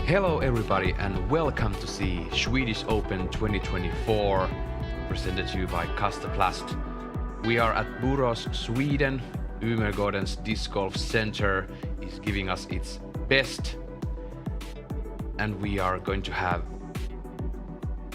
Hello everybody and welcome to see Swedish Open 2024 presented to you by Kastaplast. We are at Borås, Sweden. Umeågårdens Disc Golf Center is giving us its best, and we are going to have,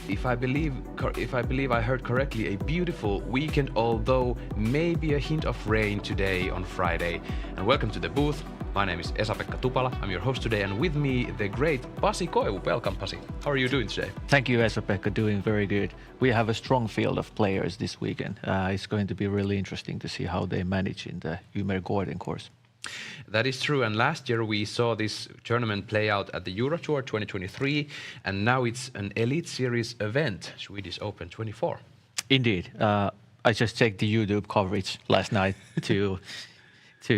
if I believe I heard correctly, a beautiful weekend, although maybe a hint of rain today on Friday. And welcome to the booth. My name is Esa-Pekka Tupala. I'm your host today, and with me the great Pasi Koivu. Welcome, Pasi. How are you doing today? Thank you, Esa-Pekka. Doing very good. We have a strong field of players this weekend. It's going to be really interesting to see how they manage in the Umeågården course. That is true, and last year we saw this tournament play out at the Euro Tour 2023, and now it's an Elite Series event, Swedish Open 24. Indeed. I just checked the YouTube coverage last night to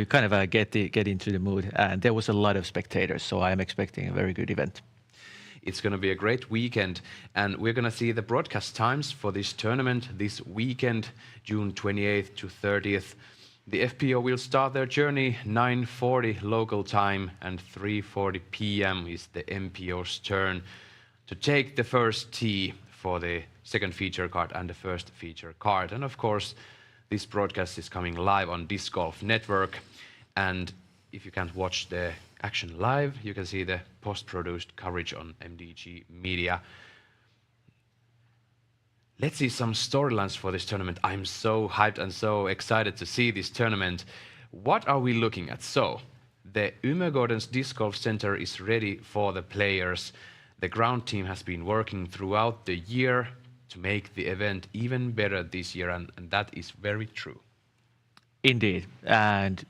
kind of get into the mood, and there was a lot of spectators, so I'm expecting a very good event. It's going to be a great weekend, and we're going to see the broadcast times for this tournament this weekend, June 28th to 30th. The FPO will start their journey 9:40 local time, and 3:40 p.m. is the MPO's turn to take the first tee for the second feature card and the first feature card. And of course, this broadcast is coming live on Disc Golf Network, and if you can't watch the action live, you can see the post-produced coverage on MDG Media. Let's see some storylines for this tournament. I'm so hyped and so excited to see this tournament. What are we looking at? So, the Umeågårdens Disc Golf Center is ready for the players. The ground team has been working throughout the year to make the event even better this year, and that is very true. Indeed, and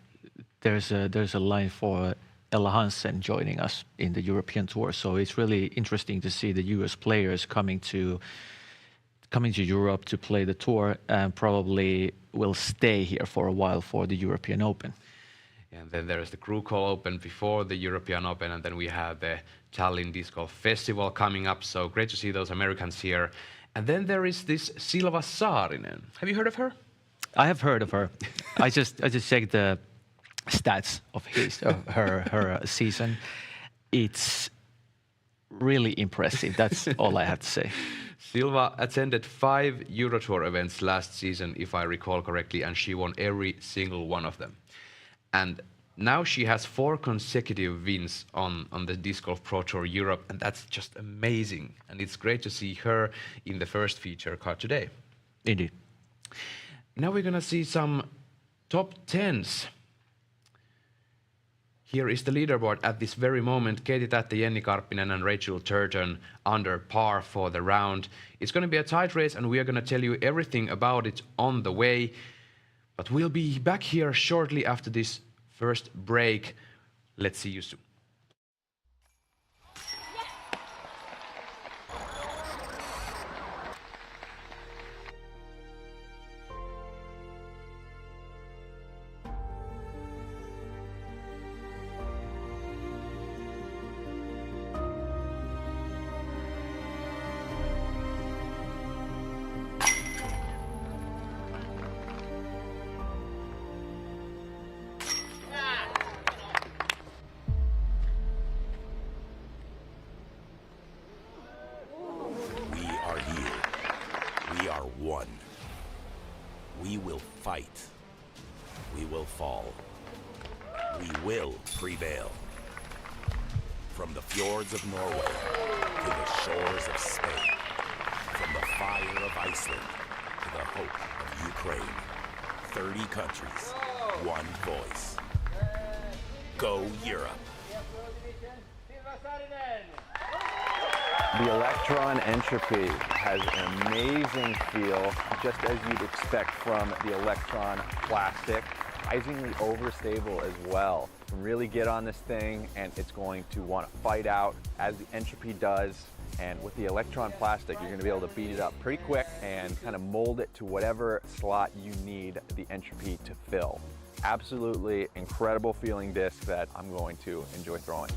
there's a line for Ella Hansen joining us in the European Tour, so it's really interesting to see the US players coming to Europe to play the tour, and probably will stay here for a while for the European Open. And then there is the Crew Call Open before the European Open, and then we have the Tallinn Disc Golf Festival coming up, so great to see those Americans here. And then there is this Silva Saarinen. Have you heard of her? I have heard of her. I just checked the stats of her season. It's really impressive. That's all I have to say. Silva attended 5 Euro Tour events last season, if I recall correctly, and she won every single one of them. And now she has 4 consecutive wins on the Disc Golf Pro Tour Europe, and that's just amazing. And it's great to see her in the first feature card today. Indeed. Now we're going to see some top 10s. Here is the leaderboard at this very moment. Katie Tätte, Jenni Karppinen and Rachel Turton under par for the round. It's going to be a tight race, and we are going to tell you everything about it on the way. But we'll be back here shortly after this first break. Let's see you soon. One. We will fight. We will fall. We will prevail. From the fjords of Norway to the shores of Spain, from the fire of Iceland to the hope of Ukraine. 30 countries, one voice. Go Europe. The Electron Entropy has an amazing feel, just as you'd expect from the Electron plastic. Surprisingly overstable as well. You can really get on this thing and it's going to want to fight out as the Entropy does. And with the Electron plastic, you're going to be able to beat it up pretty quick and kind of mold it to whatever slot you need the Entropy to fill. Absolutely incredible feeling disc that I'm going to enjoy throwing.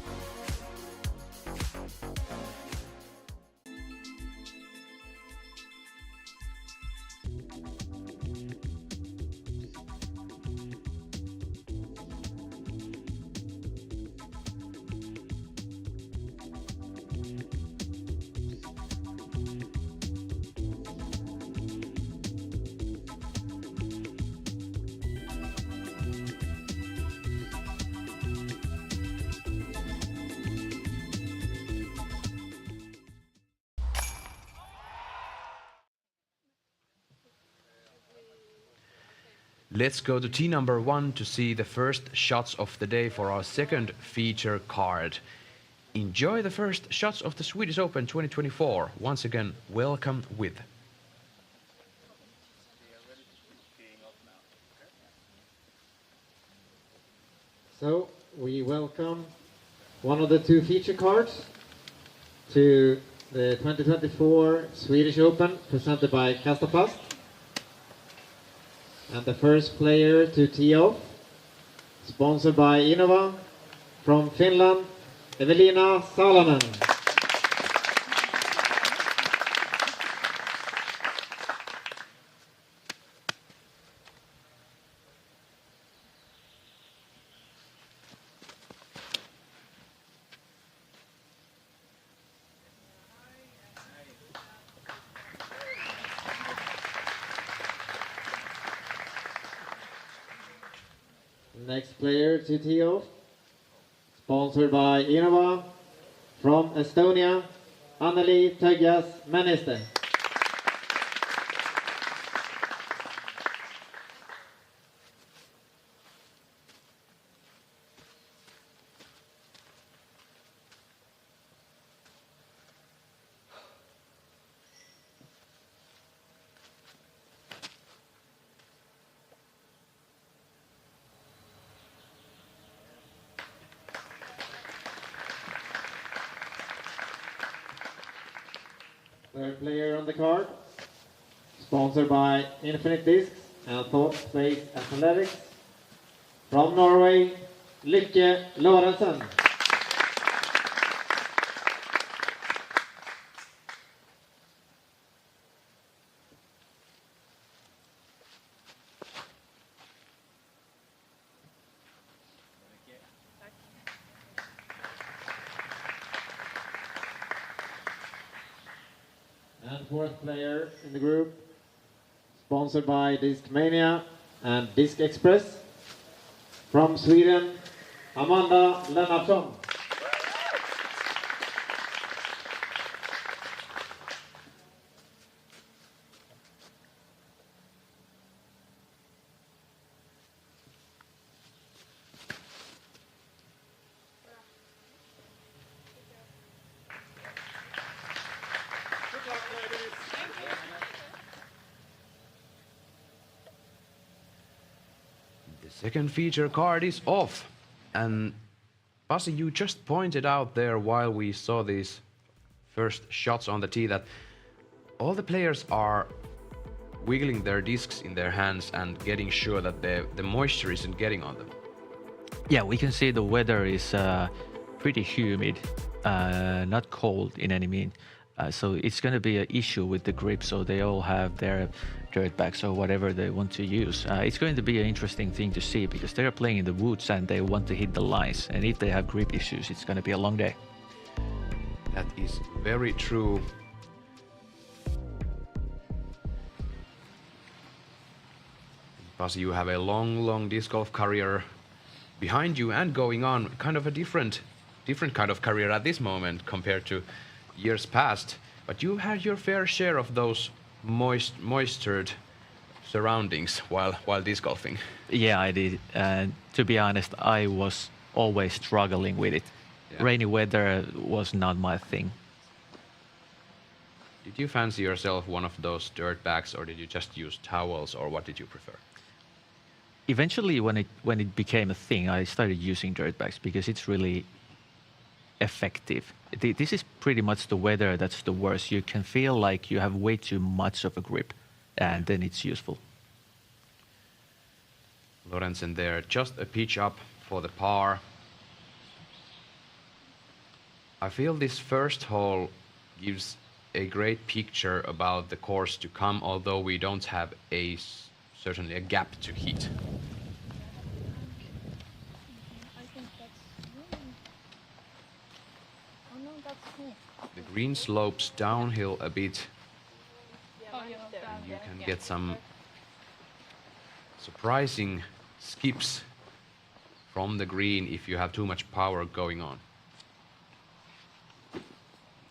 Let's go to tee number 1 to see the first shots of the day for our second feature card. Enjoy the first shots of the Swedish Open 2024. Once again, welcome with. So we welcome one of the two feature cards to the 2024 Swedish Open presented by Kastaplast. And the first player to tee off, sponsored by Innova from Finland, Evelina Salonen. Next player to tee off, sponsored by Innova from Estonia, Anneli Töggas Meniste. Third player on the card, sponsored by Infinite Discs and Thought Space Athletics. From Norway, Lykke Lorentzen. And fourth player in the group, sponsored by Discmania and Disc Express. From Sweden, Amanda Lennartsson. The second feature card is off. And Pasi, you just pointed out there while we saw these first shots on the tee that all the players are wiggling their discs in their hands and getting sure that the moisture isn't getting on them. Yeah, we can see the weather is pretty humid, not cold in any mean. So it's going to be an issue with the grip, so they all have their dirt bags or whatever they want to use. It's going to be an interesting thing to see because they're playing in the woods and they want to hit the lines. And if they have grip issues, it's going to be a long day. That is very true. Pasi, you have a long disc golf career behind you and going on, kind of a different kind of career at this moment compared to years past. But you had your fair share of those moistured surroundings while disc golfing. Yeah, I did. And to be honest, I was always struggling with it. Yeah. Rainy weather was not my thing. Did you fancy yourself one of those dirt bags, or did you just use towels, or what did you prefer? Eventually, when it became a thing, I started using dirt bags because it's really effective. This is pretty much the weather that's the worst. You can feel like you have way too much of a grip, and then it's useful. Lorentzen there, just a pitch up for the par. I feel this first hole gives a great picture about the course to come, although we don't have certainly a gap to hit. I think that's green. Oh no, that's me. The green slopes downhill a bit. Oh, yeah, And you can get some surprising skips from the green if you have too much power going on.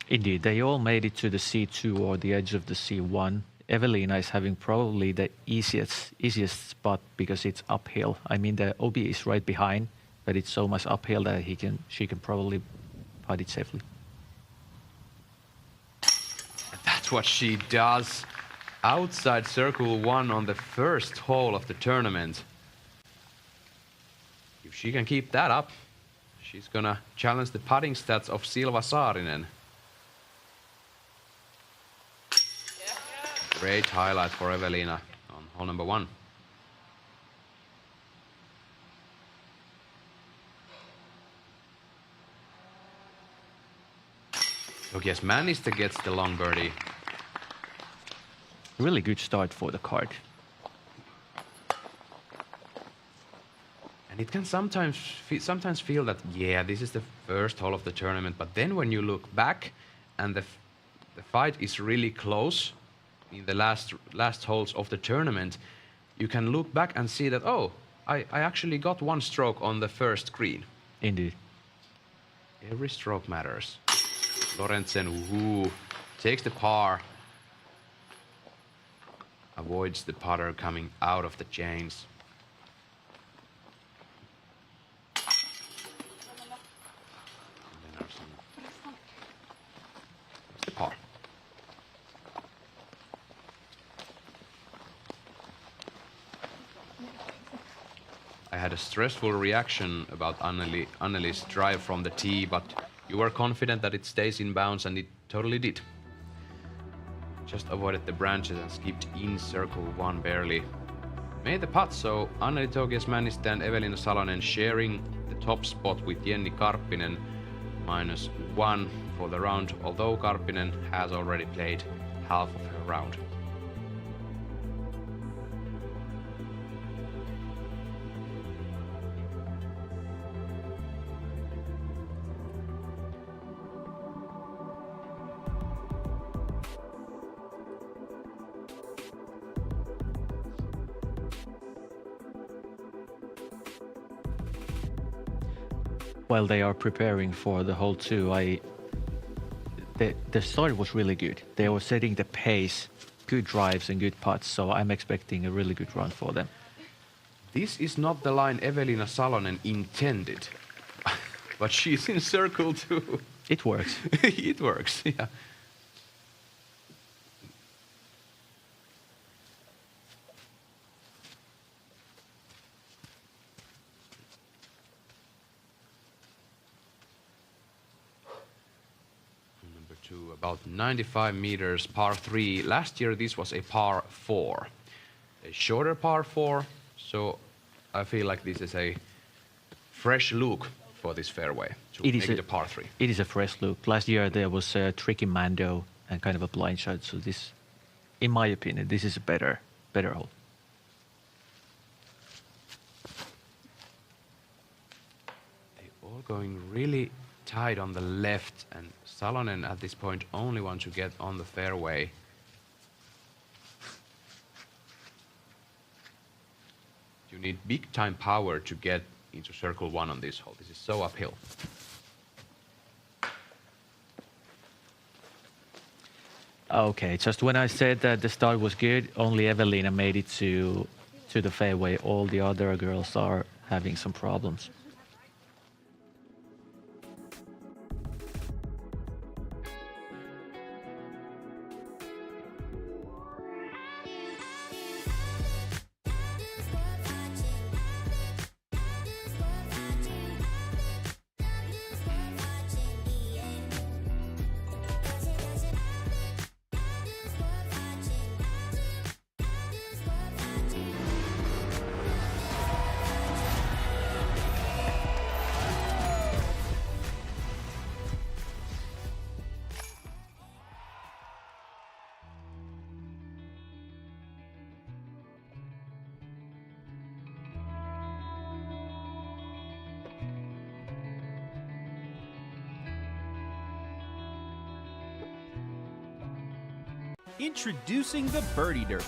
Indeed, they all made it to the C2 or the edge of the C1 Evelina is having probably the easiest spot because it's uphill. I mean, the OB is right behind, but it's so much uphill that she can probably putt it safely. That's what she does. Outside circle 1 on the first hole of the tournament. If she can keep that up, she's gonna challenge the putting stats of Silva Saarinen. Great highlight for Evelina on hole number 1. Tokias Männistö gets the long birdie. Really good start for the card. And it can sometimes feel that, yeah, this is the first hole of the tournament, but then when you look back and the fight is really close in the last holes of the tournament, you can look back and see that, oh, I actually got 1 stroke on the first green. Indeed. Every stroke matters. Lorentzen, who takes the par, avoids the putter coming out of the chains. The par. I had a stressful reaction about Anneli's drive from the tee, but you were confident that it stays in bounds, and it totally did. Just avoided the branches and skipped in circle 1 barely. Made the putt, so Anneli Tokias Männistö and Evelina Salonen sharing the top spot with Jenni Karppinen, -1 for the round, although Karppinen has already played half of her round. While they are preparing for the hole 2, the start was really good. They were setting the pace, good drives and good putts, so I'm expecting a really good run for them. This is not the line Evelina Salonen intended, but she's in circle 2. It works. It works, yeah. Number 2, about 95 meters, par 3. Last year this was a par 4. A shorter par 4, so I feel like this is a fresh look for this fairway to make it a par 3. It is a fresh look. Last year there was a tricky Mando and kind of a blind shot, so this, in my opinion, this is a better hole. They're all going really tight on the left, and Salonen at this point only wants to get on the fairway. You need big time power to get into circle 1 on this hole. This is so uphill. Okay, just when I said that the start was good, only Evelina made it to the fairway. All the other girls are having some problems. Introducing the Birdie Derby,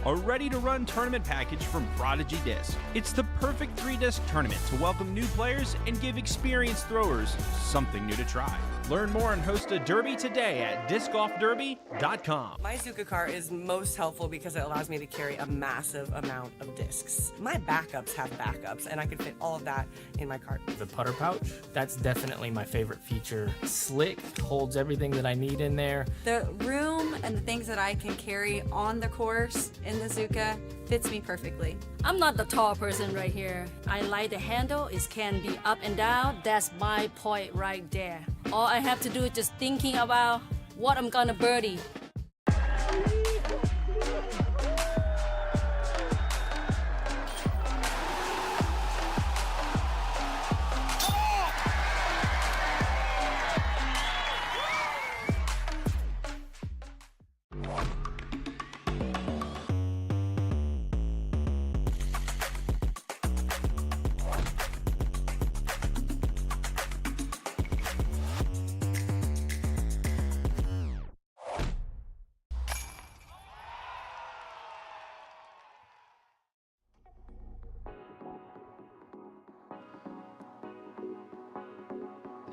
a ready-to-run tournament package from Prodigy Disc. It's the perfect 3-disc tournament to welcome new players and give experienced throwers something new to try. Learn more and host a derby today at discgolfderby.com. My Zuka cart is most helpful because it allows me to carry a massive amount of discs. My backups have backups, and I can fit all of that in my cart. The putter pouch, that's definitely my favorite feature. Slick, holds everything that I need in there. The room and the things that I can carry on the course in the Zuka fits me perfectly. I'm not the tall person right here. I like the handle. It can be up and down. That's my point right there. All I have to do is just thinking about what I'm gonna birdie.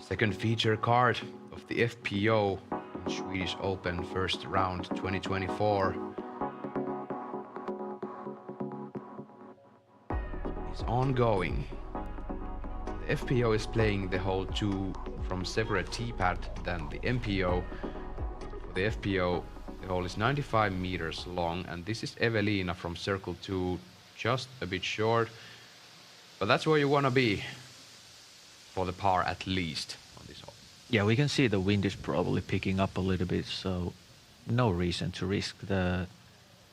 Second feature card of the FPO Swedish Open first round 2024 is ongoing. The FPO is playing the hole 2 from separate tee pad than the MPO. For the FPO, the hole is 95 meters long, and this is Evelina from circle 2, just a bit short, but that's where you want to be for the par at least on this hole. Yeah, we can see the wind is probably picking up a little bit, so no reason to risk. The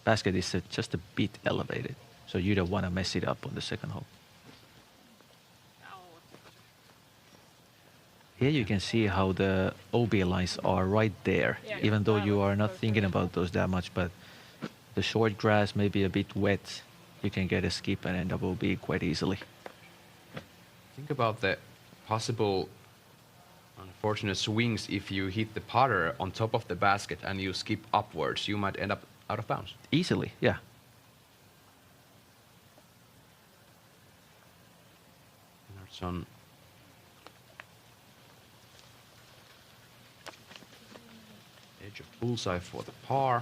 basket is just a bit elevated, so you don't want to mess it up on the second hole. Here you can see how the OB lines are right there, even though you are not thinking about those that much, but the short grass may be a bit wet. You can get a skip and end up OB quite easily. Think about the possible unfortunate swings if you hit the putter on top of the basket and you skip upwards. You might end up out of bounds. Easily, yeah. Anderson. Edge of bullseye for the par.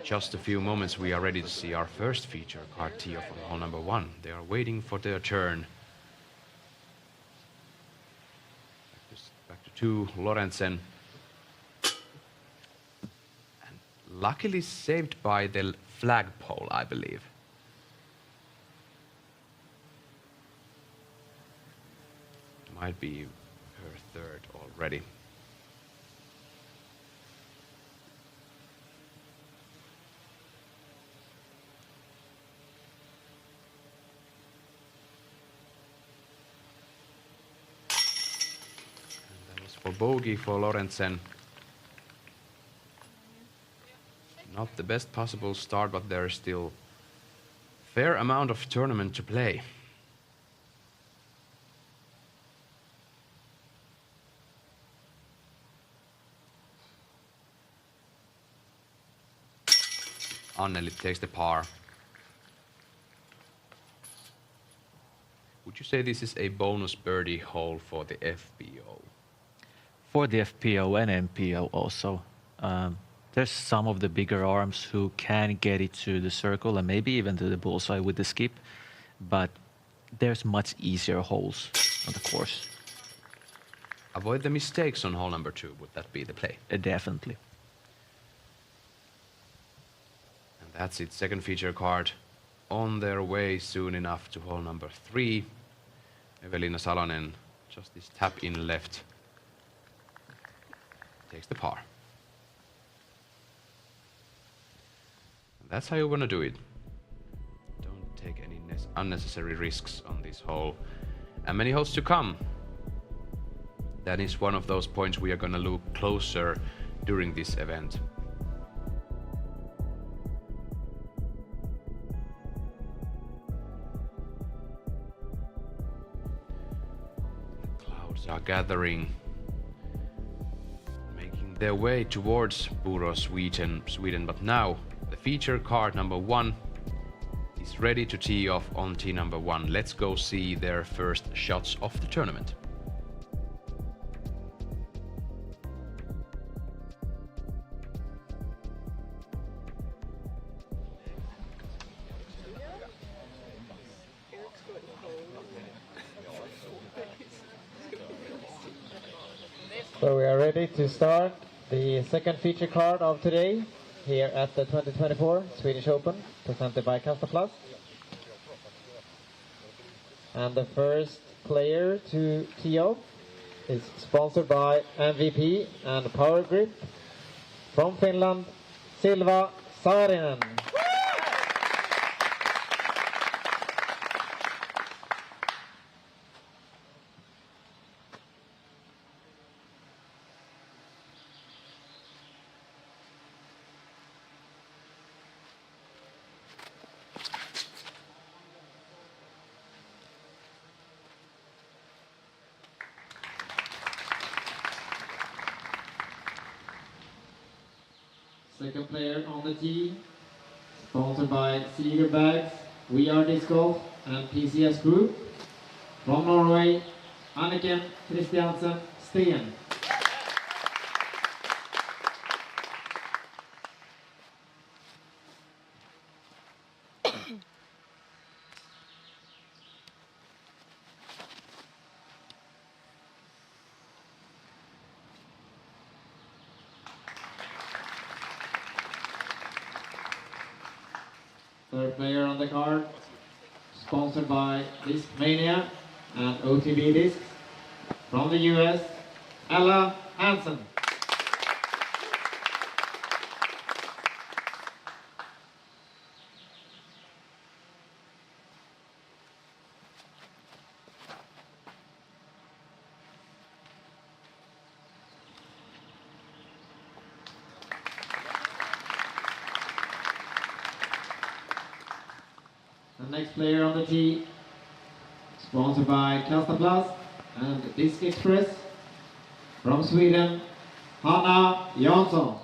Just a few moments, we are ready to see our first feature card tee off on hole number 1. They are waiting for their turn. Back to 2, Lorentzen. And luckily saved by the flagpole, I believe. Might be her third already. For bogey for Lorentzen. Not the best possible start, but there is still a fair amount of tournament to play. Anneli takes the par. Would you say this is a bonus birdie hole for the FPO? For the FPO and MPO also. There's some of the bigger arms who can get it to the circle and maybe even to the bullseye with the skip, but there's much easier holes on the course. Avoid the mistakes on hole number 2. Would that be the play? Definitely. And that's it. Second feature card on their way soon enough to hole number 3. Evelina Salonen, just this tap in left, takes the par. And that's how you want to do it. Don't take any unnecessary risks on this hole. And many holes to come. That is one of those points we are going to look closer during this event. The clouds are gathering. their way towards Buros, Sweden, but now the feature card number 1 is ready to tee off on tee number 1. Let's go see their first shots of the tournament. So we are ready to start the second feature card of today here at the 2024 Swedish Open, presented by Kastaplast. And the first player to tee off is sponsored by MVP and Power Grip from Finland, Silva Saarinen. Second player on the tee, sponsored by Seager Bags, We Are Disc Golf and PCS Group. From Norway, Anniken Christiansen Steen. Third player on the card, sponsored by Discmania and OTB Discs. From the US, Ella Hansen. The next player on the tee, sponsored by Kastaplast and Disc Express. From Sweden, Hanna Jansson.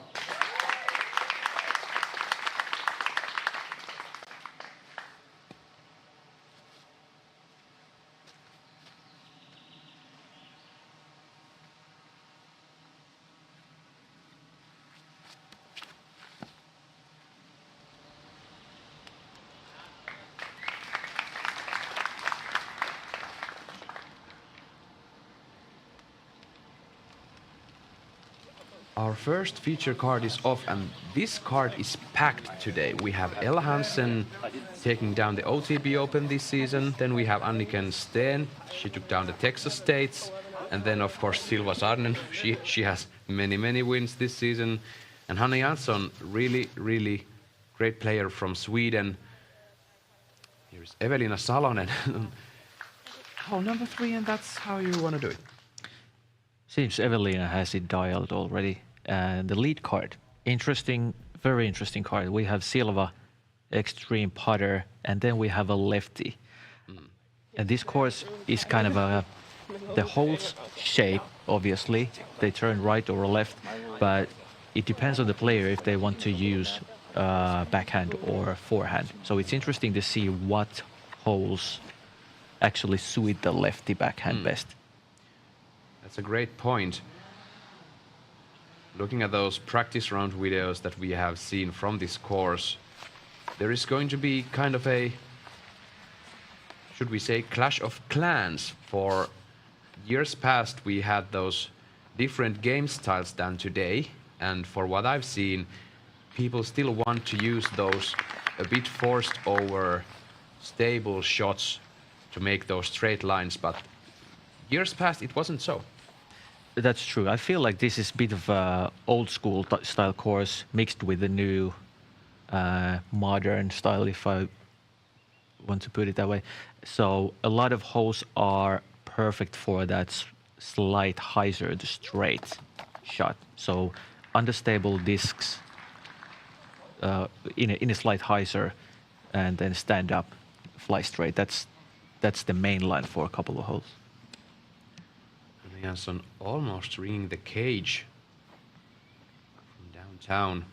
Our first feature card is off, and this card is packed today. We have Ella Hansen taking down the OTB Open this season. Then we have Anniken Steen. She took down the Texas States. And then, of course, Silva Saarinen. She has many wins this season. And Hanna Jansson, really great player from Sweden. Here's Evelina Salonen. Oh, number 3, and that's how you want to do it. Seems Evelina has it dialed already. And the lead card, interesting, very interesting card. We have Silva, extreme putter, and then we have a lefty. And this course is kind of the holes shape, obviously. They turn right or left, but it depends on the player if they want to use backhand or forehand. So it's interesting to see what holes actually suit the lefty backhand best. That's a great point. Looking at those practice round videos that we have seen from this course, there is going to be kind of a, should we say, clash of clans. For years past, we had those different game styles than today, and for what I've seen, people still want to use those a bit forced over stable shots to make those straight lines, but years past it wasn't so. That's true. I feel like this is a bit of a old school style course mixed with the new modern style, if I want to put it that way. So a lot of holes are perfect for that slight hyzer, the straight shot. So unstable discs in a slight hyzer and then stand up, fly straight. That's the main line for a couple of holes. Jansson almost ringing the cage. town.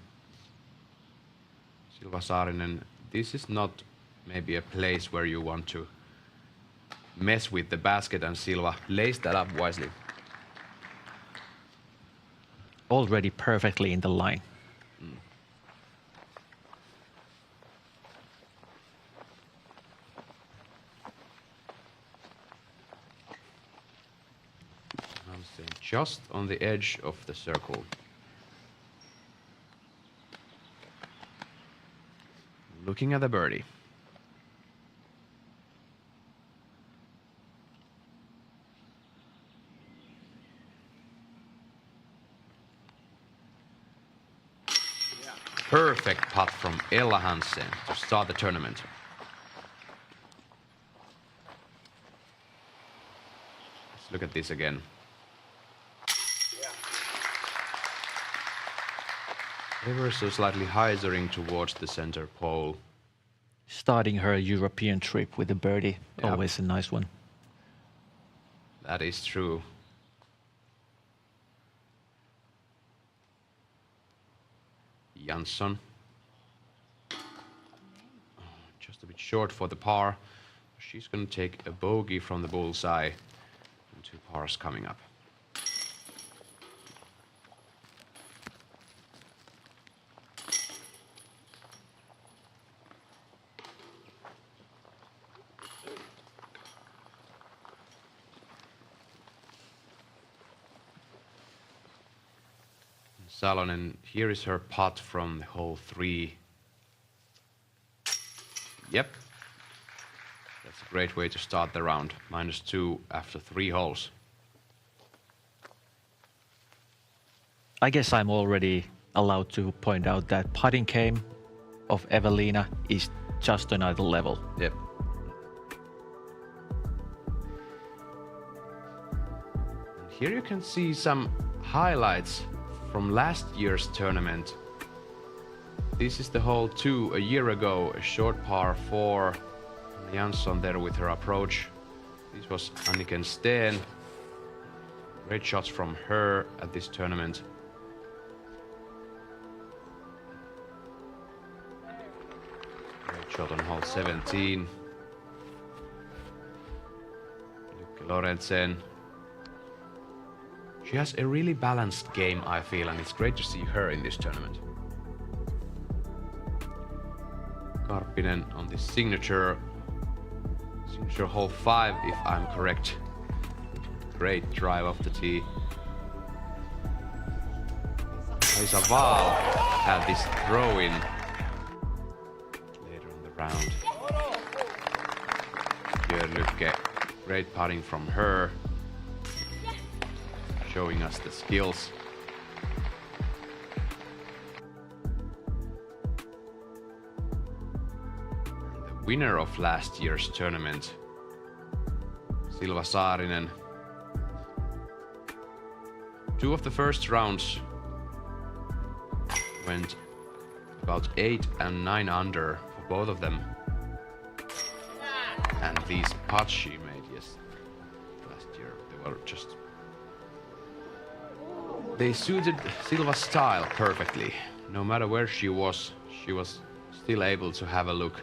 Silva Saarinen, this is not maybe a place where you want to mess with the basket, and Silva lays that up wisely. Already perfectly in the line. Hansen just on the edge of the circle. Looking at the birdie. Perfect putt from Ella Hansen to start the tournament. Let's look at this again. Ever so slightly hyzering towards the center pole. Starting her European trip with a birdie, Yeah. always a nice one. That is true. Jansson. Just a bit short for the par. She's going to take a bogey from the bullseye. And 2 pars coming up. Salonen, here is her putt from hole 3. Yep. That's a great way to start the round. -2 after 3 holes. I guess I'm already allowed to point out that putting game of Evelina is just another level. Yep. And here you can see some highlights from last year's tournament. This is the hole 2 a year ago, a short par 4. Jansson there with her approach. This was Anniken Steen. Great shots from her at this tournament. Great shot on hole 17. Jukka Lorentzen. She has a really balanced game, I feel, and it's great to see her in this tournament. Karppinen on this signature hole 5, if I'm correct. Great drive off the tee. Kaisa Wahl had this throw in later on the round. Björn Lycke, great putting from her. Showing us the skills. The winner of last year's tournament, Silva Saarinen. 2 of the first rounds went about 8 and 9 under for both of them. And these putts she made, yes, last year, they were just... They suited Silva's style perfectly. No matter where she was still able to have a look.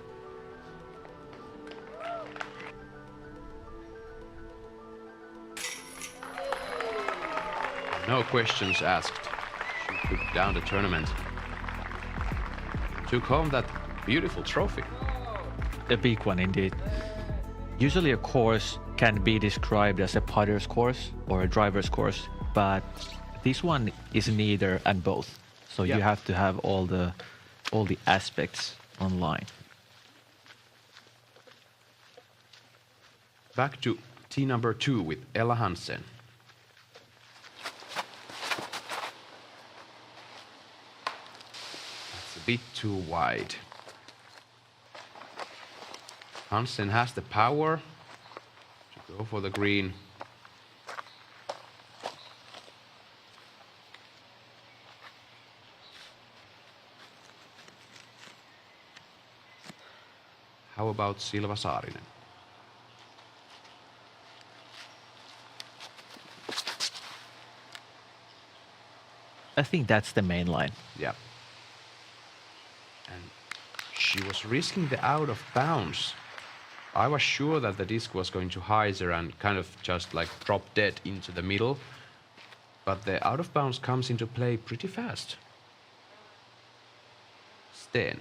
No questions asked. She took down the tournament. Took home that beautiful trophy. A big one indeed. Usually a course can be described as a putter's course or a driver's course, but this one is neither and both. So you have to have all the aspects online. Back to tee number 2 with Ella Hansen. That's a bit too wide. Hansen has the power to go for the green. How about Silva Saarinen? I think that's the main line. Yeah. And she was risking the out of bounds. I was sure that the disc was going to hyzer and kind of just like drop dead into the middle. But the out of bounds comes into play pretty fast. Steen.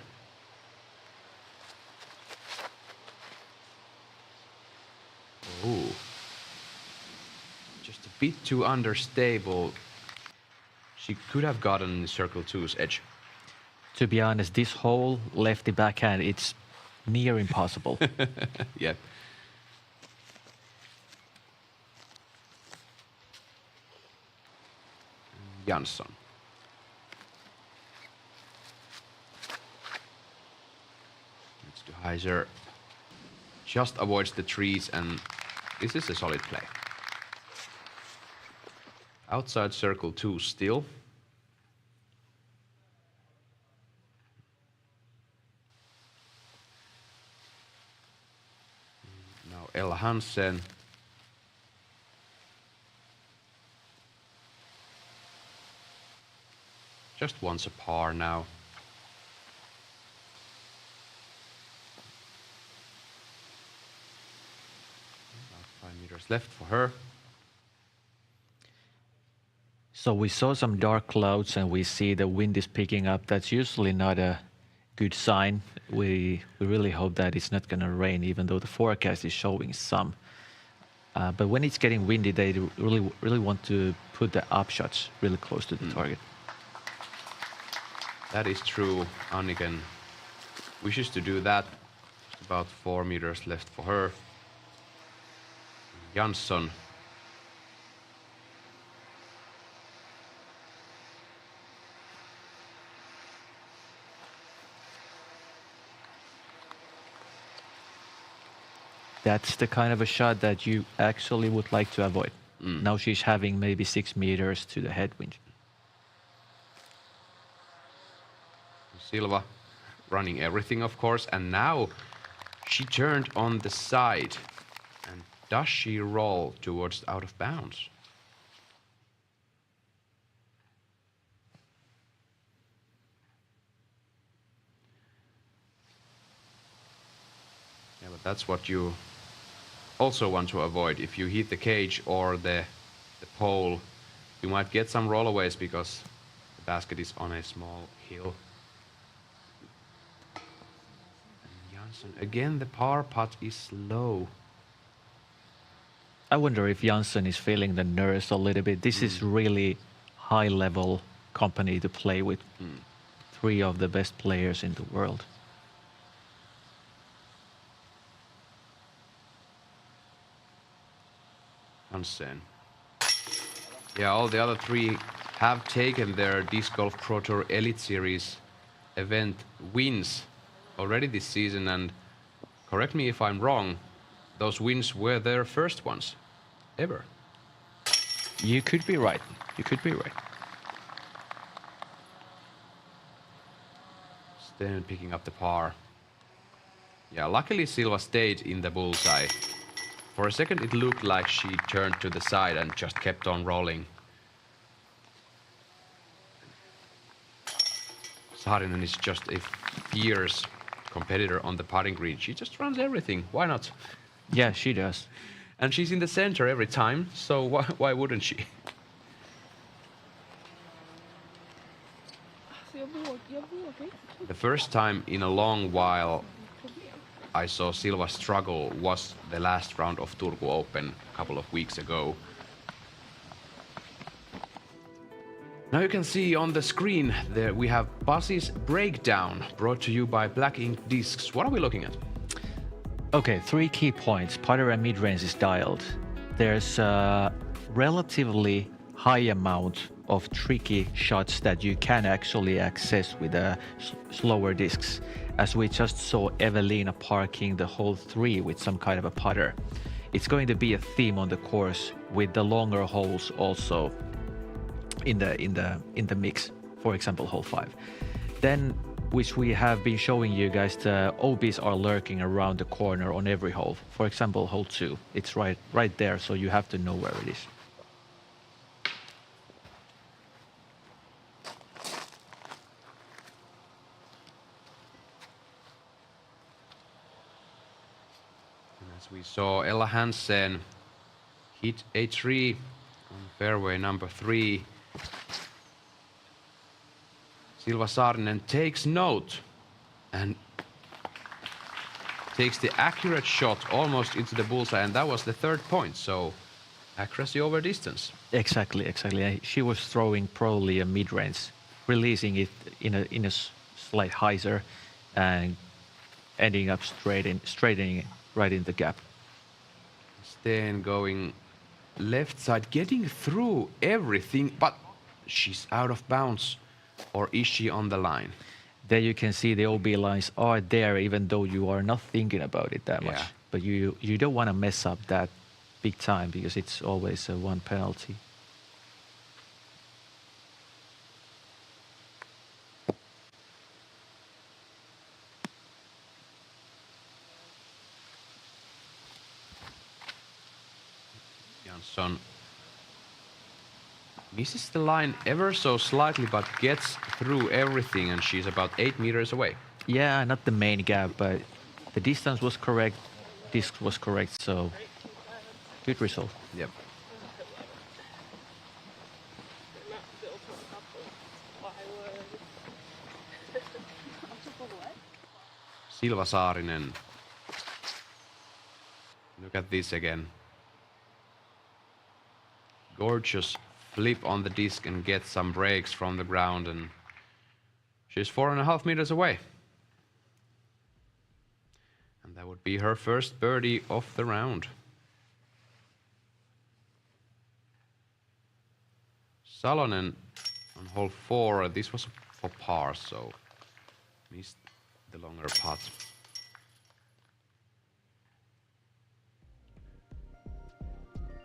Oh. Just a bit too understable. She could have gotten circle 2's edge. To be honest, this whole lefty backhand, it's near impossible. Yeah. Jansson. Needs to hyzer. Just avoids the trees, and this is a solid play. Outside circle 2 still. Now Ella Hansen. Just wants a par now. About 5 meters left for her. So we saw some dark clouds and we see the wind is picking up. That's usually not a good sign. We really hope that it's not going to rain, even though the forecast is showing some. But when it's getting windy, they really want to put the upshots really close to the target. That is true. Anniken wishes to do that. Just about 4 meters left for her. Jansson. That's the kind of a shot that you actually would like to avoid. Now she's having maybe 6 meters to the headwind. Silva running everything, of course, and now she turned on the side. And does she roll towards out of bounds? Yeah, but that's what you also want to avoid. If you hit the cage or the pole, you might get some rollaways because the basket is on a small hill. Again, the par putt is low. I wonder if Jansson is feeling the nerves a little bit. This is really high-level company to play with. 3 of the best players in the world. Hansen. Yeah, all the other 3 have taken their Disc Golf Pro Tour Elite Series event wins already this season, and correct me if I'm wrong, those wins were their first ones ever. You could be right. You could be right. Steen picking up the par. Yeah, luckily Silva stayed in the bullseye. For a second it looked like she turned to the side and just kept on rolling. Saarinen is just a fierce competitor on the putting green. She just runs everything. Why not? Yeah, she does. And she's in the center every time, so why wouldn't she? The first time in a long while I saw Silva struggle was the last round of Turku Open a couple of weeks ago. Now you can see on the screen there we have Pasi's breakdown brought to you by Black Ink Discs. What are we looking at? Okay, 3 key points. Putter and mid-range is dialed. There's a relatively high amount of tricky shots that you can actually access with slower discs. As we just saw Evelina parking the hole 3 with some kind of a putter. It's going to be a theme on the course with the longer holes also in the mix, for example hole 5. Then, which we have been showing you guys, the OBs are lurking around the corner on every hole. For example hole 2, it's right there, so you have to know where it is. As we saw, Ella Hansen hit a tree on fairway number 3. Silva Saarinen takes note and takes the accurate shot almost into the bullseye, and that was the 3rd point, so accuracy over distance. Exactly, exactly. She was throwing probably a mid-range, releasing it in a slight hyzer and ending up straightening it right in the gap. Then going left side, getting through everything, but she's out of bounds. Or is she on the line? There you can see the OB lines are there, even though you are not thinking about it that much. But you don't want to mess up that big time, because it's always a 1 penalty. Jansson misses the line ever so slightly, but gets through everything, and she's about 8 meters away. Yeah, not the main gap, but the distance was correct, disc was correct, so good result. Yep. Silva Saarinen. Look at this again. Gorgeous flip on the disc and get some breaks from the ground, and she's 4.5 meters away. And that would be her first birdie of the round. Salonen on hole 4, this was for par, so missed the longer putt.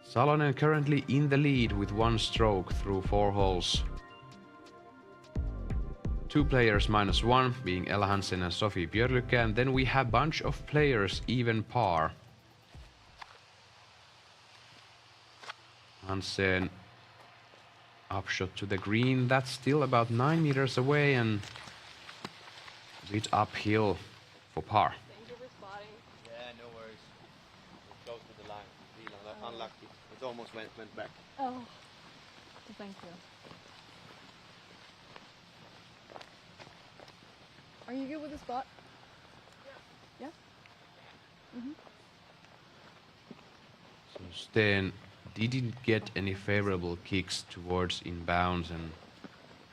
Salonen currently in the lead with 1 stroke through 4 holes. 2 players -1, being Ella Hansen and Sophie Björlycke, and then we have bunch of players even par. Hansen upshot to the green, that's still about 9 meters away and a bit uphill for par. Thank you for spotting. Yeah, no worries. We're close to the line. Really unlucky. It almost went back. Oh, thank you. Are you good with the spot? Yeah. Yeah? Mm-hmm. So Sten didn't get any favorable kicks towards inbounds, and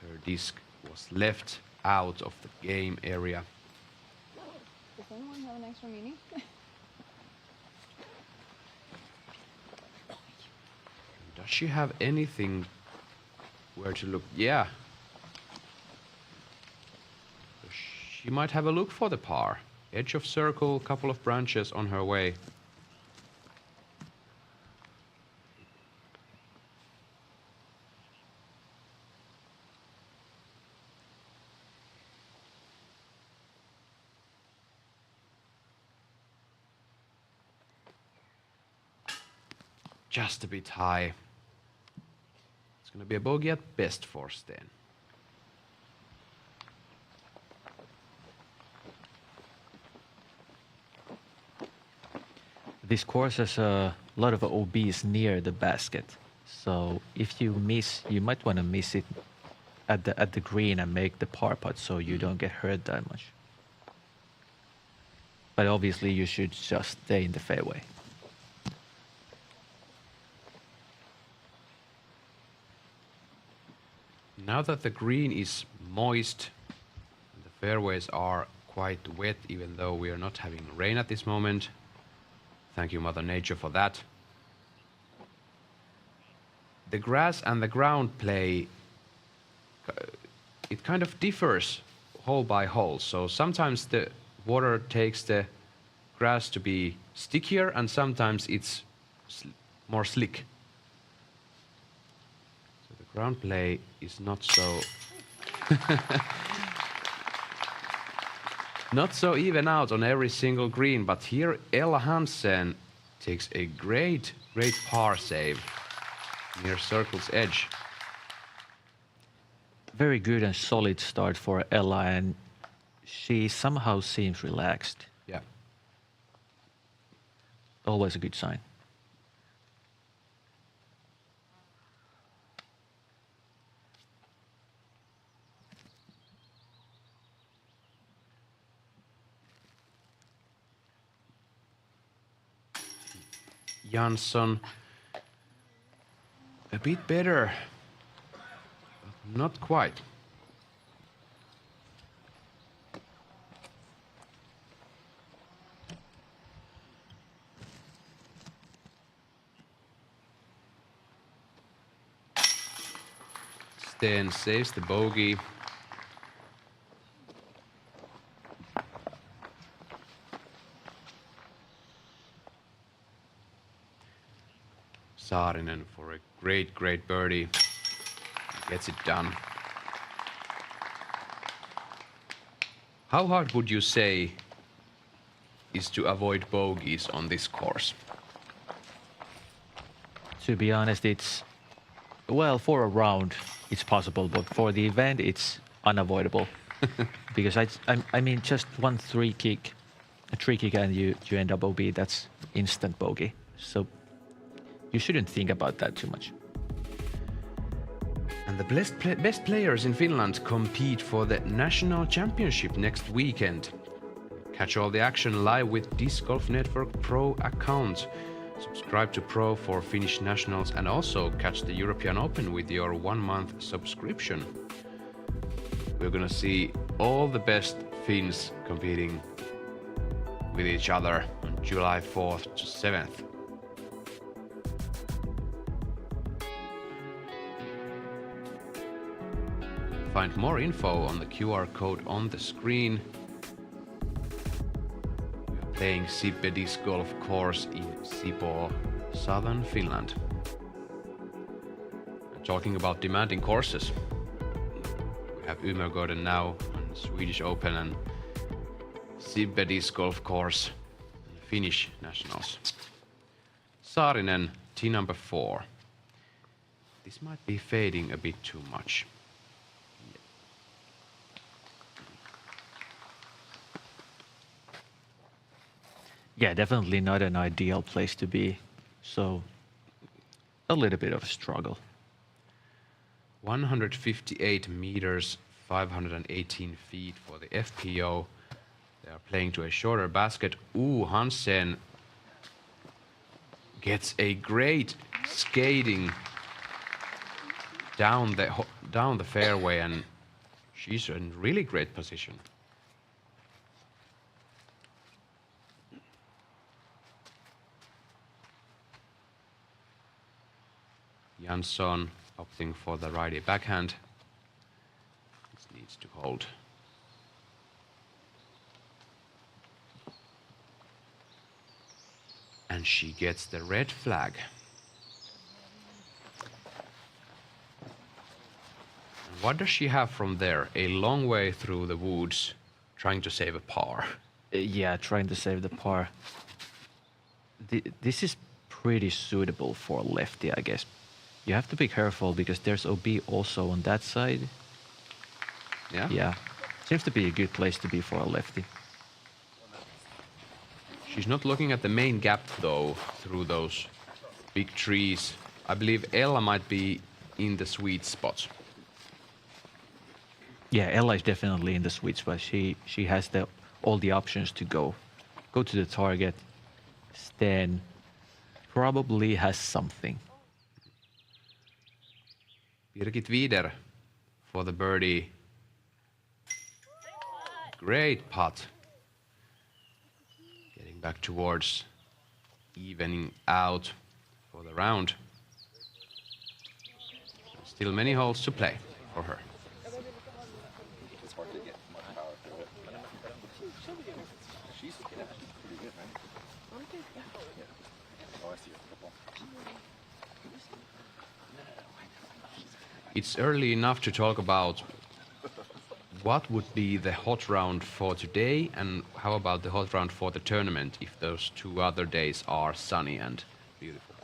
her disc was left out of the game area. Does anyone have an extra meaning? Does she have anything where to look? Yeah. She might have a look for the par. Edge of circle, couple of branches on her way. Just a bit high. It's going to be a bogey at best for Sten. This course has a lot of OBs near the basket, so if you miss, you might want to miss it at the green and make the par putt, so you don't get hurt that much. But obviously, you should just stay in the fairway. Now that the green is moist, the fairways are quite wet, even though we are not having rain at this moment. Thank you, Mother Nature, for that. The grass and the ground play, it kind of differs hole by hole. So sometimes the water takes the grass to be stickier, and sometimes it's more slick. So the ground play is not so not so even out on every single green, but here Ella Hansen takes a great par save near circle's edge. Very good and solid start for Ella, and she somehow seems relaxed. Yeah. always a good sign. Jansson a bit better, but not quite. Sten saves the bogey. Saarinen for a great birdie. Gets it done. How hard would you say is to avoid bogeys on this course? To be honest, it's, well, for a round it's possible, but for the event it's unavoidable. Because I mean, just one a tree kick and you end up OB, that's instant bogey. So you shouldn't think about that too much. And the best players in Finland compete for the national championship next weekend. Catch all the action live with Disc Golf Network Pro account. Subscribe to Pro for Finnish nationals and also catch the European Open with your 1-month subscription. We're gonna see all the best Finns competing with each other on July 4th to 7th. Find more info on the QR code on the screen. We are playing Sibbe Disc Golf Course in Sipoo, southern Finland. And talking about demanding courses, we have Umeågården now on Swedish Open and Sibbe Disc Golf Course and Finnish nationals. Saarinen, tee number 4. This might be fading a bit too much. Yeah, definitely not an ideal place to be. So a little bit of a struggle. 158 meters, 518 feet for the FPO. They are playing to a shorter basket. Ooh, Hansen gets a great skating down the fairway, and she's in really great position. Jansson opting for the righty backhand. This needs to hold. And she gets the red flag. And what does she have from there? A long way through the woods, trying to save a par. Yeah, trying to save the par. This is pretty suitable for a lefty, I guess. You have to be careful because there's OB also on that side. Yeah? Yeah. Seems to be a good place to be for a lefty. She's not looking at the main gap though, through those big trees. I believe Ella might be in the sweet spot. Yeah, Ella is definitely in the sweet spot. She has all the options to go to the target. Sten probably has something. Birgit Wider for the birdie. Great putt. Getting back towards evening out for the round. Still many holes to play for her. It's hard to get much power through it. She's pretty good, right? Oh, I see a couple. It's early enough to talk about what would be the hot round for today and how about the hot round for the tournament if those 2 other days are sunny and beautiful.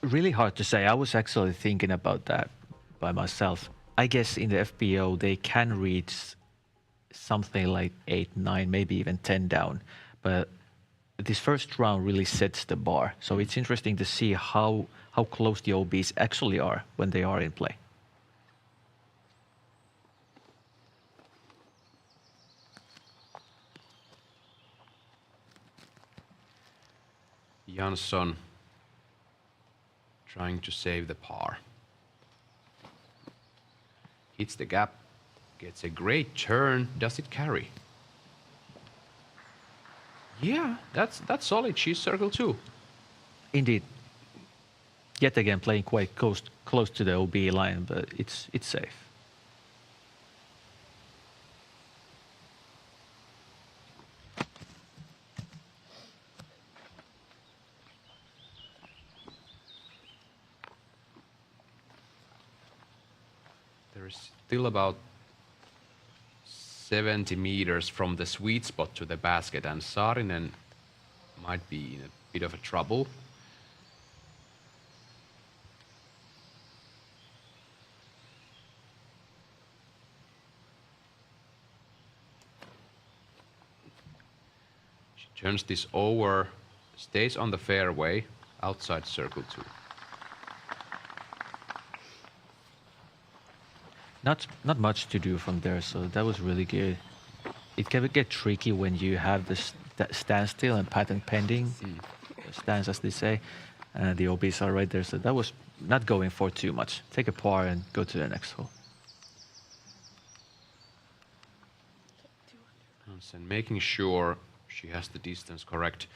Really hard to say. I was actually thinking about that by myself. I guess in the FPO they can reach something like 8, 9, maybe even 10 down. But this first round really sets the bar. So it's interesting to see how close the OBs actually are when they are in play. Jansson trying to save the par. Hits the gap, gets a great turn. Does it carry? Yeah, that's solid. She's circle 2. Indeed. Yet again, playing quite close to the OB line, but it's safe. There's still about 70 meters from the sweet spot to the basket, and Saarinen might be in a bit of a trouble. She turns this over, stays on the fairway, outside circle 2. Not much to do from there, so that was really good. It can get tricky when you have this standstill and patent pending stance, as they say, and the OBs are right there. So that was not going for too much. Take a par and go to the next hole. And making sure she has the distance correct.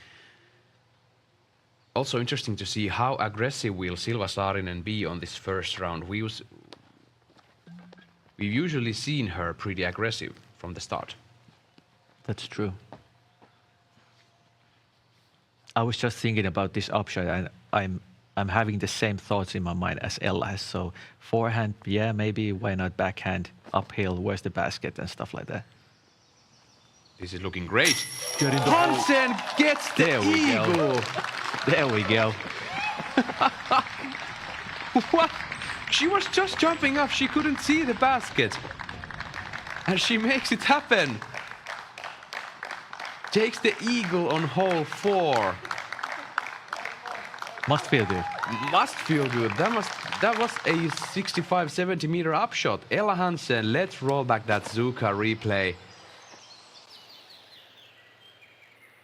Also interesting to see how aggressive will Silva Saarinen be on this first round. We've usually seen her pretty aggressive from the start. That's true. I was just thinking about this upshot, and I'm having the same thoughts in my mind as Ella has. So forehand, yeah, maybe why not backhand, uphill, where's the basket and stuff like that. This is looking great. Hansen gets the eagle. There we go. What? She was just jumping up. She couldn't see the basket. And she makes it happen. Takes the eagle on hole 4. Must feel good. Must feel good. That was a 65-70 meter upshot. Ella Hansen, let's roll back that Zuka replay.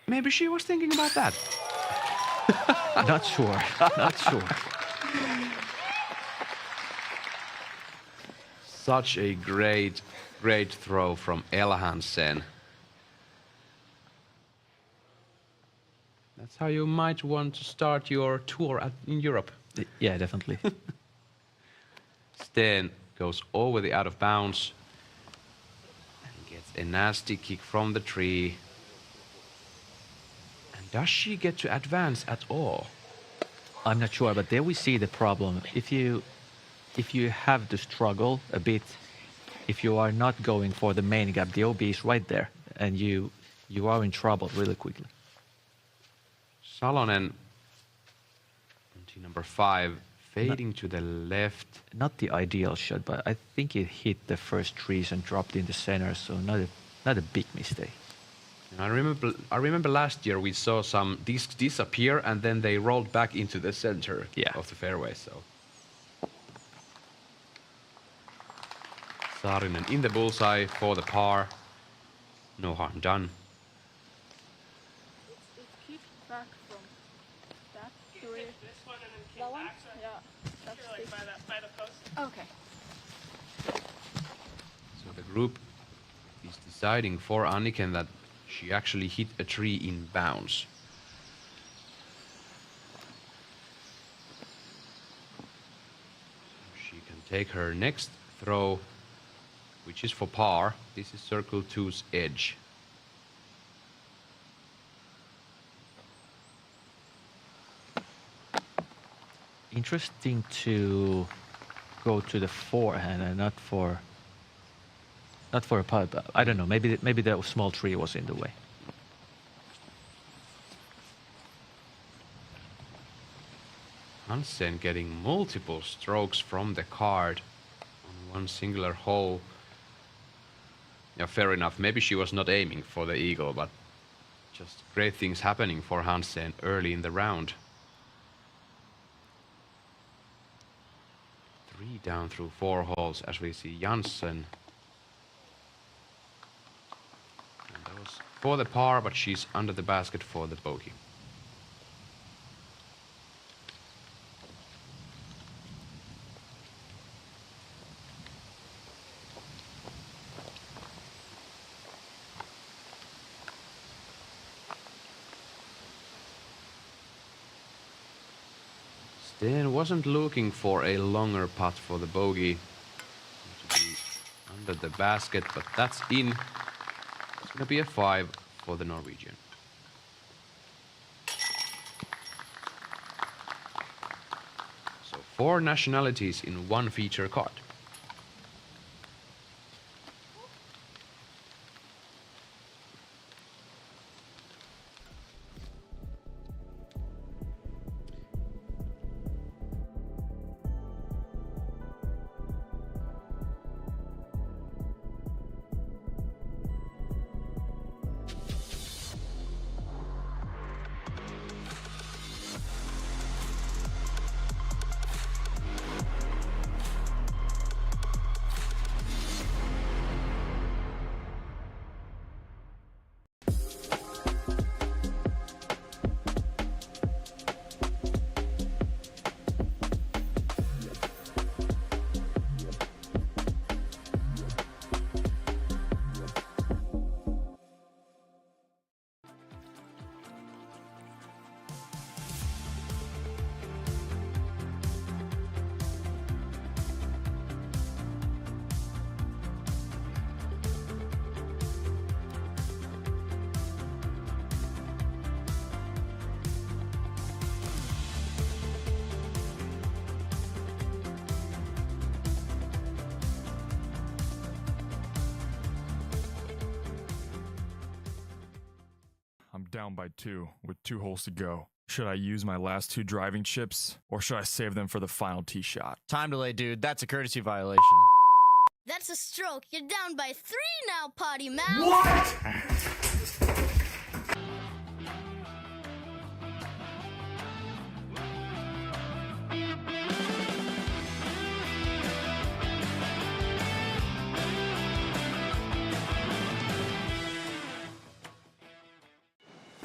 Maybe she was thinking about that. Not sure. Not sure. Such a great throw from Ella Hansen. That's how you might want to start your tour in Europe. Yeah, definitely. Sten goes over the out of bounds and gets a nasty kick from the tree. And does she get to advance at all? I'm not sure, but there we see the problem. If you have to struggle a bit, if you are not going for the main gap, the OB is right there, and you are in trouble really quickly. Salonen, tee number 5, fading to the left. Not the ideal shot, but I think it hit the first trees and dropped in the center, so not a big mistake. And I remember last year we saw some discs disappear and then they rolled back into the center of the fairway. So Saarinen in the bullseye for the par. No harm done. It's kicked back from that tree. This one and then kick that one? back. So Yeah, that's you're like by the post. Okay. So the group is deciding for Anniken that she actually hit a tree in bounds. She can take her next throw, which is for par. This is circle 2's edge. Interesting to go to the forehand and not for a putt. I don't know. Maybe the small tree was in the way. Hansen getting multiple strokes from the card on one singular hole. Yeah, fair enough. Maybe she was not aiming for the eagle, but Just great things happening for Hansen early in the round. 3 down through 4 holes as we see Janssen. And that was for the par, but she's under the basket for the bogey. Sten wasn't looking for a longer putt for the bogey. To be under the basket, but that's in. It's going to be a 5 for the Norwegian. So 4 nationalities in 1 feature card. I'm down by 2 with 2 holes to go. Should I use my last 2 driving chips, or should I save them for the final tee shot? Time delay, dude. That's a courtesy violation. That's a stroke. You're down by 3 now, potty mouth. What?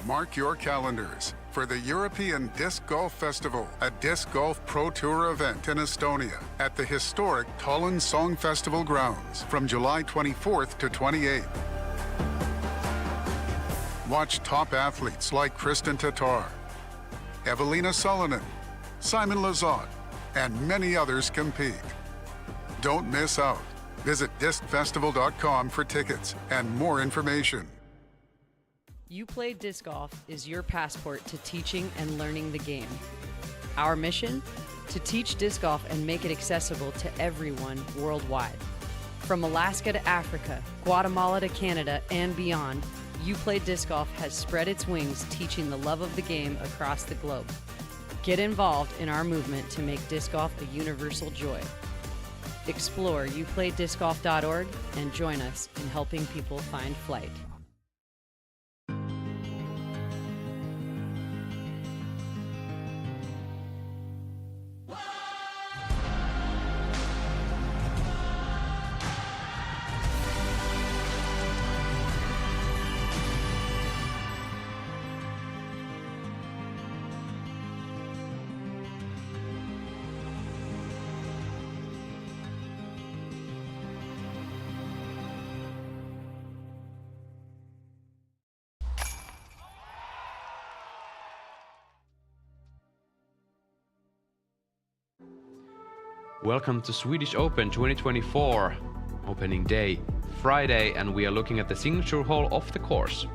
Mark your calendars for the European Disc Golf Festival, a Disc Golf Pro Tour event in Estonia at the historic Tallinn Song Festival grounds from July 24th to 28th. Watch top athletes like Kristen Tatar, Evelina Salonen, Simon Lizotte, and many others compete. Don't miss out. Visit discfestival.com for tickets and more information. You Play Disc Golf is your passport to teaching and learning the game. Our mission? To teach disc golf and make it accessible to everyone worldwide. From Alaska to Africa, Guatemala to Canada, and beyond, You Play Disc Golf has spread its wings teaching the love of the game across the globe. Get involved in our movement to make disc golf a universal joy. Explore youplaydiscgolf.org and join us in helping people find flight. Welcome to Swedish Open 2024, opening day, Friday, and we are looking at the signature hole of the course.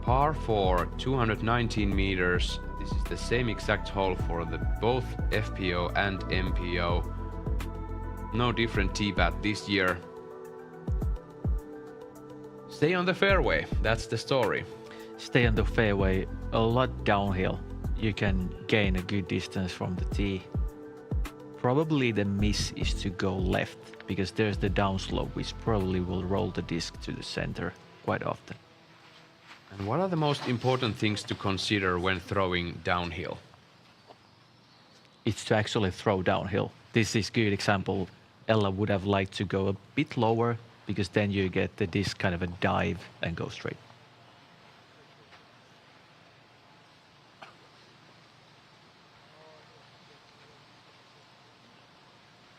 Par for 219 meters. This is the same exact hole for the both FPO and MPO. No different tee pad this year. Stay on the fairway, that's the story. Stay on the fairway, a lot downhill. You can gain a good distance from the tee. Probably the miss is to go left because there's the downslope, which probably will roll the disc to the center quite often. And what are the most important things to consider when throwing downhill? It's to actually throw downhill. This is a good example. Ella would have liked to go a bit lower because then you get the disc kind of a dive and go straight.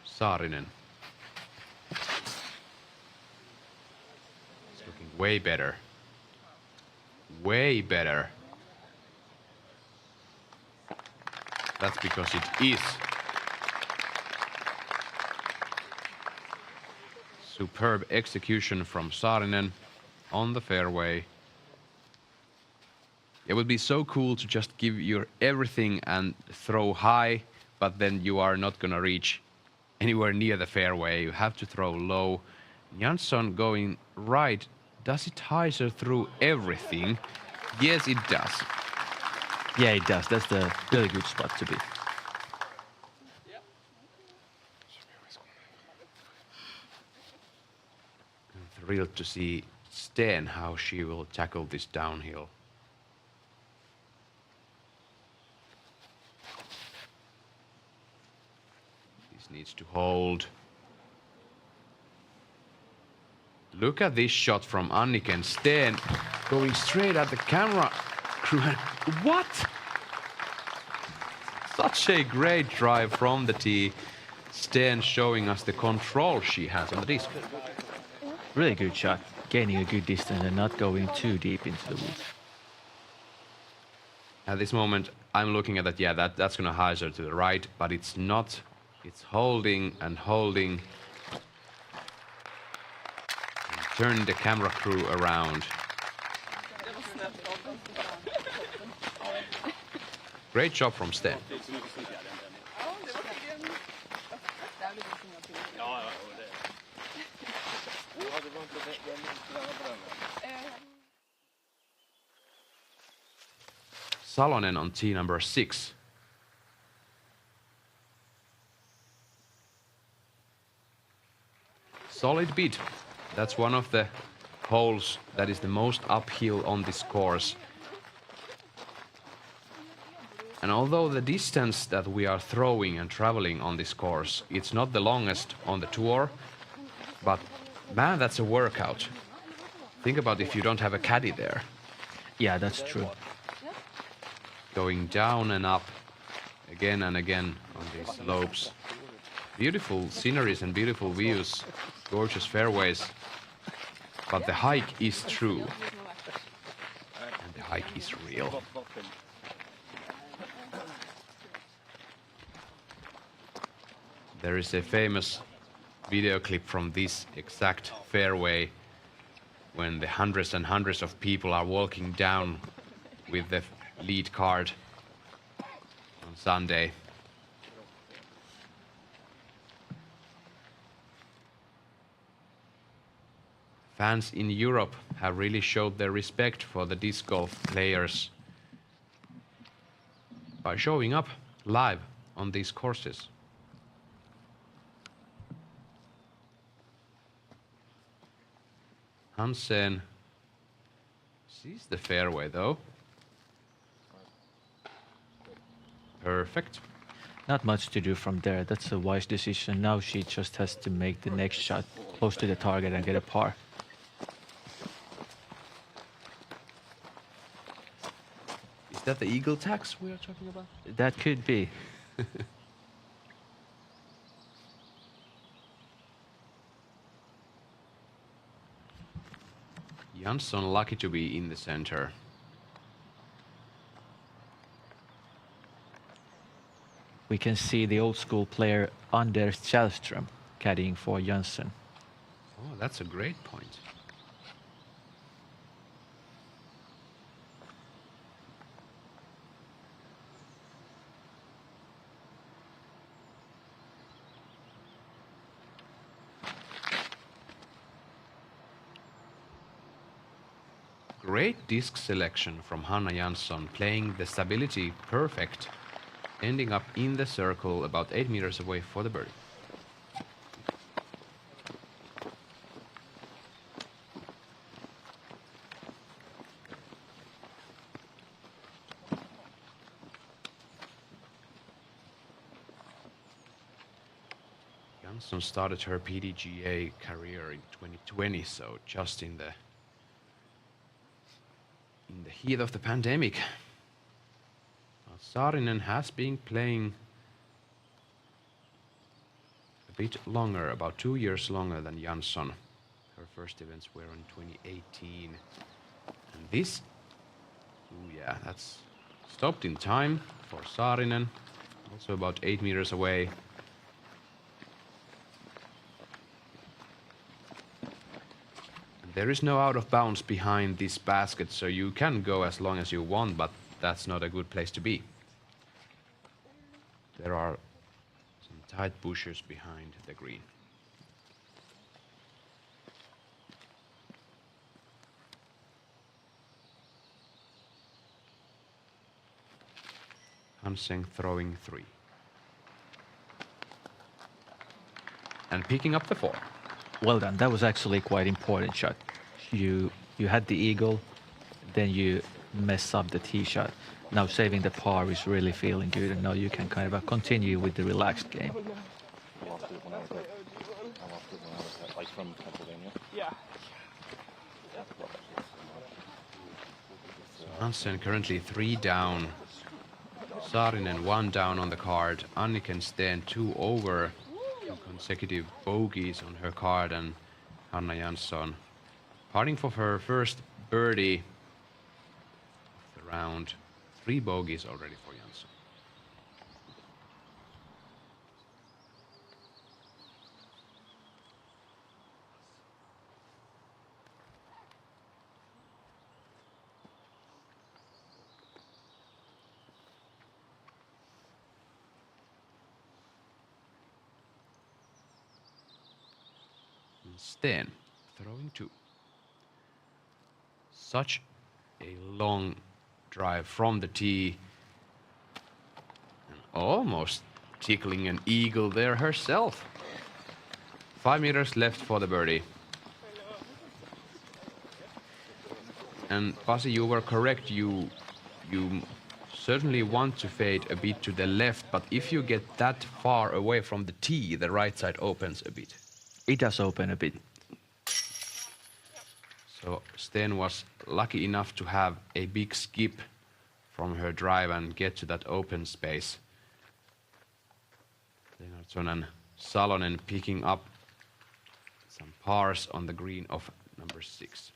Saarinen. It's looking way better. Way better. That's because it is. Superb execution from Saarinen on the fairway. It would be so cool to just give your everything and throw high, but then you are not gonna reach anywhere near the fairway. You have to throw low. Jansson going right. Does it hyzer through everything? Yes, it does. Yeah, it does. That's the really good spot to be. I'm thrilled to see Sten how she will tackle this downhill. This needs to hold. Look at this shot from Anniken. Sten going straight at the camera crew. What? Such a great drive from the tee. Sten showing us the control she has on the disc. Really good shot. Gaining a good distance and not going too deep into the woods. At this moment, I'm looking at that. Yeah, that's going to hyzer to the right, but it's not. It's holding and holding. Turn the camera crew around. Great job from Sten. Salonen on tee number 6. Solid beat. That's one of the holes that is the most uphill on this course. And although the distance that we are throwing and traveling on this course, it's not the longest on the tour, but man, that's a workout. Think about if you don't have a caddy there. Yeah, that's true. Going down and up again and again on these slopes. Beautiful sceneries and beautiful views, gorgeous fairways. But the hike is true. And the hike is real. There is a famous video clip from this exact fairway when the hundreds and hundreds of people are walking down with the lead card on Sunday. Fans in Europe have really showed their respect for the disc golf players by showing up live on these courses. Hansen sees the fairway though. Perfect. Not much to do from there. That's a wise decision. Now she just has to make the next shot close to the target and get a par. Is that the eagle tax we are talking about? That could be. Jansson lucky to be in the center. We can see the old school player Anders Källström caddying for Jansson. Oh, that's a great point. Great disc selection from Hanna Jansson, playing the stability perfect. ending up in the circle about 8 meters away for the birdie. Jansson started her PDGA career in 2020, so just in the heat of the pandemic. Saarinen has been playing a bit longer, about 2 years longer than Jansson. Her first events were in 2018. And this, ooh yeah, that's stopped in time for Saarinen, also about 8 meters away. There is no out of bounds behind this basket, so you can go as long as you want, but that's not a good place to be. There are some tight bushes behind the green. Hansen throwing 3. And picking up the 4. Well done. That was actually quite important shot. You had the eagle, then you mess up the tee shot. Now saving the par is really feeling good, and now you can kind of continue with the relaxed game. Like from Pennsylvania? Yeah. Hansen currently 3 down. Saarinen 1 down on the card. Anniken Steen 2 over. 2 consecutive bogeys on her card, and Hanna Jansson parting for her first birdie of the round. 3 bogeys already for Jansson. Steen throwing 2. Such a long drive from the tee, and almost tickling an eagle there herself. 5 meters left for the birdie. And Pasi, you were correct. You certainly want to fade a bit to the left, but if you get that far away from the tee, the right side opens a bit. It does open a bit. So Steen was lucky enough to have a big skip from her drive and get to that open space. Lennartsson and Salonen picking up some pars on the green of number 6.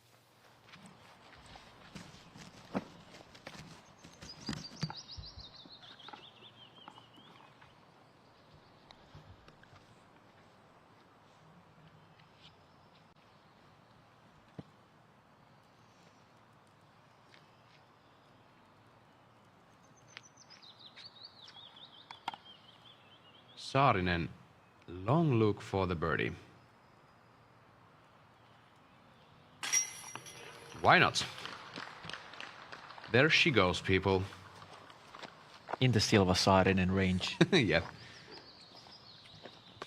Saarinen, long look for the birdie. Why not? There she goes, people. In the Silva Saarinen range. Yeah.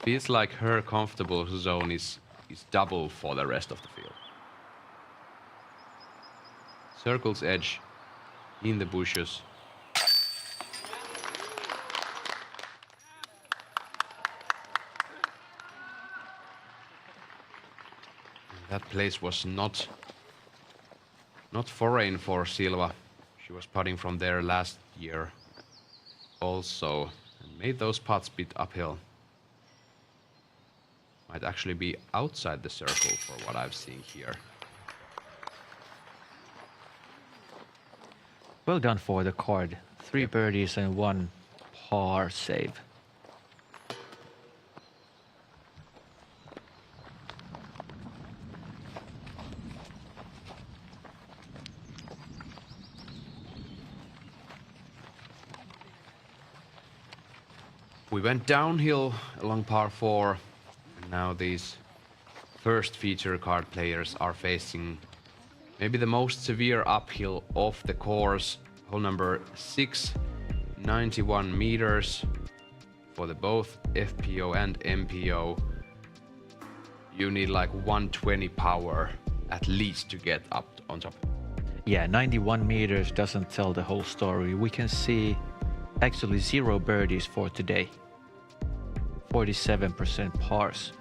Feels like her comfortable zone is double for the rest of the field. Circle's edge in the bushes. That place was not foreign for Silva. She was putting from there last year also, and made those putts bit uphill. Might actually be outside the circle for what I've seen here. Well done for the card. 3 birdies and 1 par save. We went downhill along par 4, and now these first feature card players are facing maybe the most severe uphill of the course. Hole number 6 91 meters for the both FPO and MPO. You need like 120 power at least to get up on top. Yeah, 91 meters doesn't tell the whole story. We can see actually 0 birdies for today. 47% pars.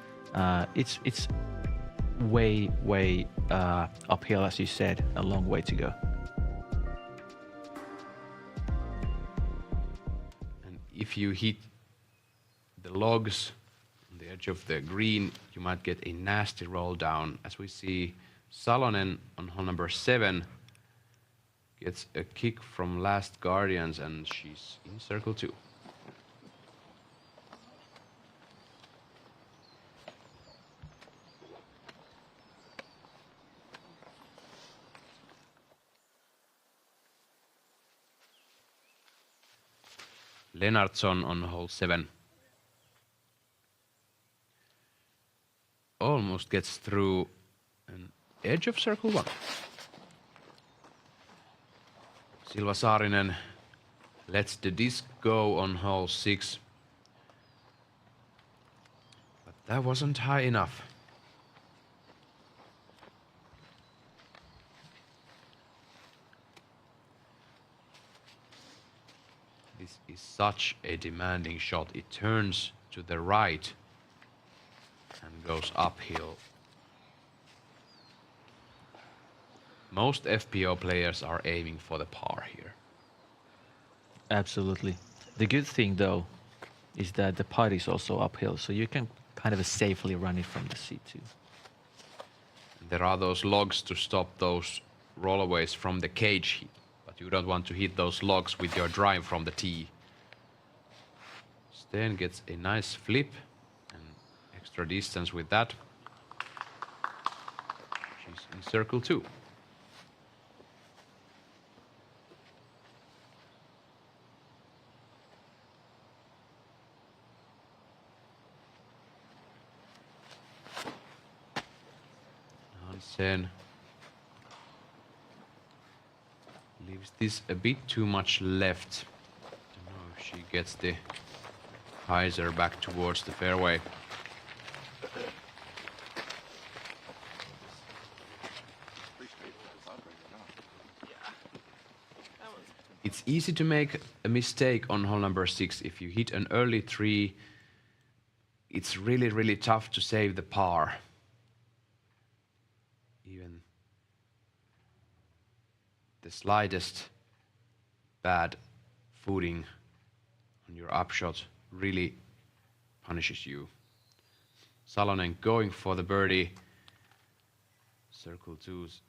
It's way uphill, as you said, a long way to go. And if you hit the logs on the edge of the green, you might get a nasty roll down. As we see, Salonen on hole number 7 gets a kick from Last Guardians, and she's in circle 2. Lennartsson on hole 7 almost gets through an edge of circle 1. Silva Saarinen lets the disc go on hole 6, but that wasn't high enough. This is such a demanding shot. It turns to the right and goes uphill. Most FPO players are aiming for the par here. Absolutely. The good thing, though, is that the putt is also uphill, so you can kind of safely run it from the C2. There are those logs to stop those rollaways from the cage hit, but you don't want to hit those logs with your drive from the tee. Sten gets a nice flip and extra distance with that. She's in circle 2. Hansen leaves this a bit too much left. I don't know if she gets the hyzer back towards the fairway. It's easy to make a mistake on hole number 6. If you hit an early 3, it's really tough to save the par. Even the slightest bad footing on your upshot really punishes you. Salonen going for the birdie. Circle 2's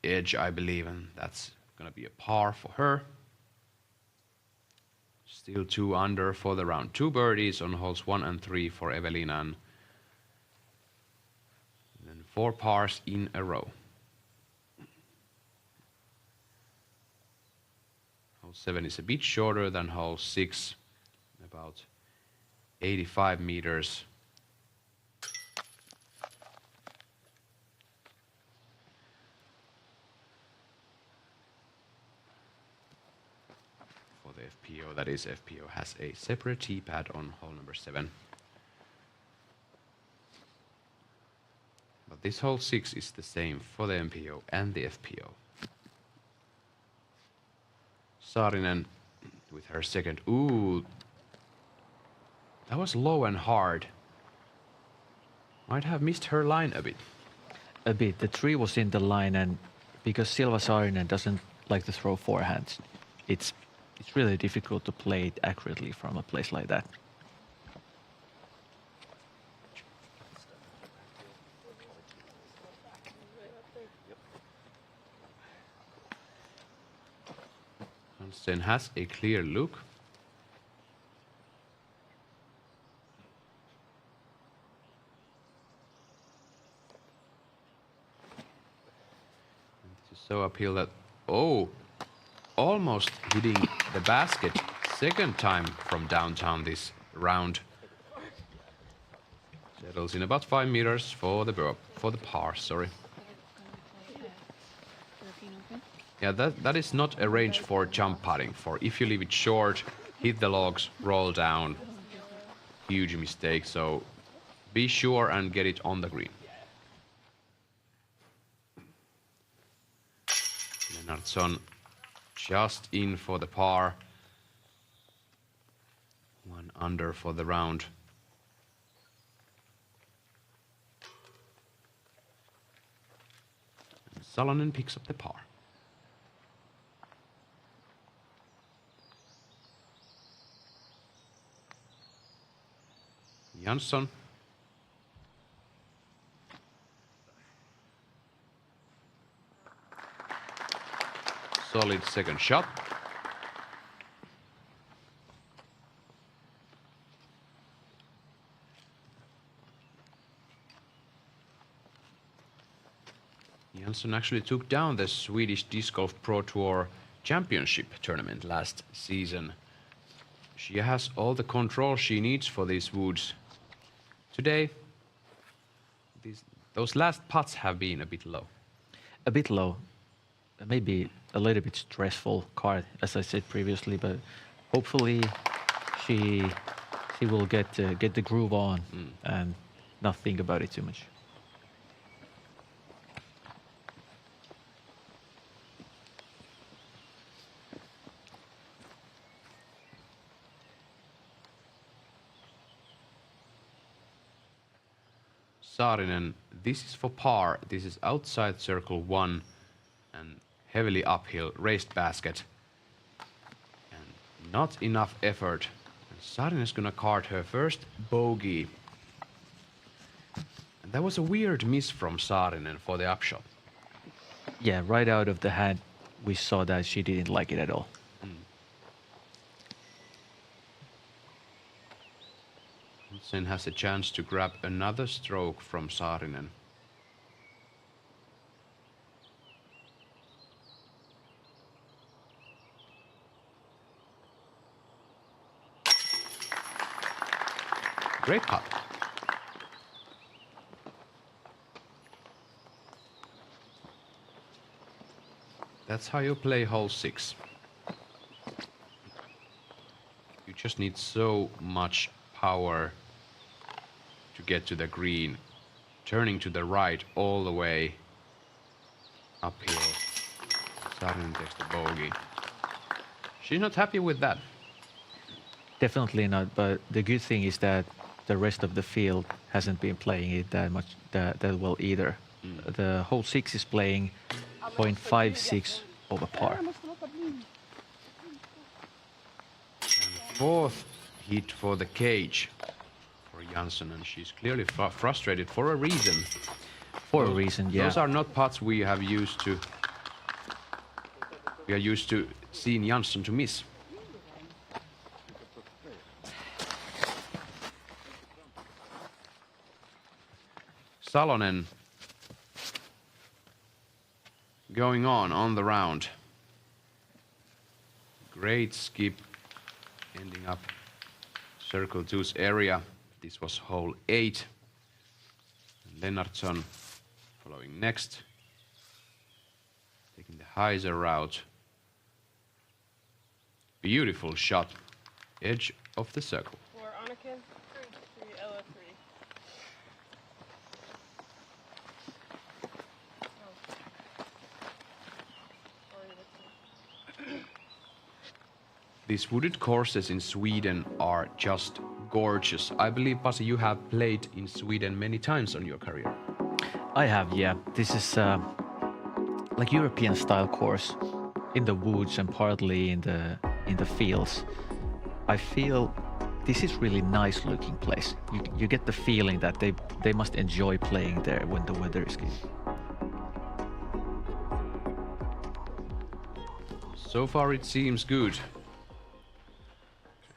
edge, I believe, and that's gonna be a par for her. Still 2 under for the round. 2 birdies on holes 1 and 3 for Evelina, and then 4 pars in a row. Hole 7 is a bit shorter than hole 6, about 85 meters. For the FPO, that is, FPO has a separate tee pad on hole number 7. But this hole 6 is the same for the MPO and the FPO. Saarinen with her second. Ooh, that was low and hard. Might have missed her line a bit. A bit. The 3 was in the line, and because Silva Saarinen doesn't like to throw forehands, it's really difficult to play it accurately from a place like that. Hansen has a clear look. And this is so uphill that, oh, almost hitting the basket second time from downtown this round. Settles in about 5 meters for the par, sorry. Yeah, that is not arranged for jump putting. For if you leave it short, hit the logs, roll down. Huge mistake. So be sure and get it on the green. Lennartsson just in for the par. 1 under for the round. And Salonen picks up the par. Jansson. Solid second shot. Jansson actually took down the Swedish Disc Golf Pro Tour Championship tournament last season. She has all the control she needs for these woods. Today, those last putts have been a bit low. A bit low. Maybe a little bit stressful card, as I said previously, but hopefully she will get the groove on and not think about it too much. Saarinen, this is for par. This is outside circle 1 and heavily uphill, raised basket. And not enough effort. And Saarinen is gonna card her first bogey. And that was a weird miss from Saarinen for the upshot. Yeah, right out of the hand, we saw that she didn't like it at all. Hansen has a chance to grab another stroke from Saarinen. Great putt. That's how you play hole 6. You just need so much power to get to the green, turning to the right all the way uphill. Saarinen takes the bogey. She's not happy with that. Definitely not, but the good thing is that the rest of the field hasn't been playing it that well either. The hole 6 is playing 0.56 over par. And fourth hit for the cage for Jansson, and she's clearly frustrated for a reason. For a reason, yeah. Those are not putts we are used to seeing Jansson to miss. Salonen going on the round. Great skip, ending up circle 2's area. This was hole 8. And Lennartsson following next, taking the hyzer route. Beautiful shot, edge of the circle. For Anakin, 3 LO3. These wooded courses in Sweden are just gorgeous. I believe, Pasi, you have played in Sweden many times on your career. I have, yeah. This is like European style course in the woods and partly in the fields. I feel this is really nice looking place. You get the feeling that they must enjoy playing there when the weather is good. So far it seems good.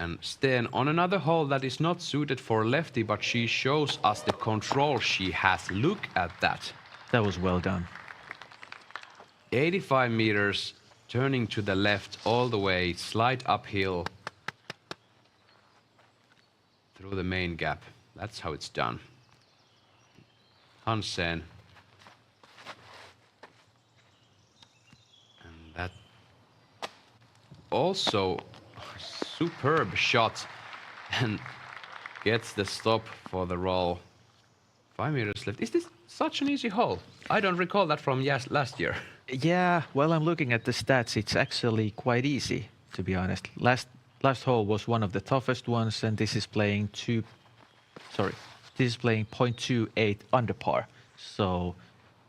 And Sten on another hole that is not suited for lefty, but she shows us the control she has. Look at that. That was well done. 85 meters, turning to the left all the way, slide uphill through the main gap. That's how it's done. Hansen. That also superb shot and gets the stop for the roll. 5 meters left. Is this such an easy hole? I don't recall that from last year. Yeah, well, I'm looking at the stats. It's actually quite easy, to be honest. Last hole was one of the toughest ones, and this is playing 0.28 under par. So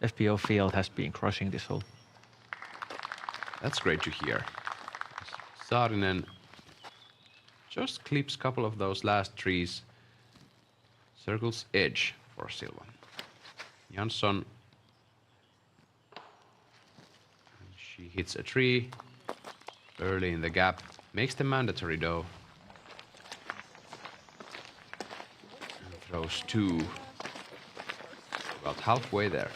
FPO field has been crushing this hole. That's great to hear. Saarinen just clips a couple of those last trees. Circles edge for Silva. Jansson. She hits a tree early in the gap. Makes the mandatory though. And throws 2. About halfway there.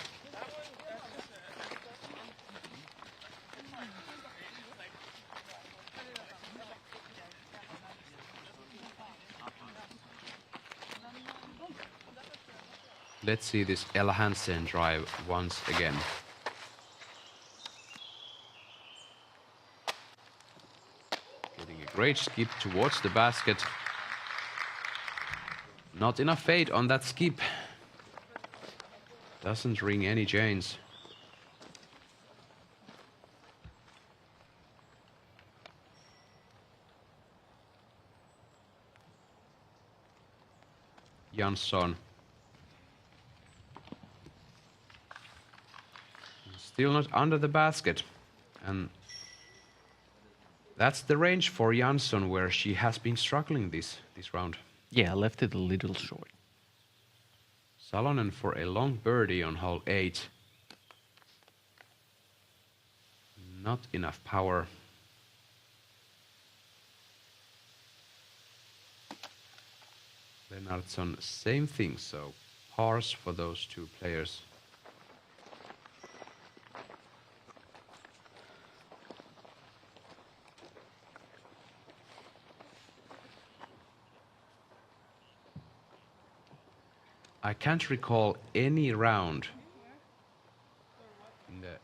Let's see this Ella Hansen drive once again. Getting a great skip towards the basket. Not enough fade on that skip. Doesn't ring any chains. Jansson. Still not under the basket. And that's the range for Jansson where she has been struggling this round. Yeah, left it a little short. Salonen for a long birdie on hole 8. Not enough power. Lennartsson, same thing, so pars for those two players. I can't recall any round in the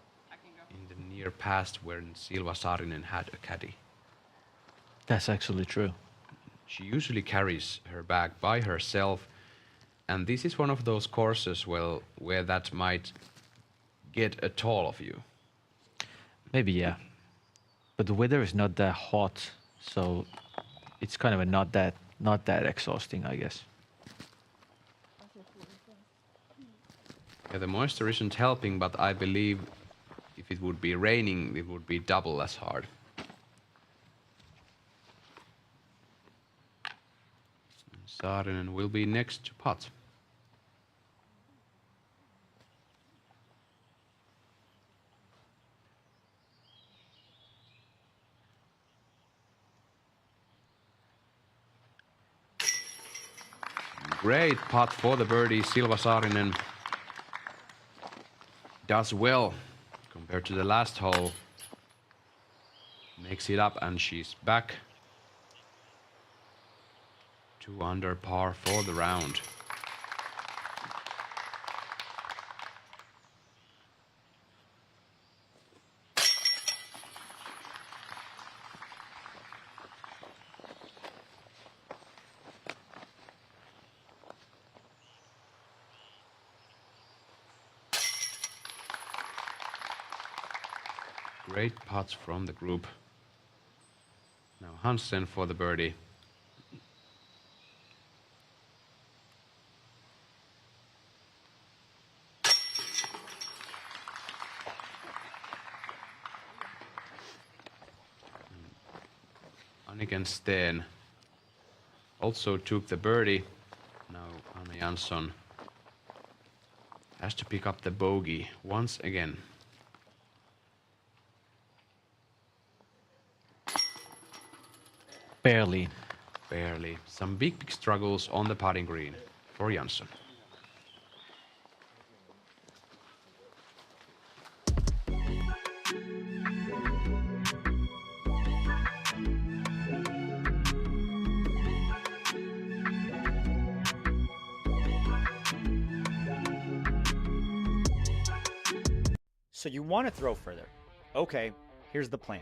near past where Silva Saarinen had a caddy. That's actually true. She usually carries her bag by herself, and this is one of those courses where that might get a toll of you. Maybe, yeah. But the weather is not that hot, so it's kind of not that exhausting, I guess. Yeah, the moisture isn't helping, but I believe if it would be raining, it would be double as hard. Saarinen will be next to putt. Great putt for the birdie. Silva Saarinen does well compared to the last hole. Makes it up and she's back. 2 under par for the round. Great putts from the group. Now Hansen for the birdie. Anniken Steen also took the birdie. Now Anna Jansson has to pick up the bogey once again. Barely. Barely. Some big struggles on the putting green for Jansson. So you want to throw further. Okay, Here's the plan.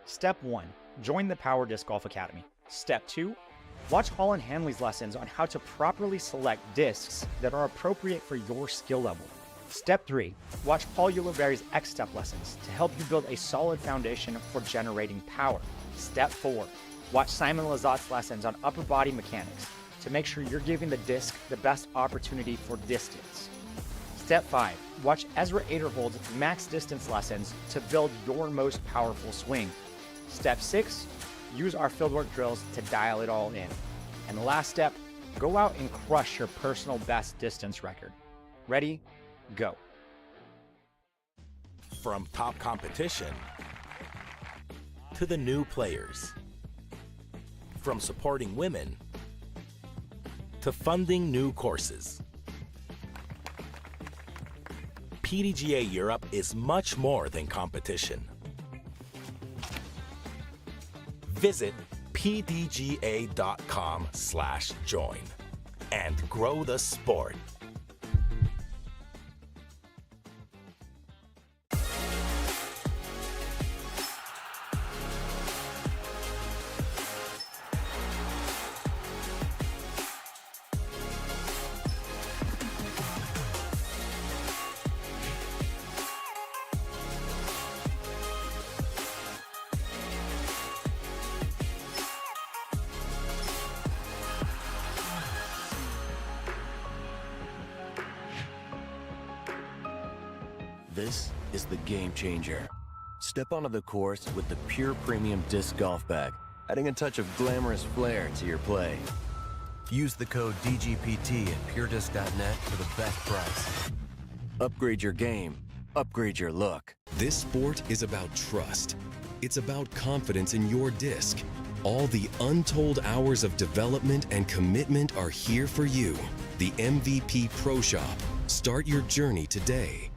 Step 1, join the Power Disc Golf Academy. Step 2, watch Holland Hanley's lessons on how to properly select discs that are appropriate for your skill level. Step 3, watch Paul Ulibarri's X-Step lessons to help you build a solid foundation for generating power. Step 4, watch Simon Lazat's lessons on upper body mechanics to make sure you're giving the disc the best opportunity for distance. Step 5, watch Ezra Aderhold's max distance lessons to build your most powerful swing. Step 6, use our fieldwork drills to dial it all in. And the last step, go out and crush your personal best distance record. Ready? Go. From top competition to the new players. From supporting women to funding new courses. PDGA Europe is much more than competition. Visit pdga.com/join and grow the sport. This is the game changer. Step onto the course with the Pure Premium Disc Golf Bag, adding a touch of glamorous flair to your play. Use the code DGPT at puredisc.net for the best price. Upgrade your game, upgrade your look. This sport is about trust. It's about confidence in your disc. All the untold hours of development and commitment are here for you. The MVP Pro Shop. Start your journey today.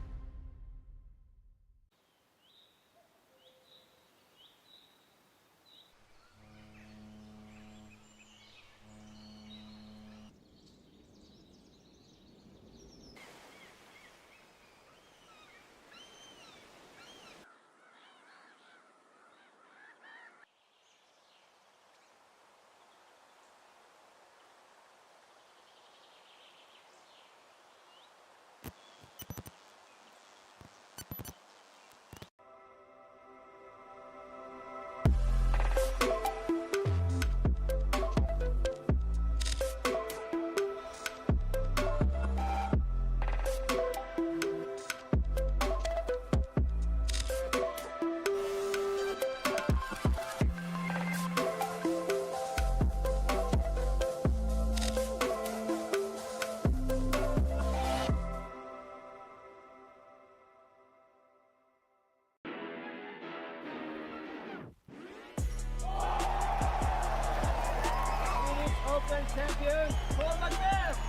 Open champion, Paul Macbeth!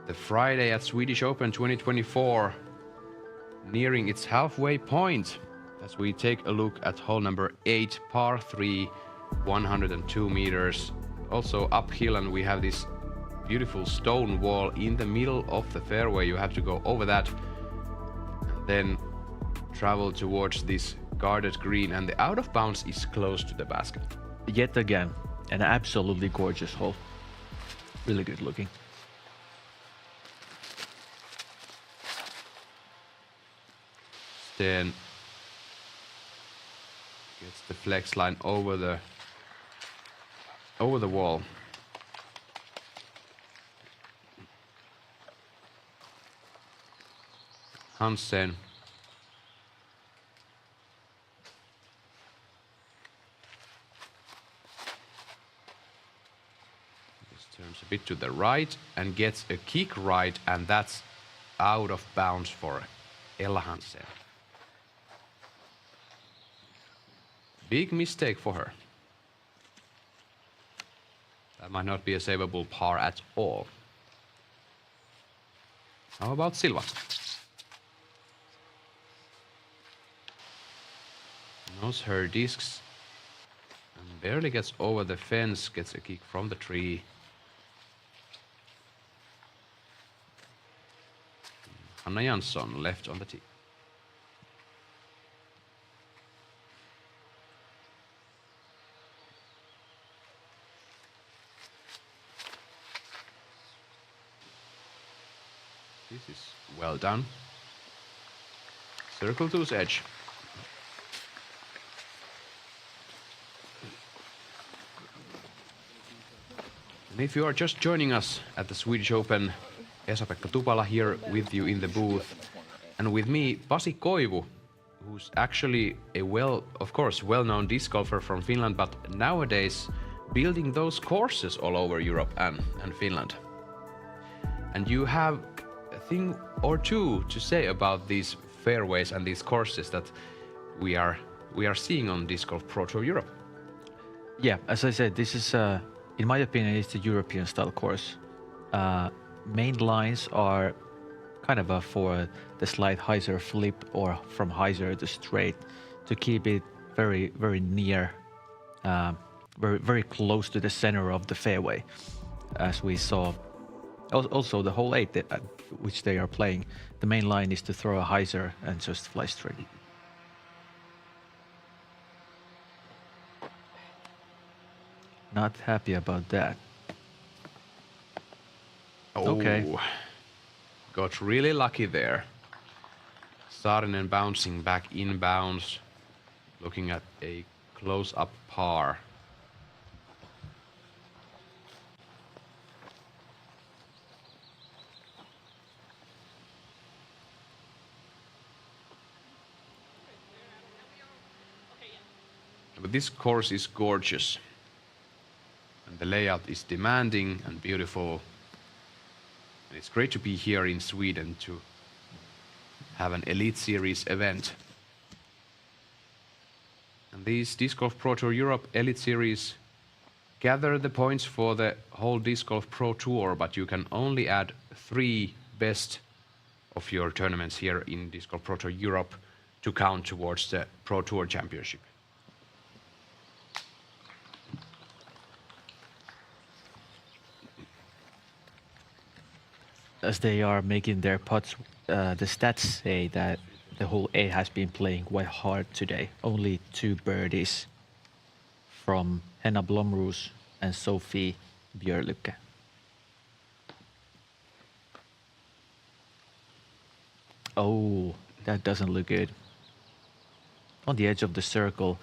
The Friday at Swedish Open 2024 nearing its halfway point as we take a look at hole number 8, par 3, 102 meters. Also uphill, and we have this beautiful stone wall in the middle of the fairway. You have to go over that and then travel towards this guarded green, and the out of bounds is close to the basket. Yet again, an absolutely gorgeous hole. Really good looking. Then gets the flex line over the wall. Hansen just turns a bit to the right and gets a kick right, and that's out of bounds for Ella Hansen. Big mistake for her. That might not be a savable par at all. How about Silva? knows her discs and barely gets over the fence, gets a kick from the tree. Hanna Jansson left on the tee. This is well done. Circle two's edge. And if you are just joining us at the Swedish Open, Esa-Pekka Tupala here with you in the booth, and with me, Pasi Koivu, who's actually a well-known disc golfer from Finland, but nowadays building those courses all over Europe and Finland. And you have a thing or two to say about these fairways and these courses that we are seeing on Disc Golf Pro Tour Europe. Yeah, as I said, this is, in my opinion, it's the European style course. Main lines are kind of for the slight hyzer flip or from hyzer to straight to keep it very, very near, very, very close to the center of the fairway, as we saw. Also, the hole 8 which they are playing, the main line is to throw a hyzer and just fly straight. Not happy about that. Oh, okay. Got really lucky there. Saarinen bouncing back inbounds, looking at a close-up par. But this course is gorgeous, and the layout is demanding and beautiful. And it's great to be here in Sweden to have an Elite Series event. And these Disc Golf Pro Tour Europe Elite Series gather the points for the whole Disc Golf Pro Tour, but you can only add 3 best of your tournaments here in Disc Golf Pro Tour Europe to count towards the Pro Tour Championship. As they are making their putts, the stats say that the whole A has been playing quite hard today. Only 2 birdies from Henna Blomroos and Sophie Björlycke. Oh, that doesn't look good. On the edge of the circle.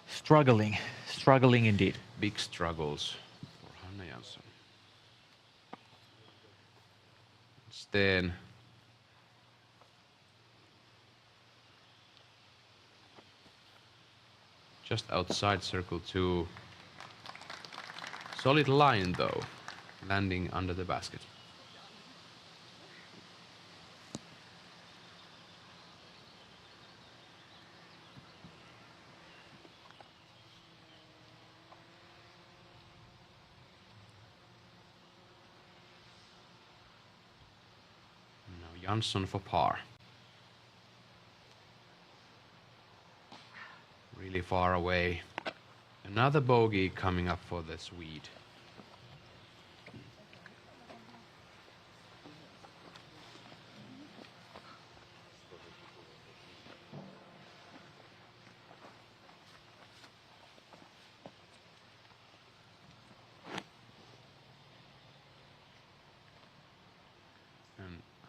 Struggling indeed. Big struggles for Hanna Jansson. Then just outside circle 2. Solid line though, landing under the basket. Jansson for par. Really far away. Another bogey coming up for the Swede.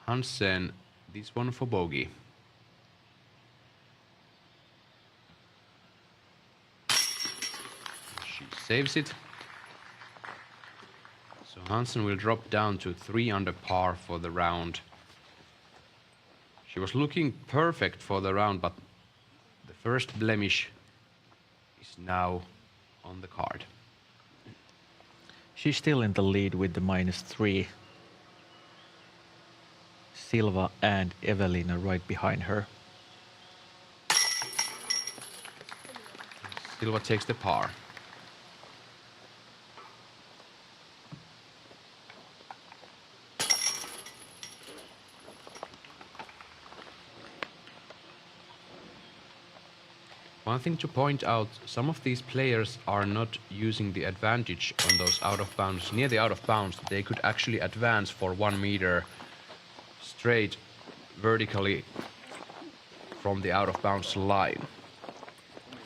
Hansen, this one for bogey. She saves it. So Hansen will drop down to 3 under par for the round. She was looking perfect for the round, but the first blemish is now on the card. She's still in the lead with the -3. Silva and Evelina right behind her. Silva takes the par. One thing to point out, some of these players are not using the advantage on those out of bounds. Near the out of bounds, they could actually advance for 1 meter straight vertically from the out of bounds line.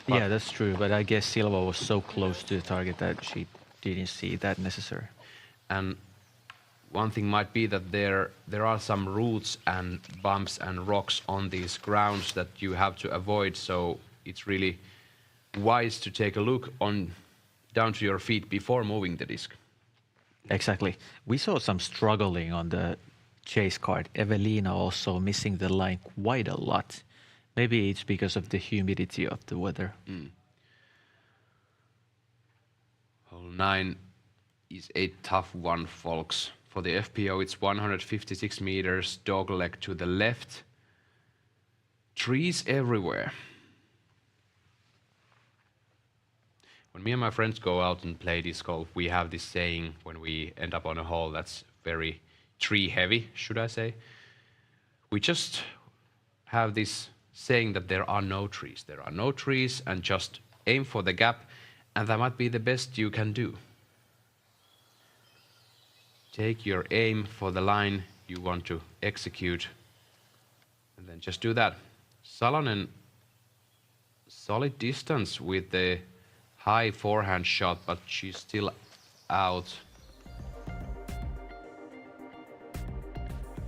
But yeah, that's true. But I guess Silva was so close to the target that she didn't see that necessary. And one thing might be that there are some roots and bumps and rocks on these grounds that you have to avoid. So it's really wise to take a look down to your feet before moving the disc. Exactly. We saw some struggling on the chase card. Evelina also missing the line quite a lot. Maybe it's because of the humidity of the weather. Hole 9 is a tough one, folks. For the FPO, it's 156 meters, dog leg to the left. Trees everywhere. When me and my friends go out and play disc golf, we have this saying when we end up on a hole that's very tree heavy, should I say. We just have this saying that there are no trees. There are no trees, and just aim for the gap, and that might be the best you can do. Take your aim for the line you want to execute, and then just do that. Salonen, solid distance with the high forehand shot, but she's still out a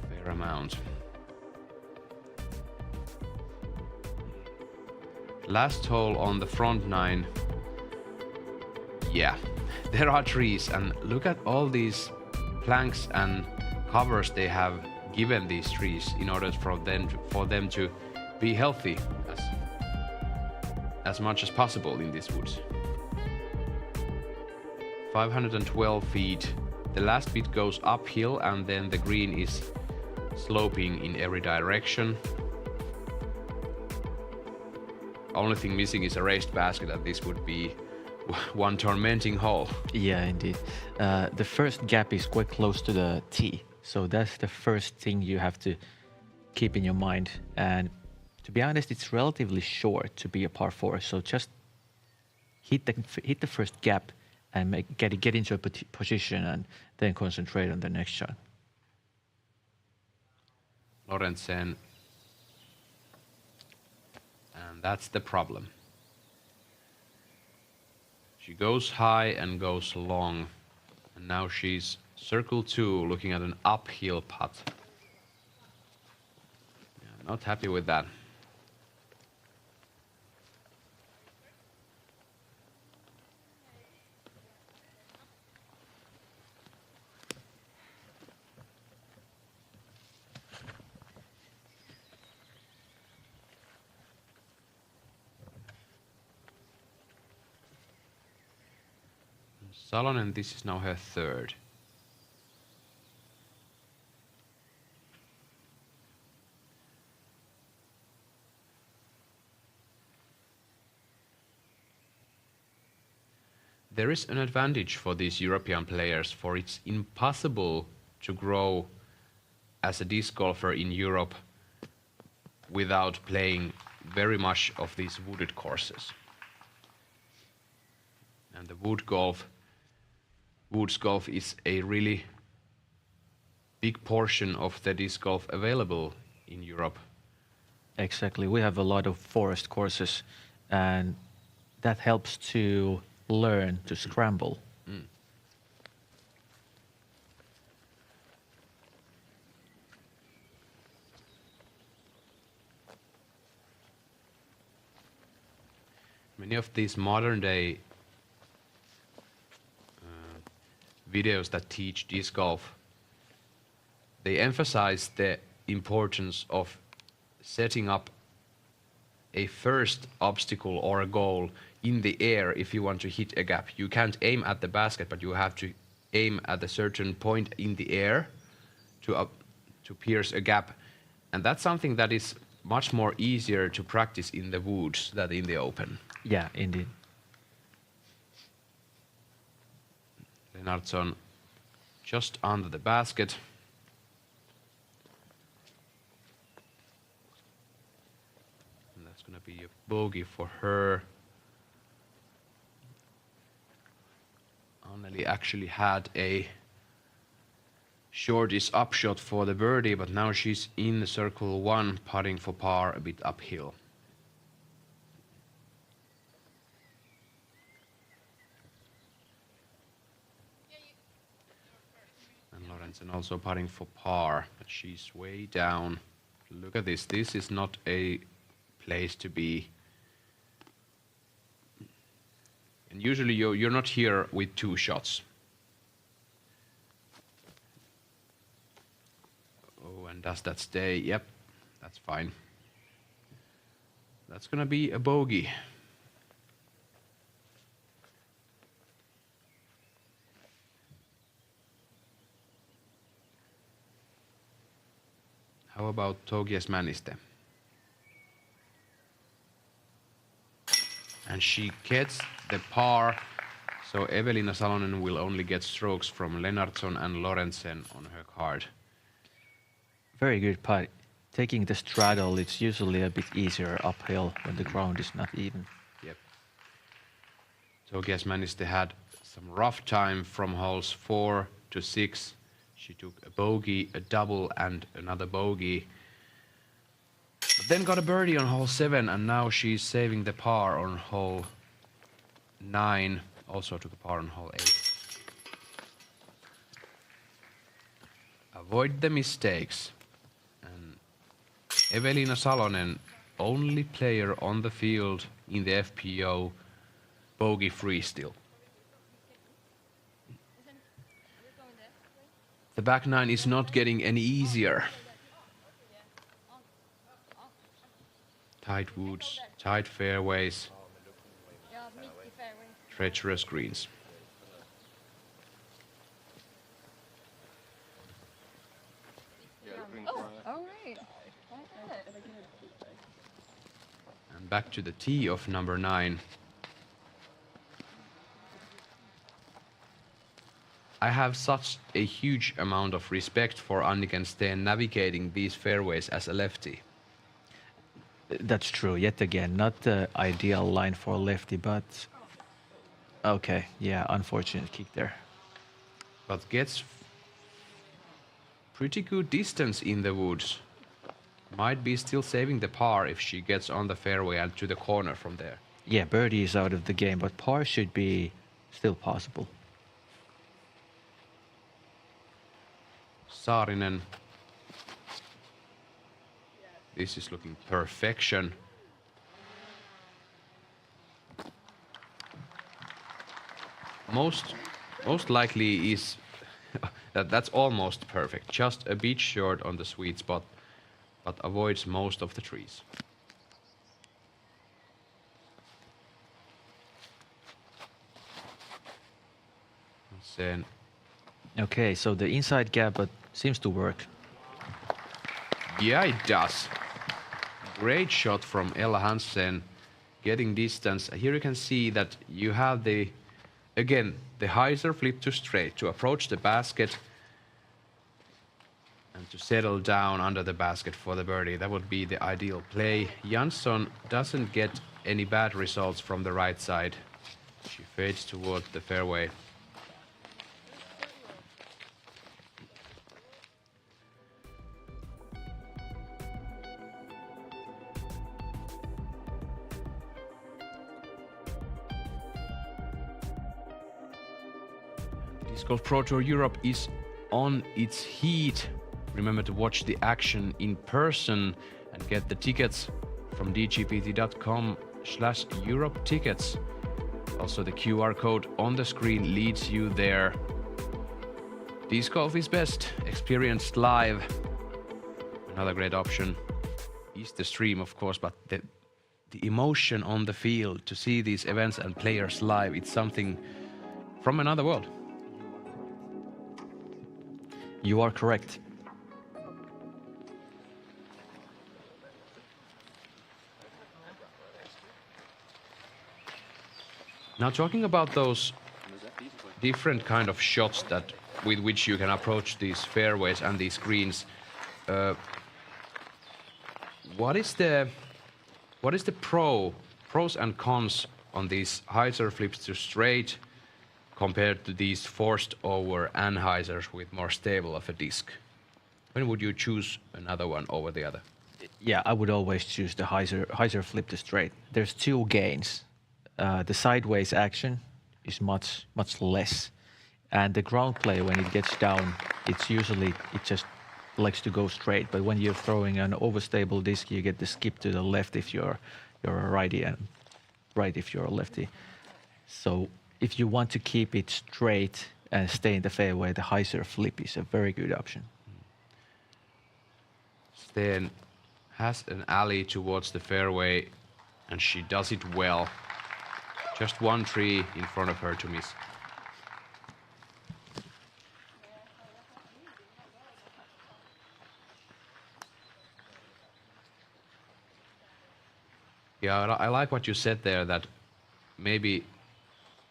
fair amount. Last hole on the front 9. Yeah, there are trees, and look at all these planks and covers they have given these trees in order for them to be healthy as much as possible in these woods. 512 feet. The last bit goes uphill, and then the green is sloping in every direction. Only thing missing is a raised basket, and this would be one tormenting hole. Yeah, indeed. The first gap is quite close to the tee, so that's the first thing you have to keep in your mind. And to be honest, it's relatively short to be a par 4, so just hit the first gap and get into a position, and then concentrate on the next shot. Lorentzen. And that's the problem. She goes high and goes long, and now she's circle 2 looking at an uphill putt. Yeah, not happy with that. Salonen, this is now her 3rd. There is an advantage for these European players, for it's impossible to grow as a disc golfer in Europe without playing very much of these wooded courses. And the woods golf is a really big portion of the disc golf available in Europe. Exactly. We have a lot of forest courses, and that helps to learn to scramble. Many of these modern day videos that teach disc golf, they emphasize the importance of setting up a first obstacle or a goal in the air if you want to hit a gap. You can't aim at the basket, but you have to aim at a certain point in the air to pierce a gap. And that's something that is much more easier to practice in the woods than in the open. Yeah, indeed. Lennartson just under the basket. And the That's gonna be a bogey for her. Anneli actually had a shortish upshot for the birdie, but now she's in the circle 1, putting for par a bit uphill. And Lorenzen also putting for par, but she's way down. Look at this. This is not a place to be. And usually you're not here with 2 shots. Oh, and does that stay? Yep, that's fine. That's gonna be a bogey. How about Togias Mäniste? And she gets the par, so Evelina Salonen will only get strokes from Lennartson and Lorenzen on her card. Very good putt. Taking the straddle, it's usually a bit easier uphill when the ground is not even. Yep. Togias Mäniste had some rough time from holes 4 to 6. She took a bogey, a double, and another bogey. But then got a birdie on hole 7, and now she's saving the par on hole 9. Also took a par on hole 8. Avoid the mistakes. And Evelina Salonen, only player on the field in the FPO, bogey free still. The back 9 is not getting any easier. Tight woods, tight fairways, treacherous greens. All right. And back to the tee of number 9. I have such a huge amount of respect for Anniken Steen navigating these fairways as a lefty. That's true. Yet again, not the ideal line for a lefty, but okay, yeah, unfortunate kick there. But gets pretty good distance in the woods. Might be still saving the par if she gets on the fairway and to the corner from there. Yeah, birdie is out of the game, but par should be still possible. Saarinen. This is looking perfection. Most likely is that's almost perfect. Just a bit short on the sweet spot, but avoids most of the trees. Then okay, so the inside gap, but seems to work. Yeah, it does. Great shot from Ella Hansen, getting distance. Here you can see that you have the, again, the hyzer flip to straight to approach the basket and to settle down under the basket for the birdie. That would be the ideal play. Jansson doesn't get any bad results from the right side. She fades toward the fairway. Disc Golf Pro Tour Europe is on its heat. Remember to watch the action in person and get the tickets from dgpt.com/Europe tickets. Also, the QR code on the screen leads you there. Disc golf is best experienced live. Another great option is the stream, of course, but the emotion on the field to see these events and players live, it's something from another world. You are correct. Now, talking about those different kind of shots that with which you can approach these fairways and these greens, what is the what is the pros and cons on these hyzer flips to straight compared to these forced over anhyzers with more stable of a disc? When would you choose another one over the other? Yeah, I would always choose the hyzer flip to straight. There's two gains. The sideways action is much less, and the ground play when it gets down, it just likes to go straight. But when you're throwing an overstable disc, you get the skip to the left if you're a righty and right if you're a lefty. So if you want to keep it straight and stay in the fairway, the hyzer flip is a very good option. Sten has an alley towards the fairway, and she does it well. Just one tree in front of her to miss. Yeah, I like what you said there, that maybe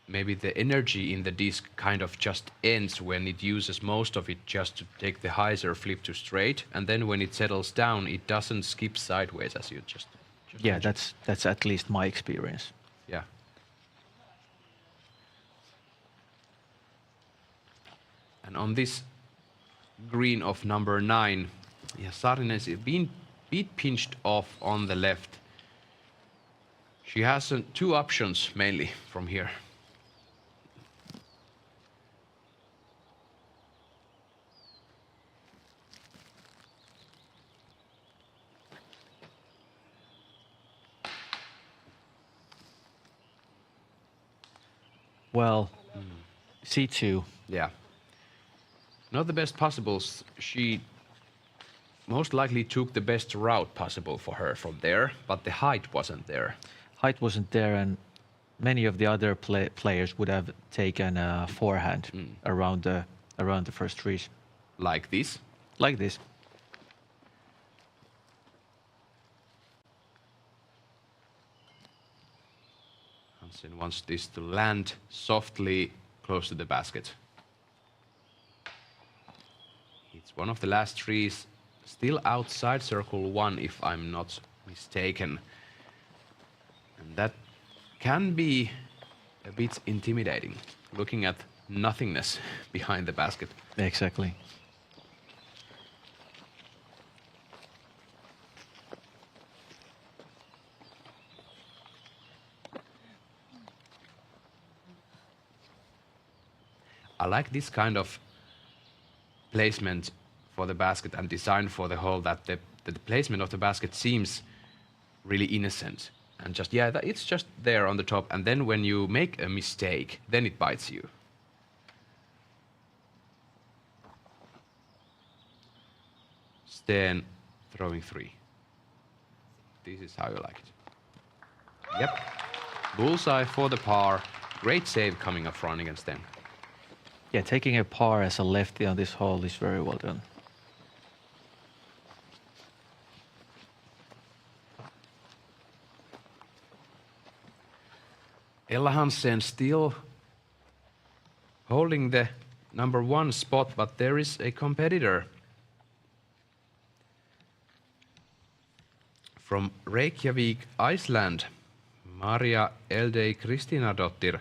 the energy in the disc kind of just ends when it uses most of it just to take the hyzer flip to straight, and then when it settles down, it doesn't skip sideways as you just Yeah, mentioned. that's at least my experience. Yeah. And on this green of number 9, yeah, Saarinen is being pinched off on the left. She has two options mainly from here. Well, C2. Yeah. Not the best possible. She most likely took the best route possible for her from there, but the height wasn't there. Height wasn't there, and many of the other players would have taken a forehand around the first trees. Like this? Like this. Hansen wants this to land softly close to the basket. It's one of the last trees, still outside circle 1 if I'm not mistaken. And that can be a bit intimidating, looking at nothingness behind the basket. Exactly. I like this kind of placement for the basket and design for the hole, that the placement of the basket seems really innocent. And just, yeah, it's just there on the top. And then when you make a mistake, then it bites you. Sten throwing 3. This is how you like it. Yep. Bullseye for the par. Great save coming up front against Sten. Yeah, taking a par as a lefty on this hole is very well done. Ella Hansen still holding the number 1 spot, but there is a competitor from Reykjavik, Iceland, Maria Eldey Kristinadottir,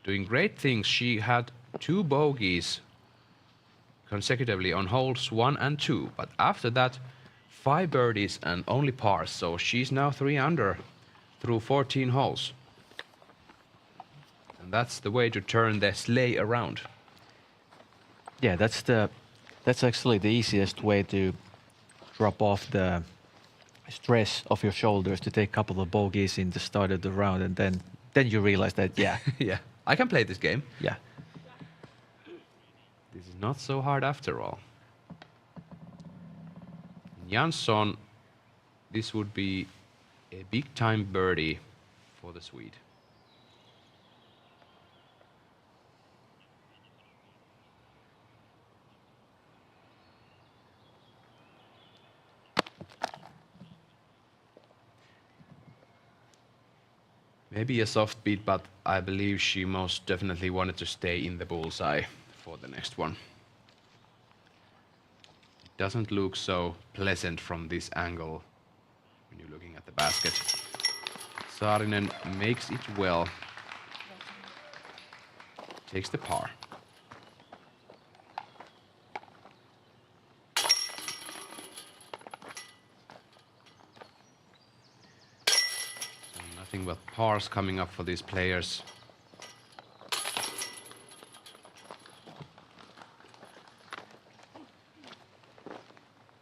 doing great things. She had 2 bogeys consecutively on holes 1 and 2, but after that 5 birdies and only pars, so she's now 3 under through 14 holes. And that's the way to turn the sleigh around. Yeah, that's actually the easiest way to drop off the stress off your shoulders, to take a couple of bogeys in the start of the round, and then you realize that, yeah. Yeah, I can play this game. Yeah. This is not so hard after all. Jansson, this would be a big time birdie for the Swede. Maybe a soft beat, but I believe she most definitely wanted to stay in the bullseye for the next one. It doesn't look so pleasant from this angle when you're looking at the basket. Saarinen makes it well. Takes the par. So nothing but pars coming up for these players.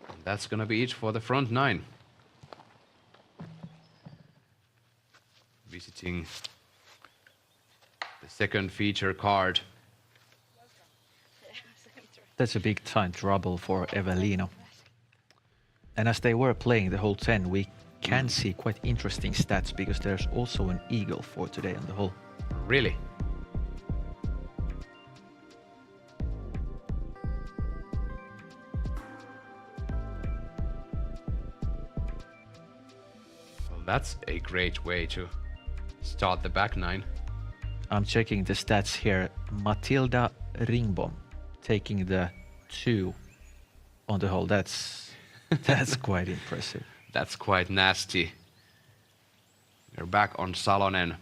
And that's gonna be it for the front nine. Visiting the second feature card. That's a big time trouble for Evelina. And as they were playing the whole 10, we can see quite interesting stats because there's also an eagle for today on the hole. Really? Well, that's a great way to start the back nine. I'm checking the stats here. Matilda Ringbom taking the 2 on the hole. That's quite impressive. That's quite nasty. We're back on Salonen.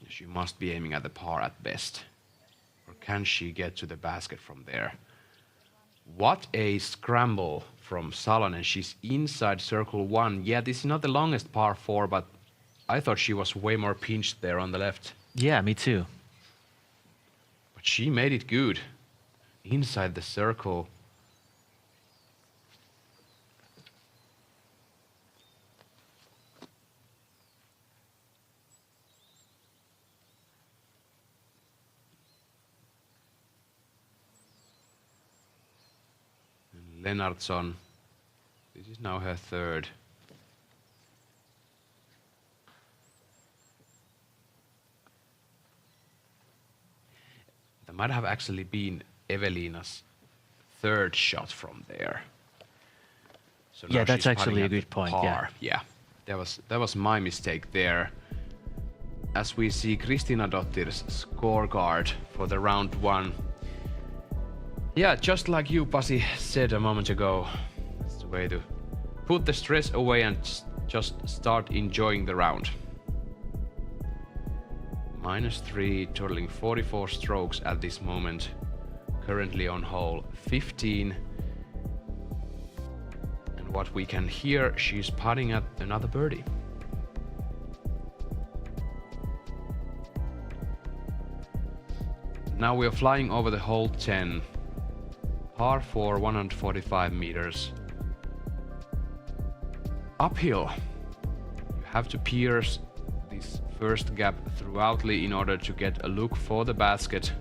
She must be aiming at the par at best. Or can she get to the basket from there? What a scramble from Salonen. She's inside circle 1. Yeah, this is not the longest par 4, but I thought she was way more pinched there on the left. Yeah, me too. But she made it good. Inside the circle. And Lennartsson. This is now her third. That might have actually been Evelina's third shot from there. So yeah, now that's she's actually putting a at the good point. par. Yeah, that was my mistake there. As we see Kristina Dottir's scorecard for the round 1. Yeah, just like you, Pasi, said a moment ago, that's the way to put the stress away and just start enjoying the round. -3, totaling 44 strokes at this moment. Currently on hole 15. And what we can hear, she's putting at another birdie. Now we are flying over the hole 10. Par 4, 145 meters. Uphill. You have to pierce this first gap throughoutly in order to get a look for the basket,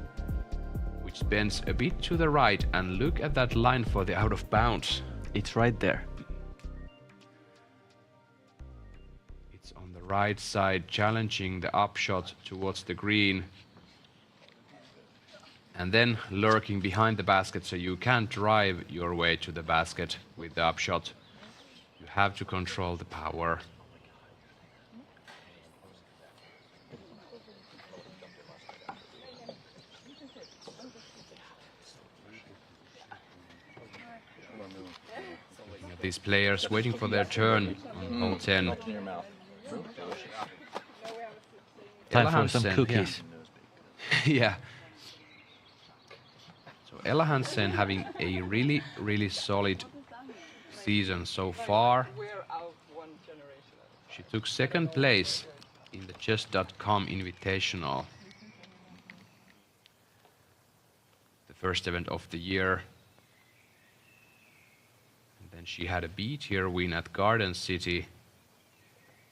which bends a bit to the right, and look at that line for the out of bounds. It's right there. It's on the right side, challenging the upshot towards the green, and then lurking behind the basket, so you can't drive your way to the basket with the upshot. You have to control the power. These players waiting for their turn on hole 10. Time for some cookies. Yeah. So Ella Hansen having a really solid season so far. She took second place in the chess.com Invitational, the first event of the year. And then she had a B-tier win at Garden City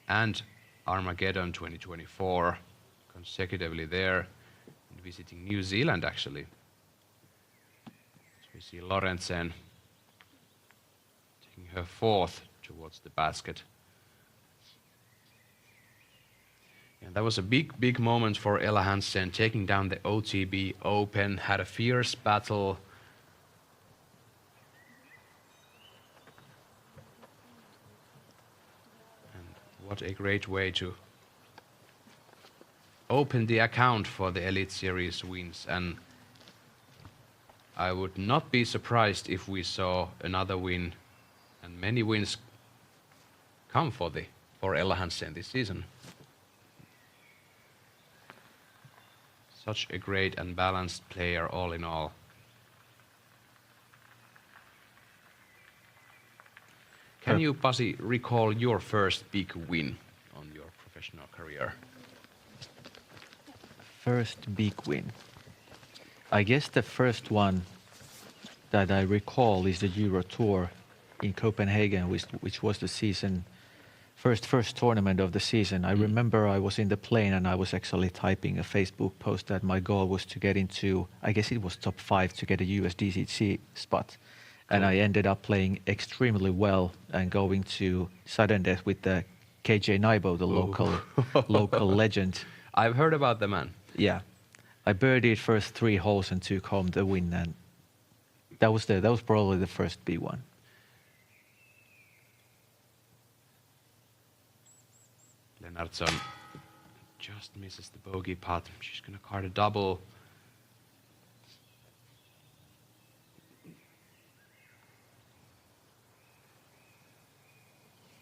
and Armageddon 2024 consecutively there, and visiting New Zealand actually. So we see Lorentzen taking her fourth towards the basket. And that was a big moment for Ella Hansen, taking down the OTB Open, had a fierce battle. And what a great way to open the account for the Elite Series wins. And I would not be surprised if we saw another win And many wins come for Ella Hansen this season. Such a great and balanced player all in all. Can you, Pasi, recall your first big win on your professional career? First big win. I guess the first one that I recall is the Euro Tour in Copenhagen, which was the season first tournament of the season. I remember I was in the plane and I was actually typing a Facebook post that my goal was to get into, I guess it was top 5 to get a USDCC spot. And I ended up playing extremely well and going to sudden death with the KJ Naibo, the local legend. I've heard about the man. Yeah. I birdied first 3 holes and took home the win, and that was probably the first big one. Lennartsson just misses the bogey putt. She's going to card a double.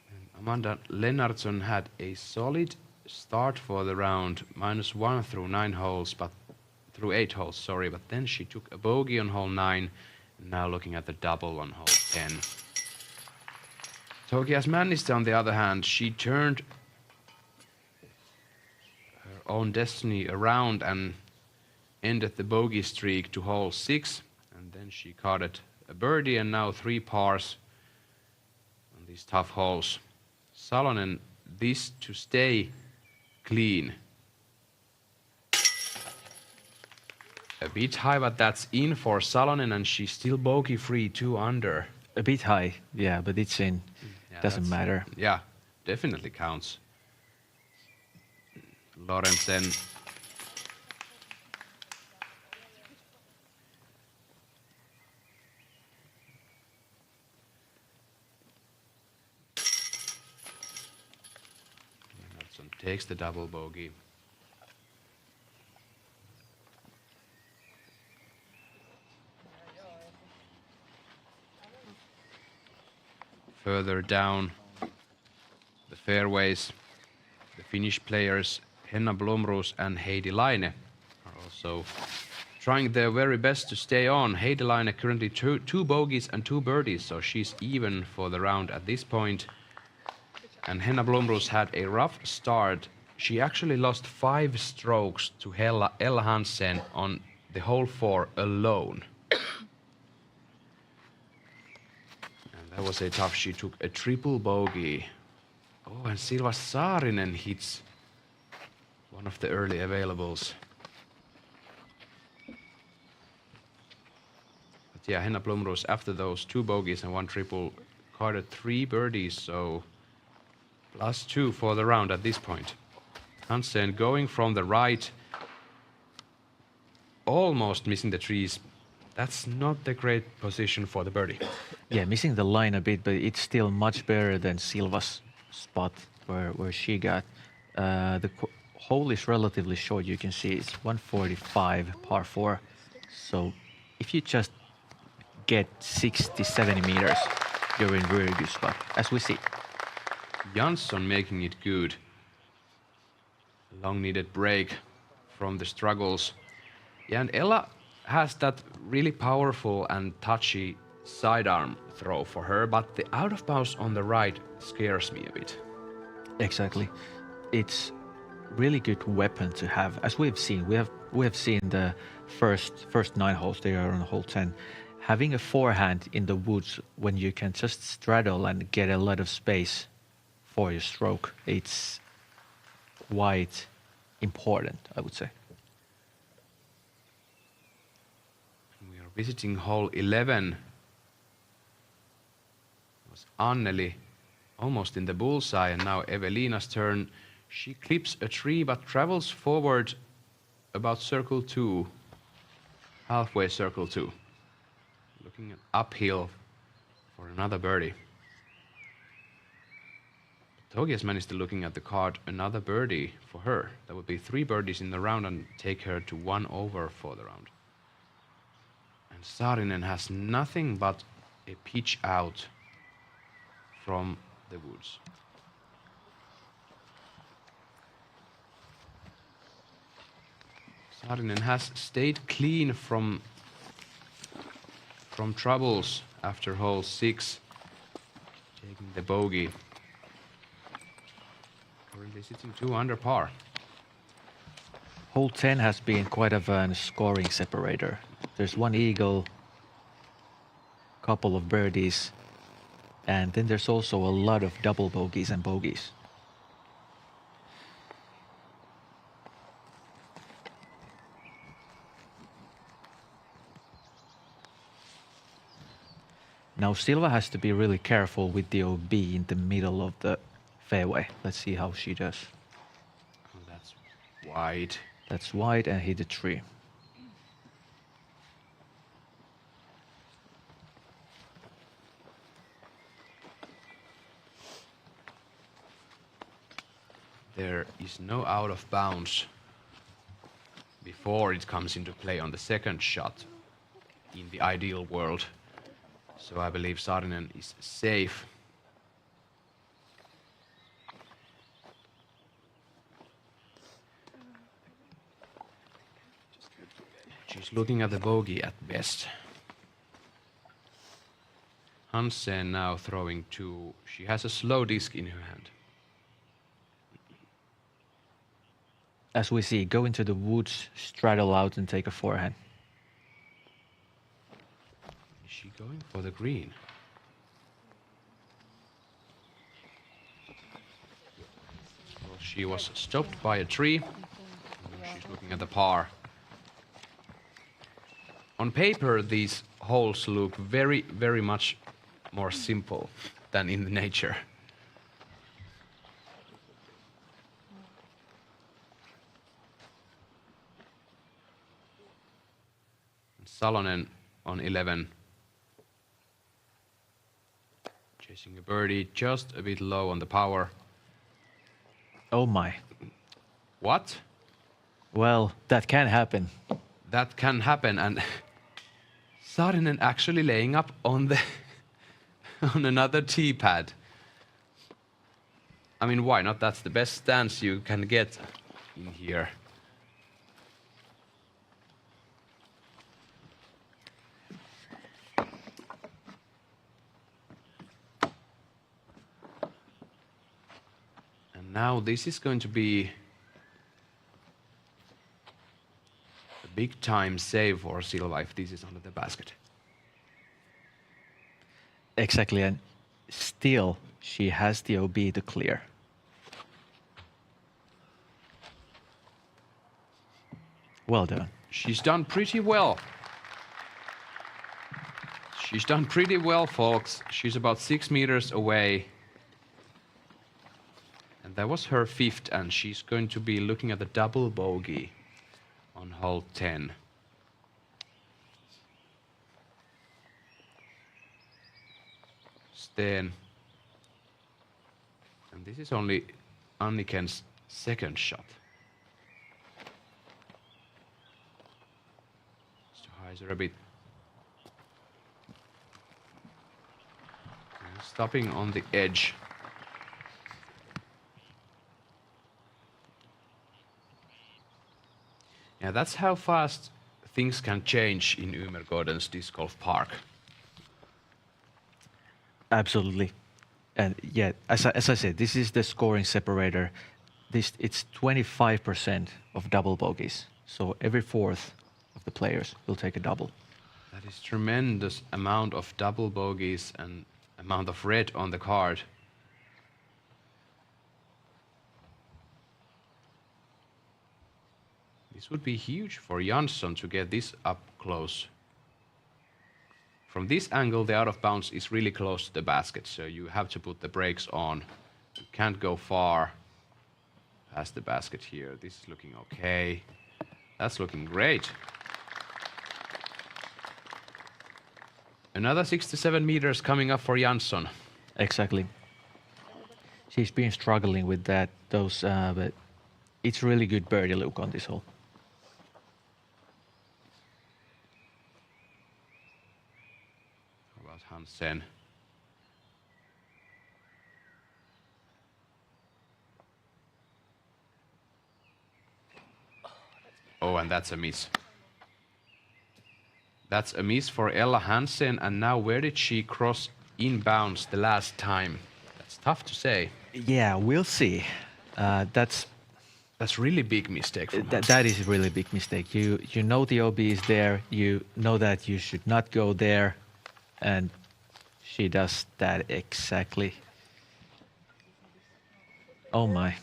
And Amanda Lennartsson had a solid start for the round, -1 through 8 holes, sorry, but then she took a bogey on hole 9, and now looking at the double on hole 10. Tokias Männistö, on the other hand, she turned own destiny around and ended the bogey streak to hole 6, and then she carded a birdie and now 3 pars on these tough holes. Salonen, this to stay clean. A bit high, but that's in for Salonen, and she's still bogey free, 2 under. A bit high, yeah, but it's in. Yeah, doesn't matter. Yeah, definitely counts. Lorentzen. Lorentzen takes the double bogey. Further down the fairways, the Finnish players Henna Blomroos and Heidi Laine are also trying their very best to stay on. Heidi Laine currently two bogeys and 2 birdies, so she's even for the round at this point. And Henna Blomroos had a rough start. She actually lost 5 strokes to Ella Hansen on the hole 4 alone. And that was a tough. She took a triple bogey. Oh, and Silva Saarinen hits one of the early availables. But yeah, Henna Blomroos, after those 2 bogeys and 1 triple, carded 3 birdies, so +2 for the round at this point. Hansen going from the right, almost missing the trees. That's not the great position for the birdie. Yeah, missing the line a bit, but it's still much better than Silva's spot where she got. The hole is relatively short. You can see it's 145 par 4. So if you just get 60, 70 meters, you're in a very good spot, as we see. Jansson making it good. Long needed break from the struggles. Yeah, and Ella has that really powerful and touchy sidearm throw for her, but the out of bounds on the right scares me a bit. Exactly. It's really good weapon to have. As we've seen, we have seen the first 9 holes. They are on hole 10. Having a forehand in the woods when you can just straddle and get a lot of space for your stroke, it's quite important, I would say. We are visiting hole 11. It was Anneli almost in the bullseye, and now Evelina's turn. She clips a tree but travels forward about circle 2, halfway circle 2. Looking uphill for another birdie. Togias managed to looking at the card, another birdie for her. That would be 3 birdies in the round and take her to 1 over for the round. And Saarinen has nothing but a pitch out from the woods. Saarinen has stayed clean from troubles after hole 6, taking the bogey. Currently sitting 2 under par. Hole 10 has been quite of a scoring separator. There's 1 eagle, couple of birdies, and then there's also a lot of double bogeys and bogeys. Now Silva has to be really careful with the OB in the middle of the fairway. Let's see how she does. Oh, that's wide. That's wide and hit the tree. There is no out of bounds before it comes into play on the second shot in the ideal world. So I believe Saarinen is safe. She's looking at the bogey at best. Hansen now throwing 2. She has a slow disc in her hand. As we see, go into the woods, straddle out and take a forehand. Is she going for the green? Well, she was stopped by a tree. She's looking at the par. On paper, these holes look very, very much more simple than in nature. Salonen on 11. Chasing a birdie, just a bit low on the power. Oh my. What? Well, that can happen. That can happen, and Saarinen actually laying up on the on another tee pad. I mean, why not? That's the best stance you can get in here. And now this is going to be a big time save for Silva if this is under the basket. Exactly, and still she has the OB to clear. Well done. She's done pretty well. She's done pretty well, folks. She's about 6 meters away. And that was her 5th, and she's going to be looking at the double bogey on hole 10. Steen. And this is only Anniken's 2nd shot. Heiser a bit. Stopping on the edge. Yeah, that's how fast things can change in Umergårdens disc golf park. Absolutely. And yeah, as I said, this is the scoring separator. It's 25% of double bogeys. So every 4th of the players will take a double. That is tremendous amount of double bogeys and amount of red on the card. This would be huge for Jansson to get this up close. From this angle, the out of bounds is really close to the basket, so you have to put the brakes on. You can't go far past the basket here. This is looking okay. That's looking great. Another 6 to 7 meters coming up for Jansson. Exactly. She's been struggling with that, but it's really good birdie look on this hole. How about Hansen? Oh, and that's a miss. That's a miss for Ella Hansen, and now where did she cross inbounds the last time? That's tough to say. Yeah, we'll see. That's really big mistake from her. That is a really big mistake. You know the OB is there. You know that you should not go there, and she does that exactly. Oh my.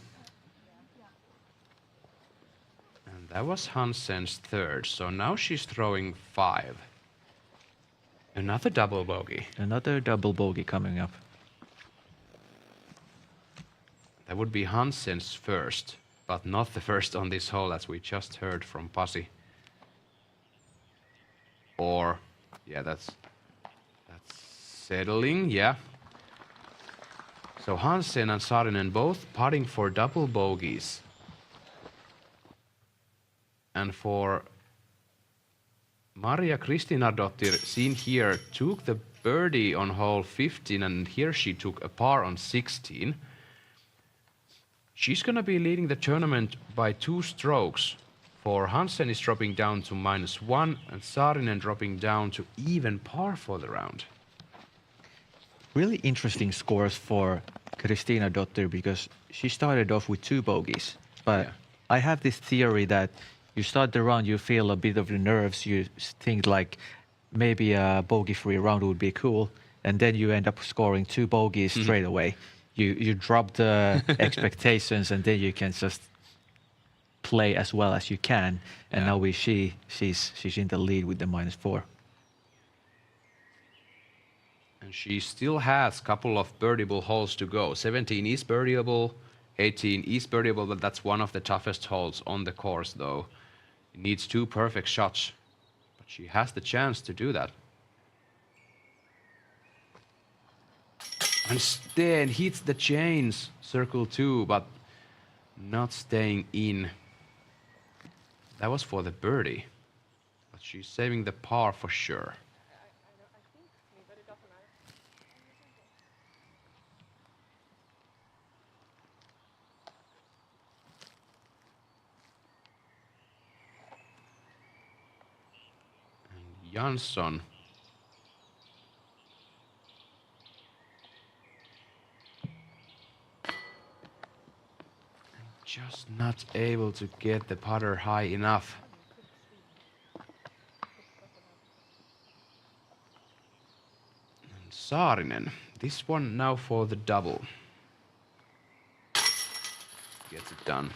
And that was Hansen's third, so now she's throwing 5. Another double bogey. Another double bogey coming up. That would be Hansen's first, but not the first on this hole, as we just heard from Pasi. Or, yeah, that's settling, yeah. So Hansen and Saarinen both putting for double bogeys. And for Maria Kristinadottir, seen here, took the birdie on hole 15, and here she took a par on 16. She's gonna be leading the tournament by 2 strokes. For Hansen is dropping down to -1, and Saarinen dropping down to even par for the round. Really interesting scores for Kristinadottir because she started off with 2 bogeys. But I have this theory that you start the round, you feel a bit of the nerves, you think like maybe a bogey-free round would be cool, and then you end up scoring 2 bogeys straight away. You drop the expectations, and then you can just play as well as you can. And now she's in the lead with the -4. And she still has a couple of birdieable holes to go. 17 is birdieable, 18 is birdieable, but that's one of the toughest holes on the course, though. It needs 2 perfect shots, but she has the chance to do that. And Steen hits the chains, circle 2, but not staying in. That was for the birdie, but she's saving the par for sure. And Jansson just not able to get the putter high enough. And Saarinen, this one now for the double. Gets it done.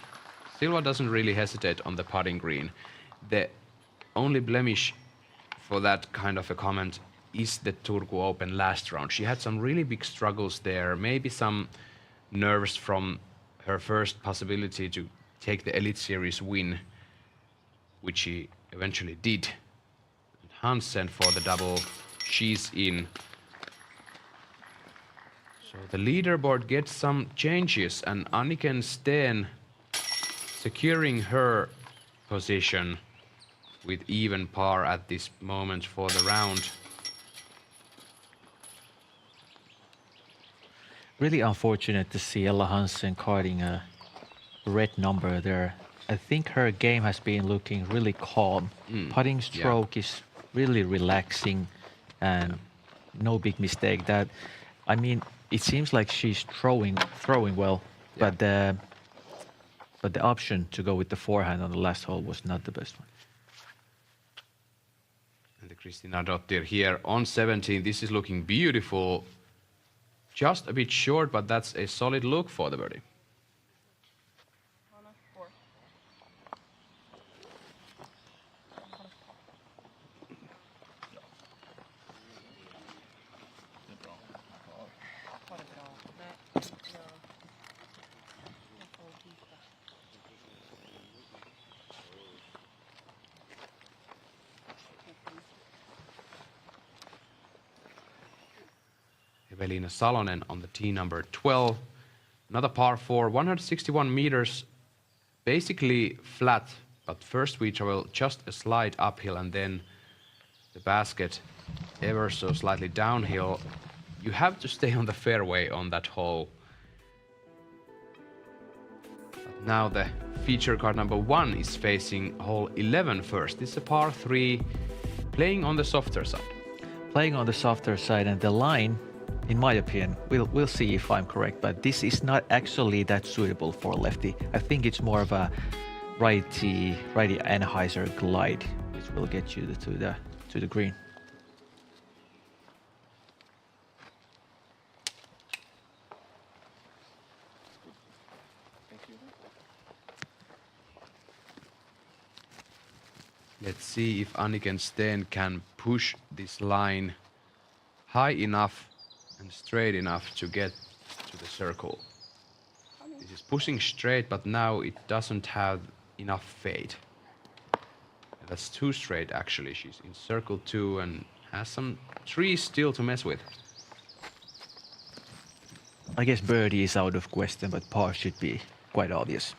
Silva doesn't really hesitate on the putting green. The only blemish for that kind of a comment is the Turku Open last round. She had some really big struggles there, maybe some nerves from her first possibility to take the Elite Series win, which she eventually did. And Hansen for the double, she's in. So the leaderboard gets some changes, and Anniken Steen securing her position with even par at this moment for the round. Really unfortunate to see Ella Hansen carding a red number there. I think her game has been looking really calm. Putting stroke is really relaxing and no big mistake. That, I mean, it seems like she's throwing well, but the option to go with the forehand on the last hole was not the best one. And the Kristinadottir here on 17. This is looking beautiful. Just a bit short, but that's a solid look for the birdie. Evelina Salonen on the tee number 12. Another par 4, 161 meters, basically flat, but first we travel just a slight uphill and then the basket ever so slightly downhill. You have to stay on the fairway on that hole. But now the feature card number 1 is facing hole 11 first. This is a par 3, playing on the softer side. Playing on the softer side, and the line, in my opinion, we'll see if I'm correct, but this is not actually that suitable for lefty. I think it's more of a righty anhyzer glide, which will get you to the green. Let's see if Anniken Steen can push this line high enough and straight enough to get to the circle. This is pushing straight, but now it doesn't have enough fade. That's too straight actually. She's in circle 2 and has some trees still to mess with. I guess birdie is out of question, but par should be quite obvious.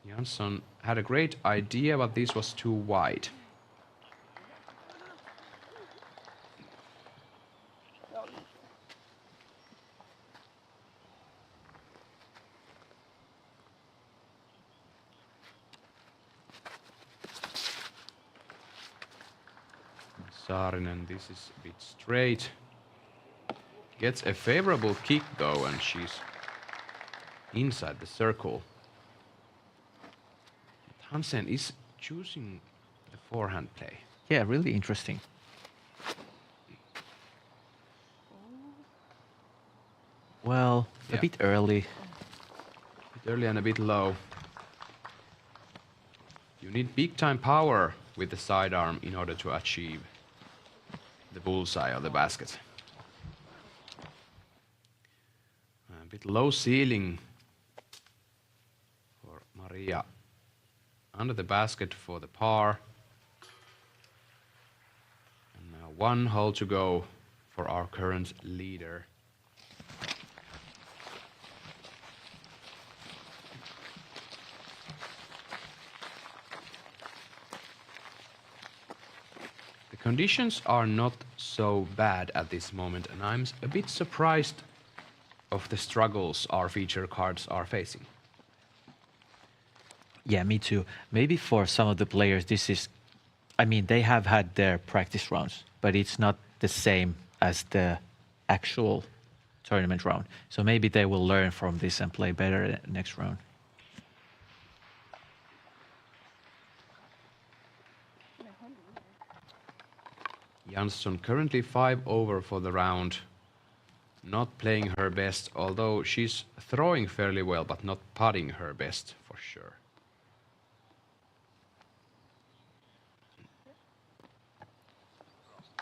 Jansson had a great idea, but this was too wide. Saarinen, this is a bit straight. Gets a favorable kick though, and she's inside the circle. Hansen is choosing the forehand play. Yeah, really interesting. Well, a bit early. A bit early and a bit low. You need big time power with the sidearm in order to achieve the bullseye of the basket. A bit low ceiling for Maria. Under the basket for the par. And now 1 hole to go for our current leader. The conditions are not so bad at this moment, and I'm a bit surprised of the struggles our feature cards are facing. Yeah, me too. Maybe for some of the players, this is, I mean, they have had their practice rounds, but it's not the same as the actual tournament round. So maybe they will learn from this and play better next round. Jansson currently 5 over for the round. Not playing her best, although she's throwing fairly well, but not putting her best for sure.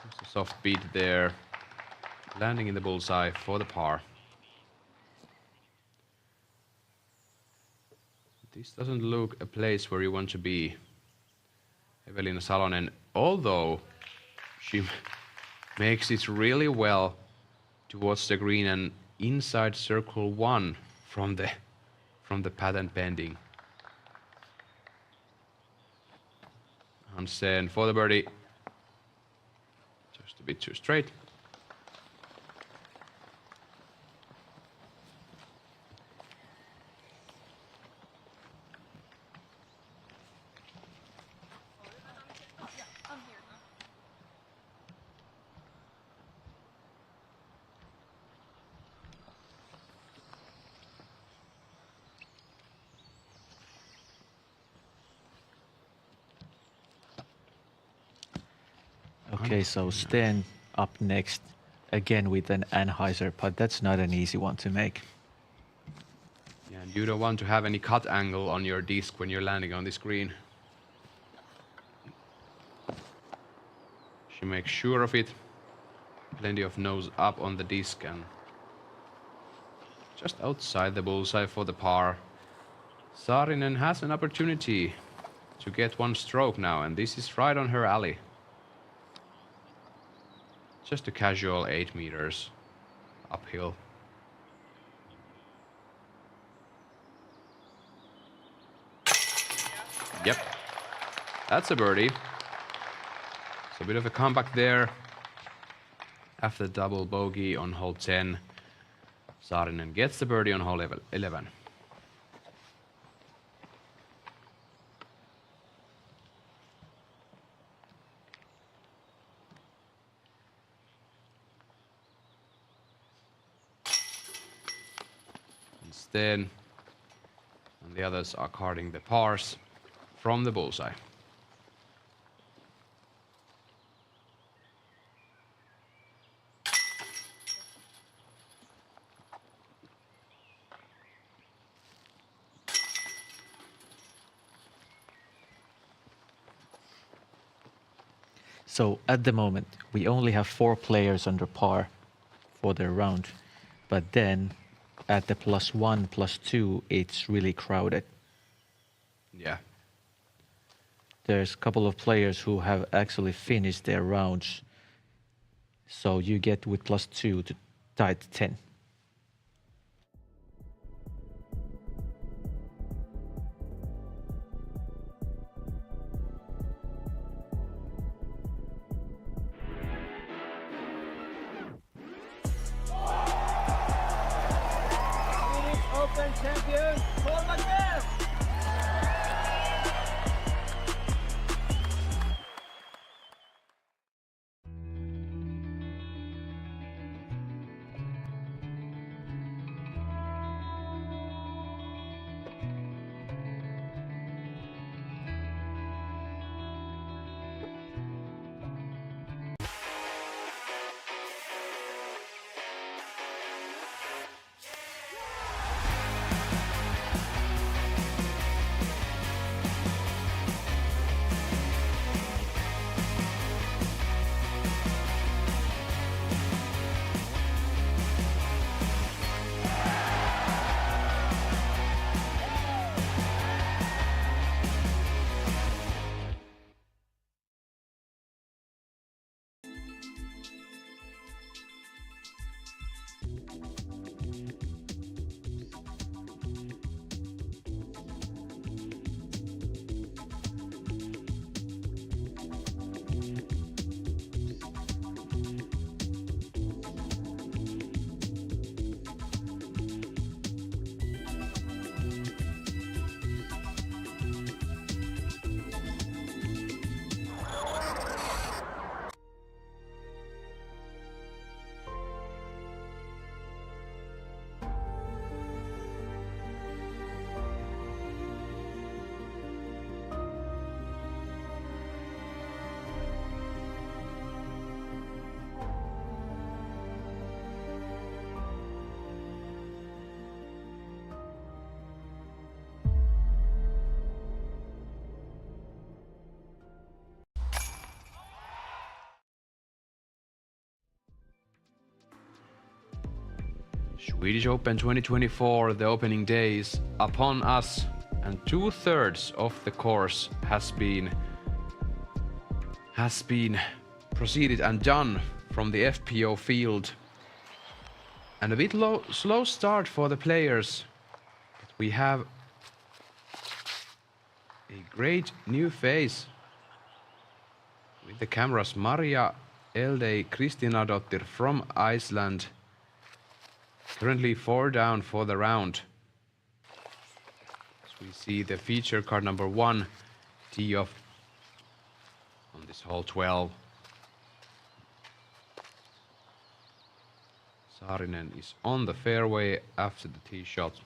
Just a soft beat there. Landing in the bullseye for the par. This doesn't look a place where you want to be. Evelina Salonen, although she makes it really well towards the green and inside circle 1 from the patent pending. Hansen for the birdie. Just a bit too straight. Okay, so Sten up next, again with an anhyzer putt. That's not an easy one to make. Yeah, and you don't want to have any cut angle on your disc when you're landing on this green. She makes sure of it. Plenty of nose up on the disc and just outside the bullseye for the par. Saarinen has an opportunity to get 1 stroke now, and this is right on her alley. Just a casual 8 meters uphill. Yep, that's a birdie. So a bit of a comeback there. After the double bogey on hole 10, Saarinen gets the birdie on hole 11. Instead, and the others are carding the pars from the bullseye. So at the moment, we only have 4 players under par for their round. But then at the +1, +2, it's really crowded. Yeah. There's a couple of players who have actually finished their rounds. So you get with +2 to tie to 10. Swedish Open champion, Paul McBeth. Swedish Open 2024, the opening day is upon us, and 2/3 of the course has been proceeded and done from the FPO field. And a bit slow start for the players. But we have a great new face with the cameras. Maria Elde Kristinadottir from Iceland. Currently 4 down for the round. As we see the feature card number 1 tee off on this hole 12. Saarinen is on the fairway after the tee shot.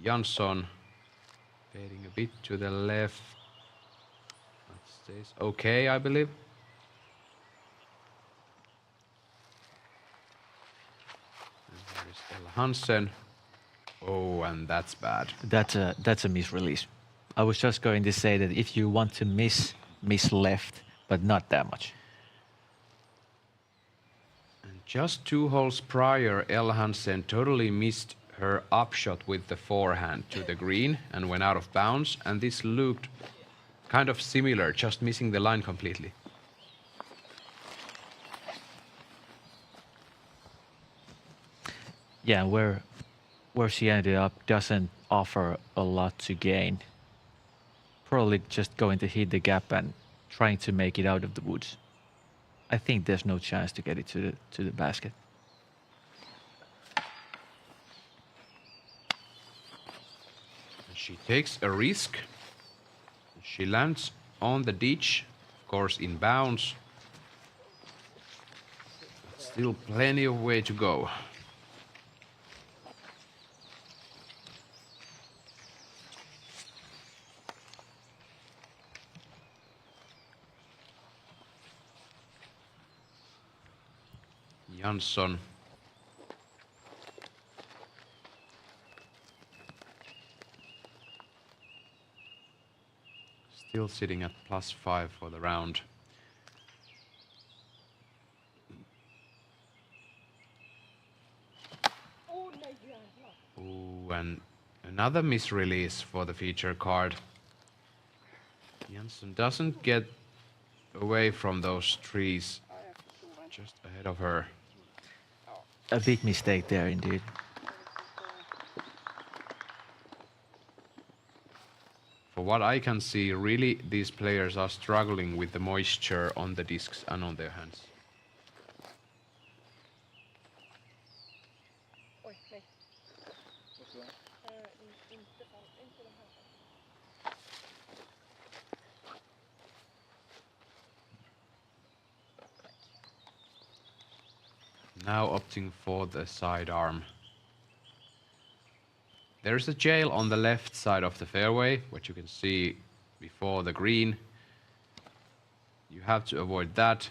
Jansson fading a bit to the left. That stays okay, I believe. Hansen. Oh, and that's bad. That's a misrelease. I was just going to say that if you want to miss left, but not that much. And just 2 holes prior, Elle Hansen totally missed her upshot with the forehand to the green and went out of bounds. And this looked kind of similar, just missing the line completely. Yeah, where she ended up doesn't offer a lot to gain. Probably just going to hit the gap and trying to make it out of the woods. I think there's no chance to get it to the basket. She takes a risk. She lands on the ditch, of course in bounds. But still plenty of way to go. Jansson. Still sitting at +5 for the round. Ooh, and another misrelease for the feature card. Jansson doesn't get away from those trees just ahead of her. A big mistake there indeed. For what I can see, really these players are struggling with the moisture on the discs and on their hands. Now opting for the sidearm. There's a jail on the left side of the fairway, which you can see before the green. You have to avoid that,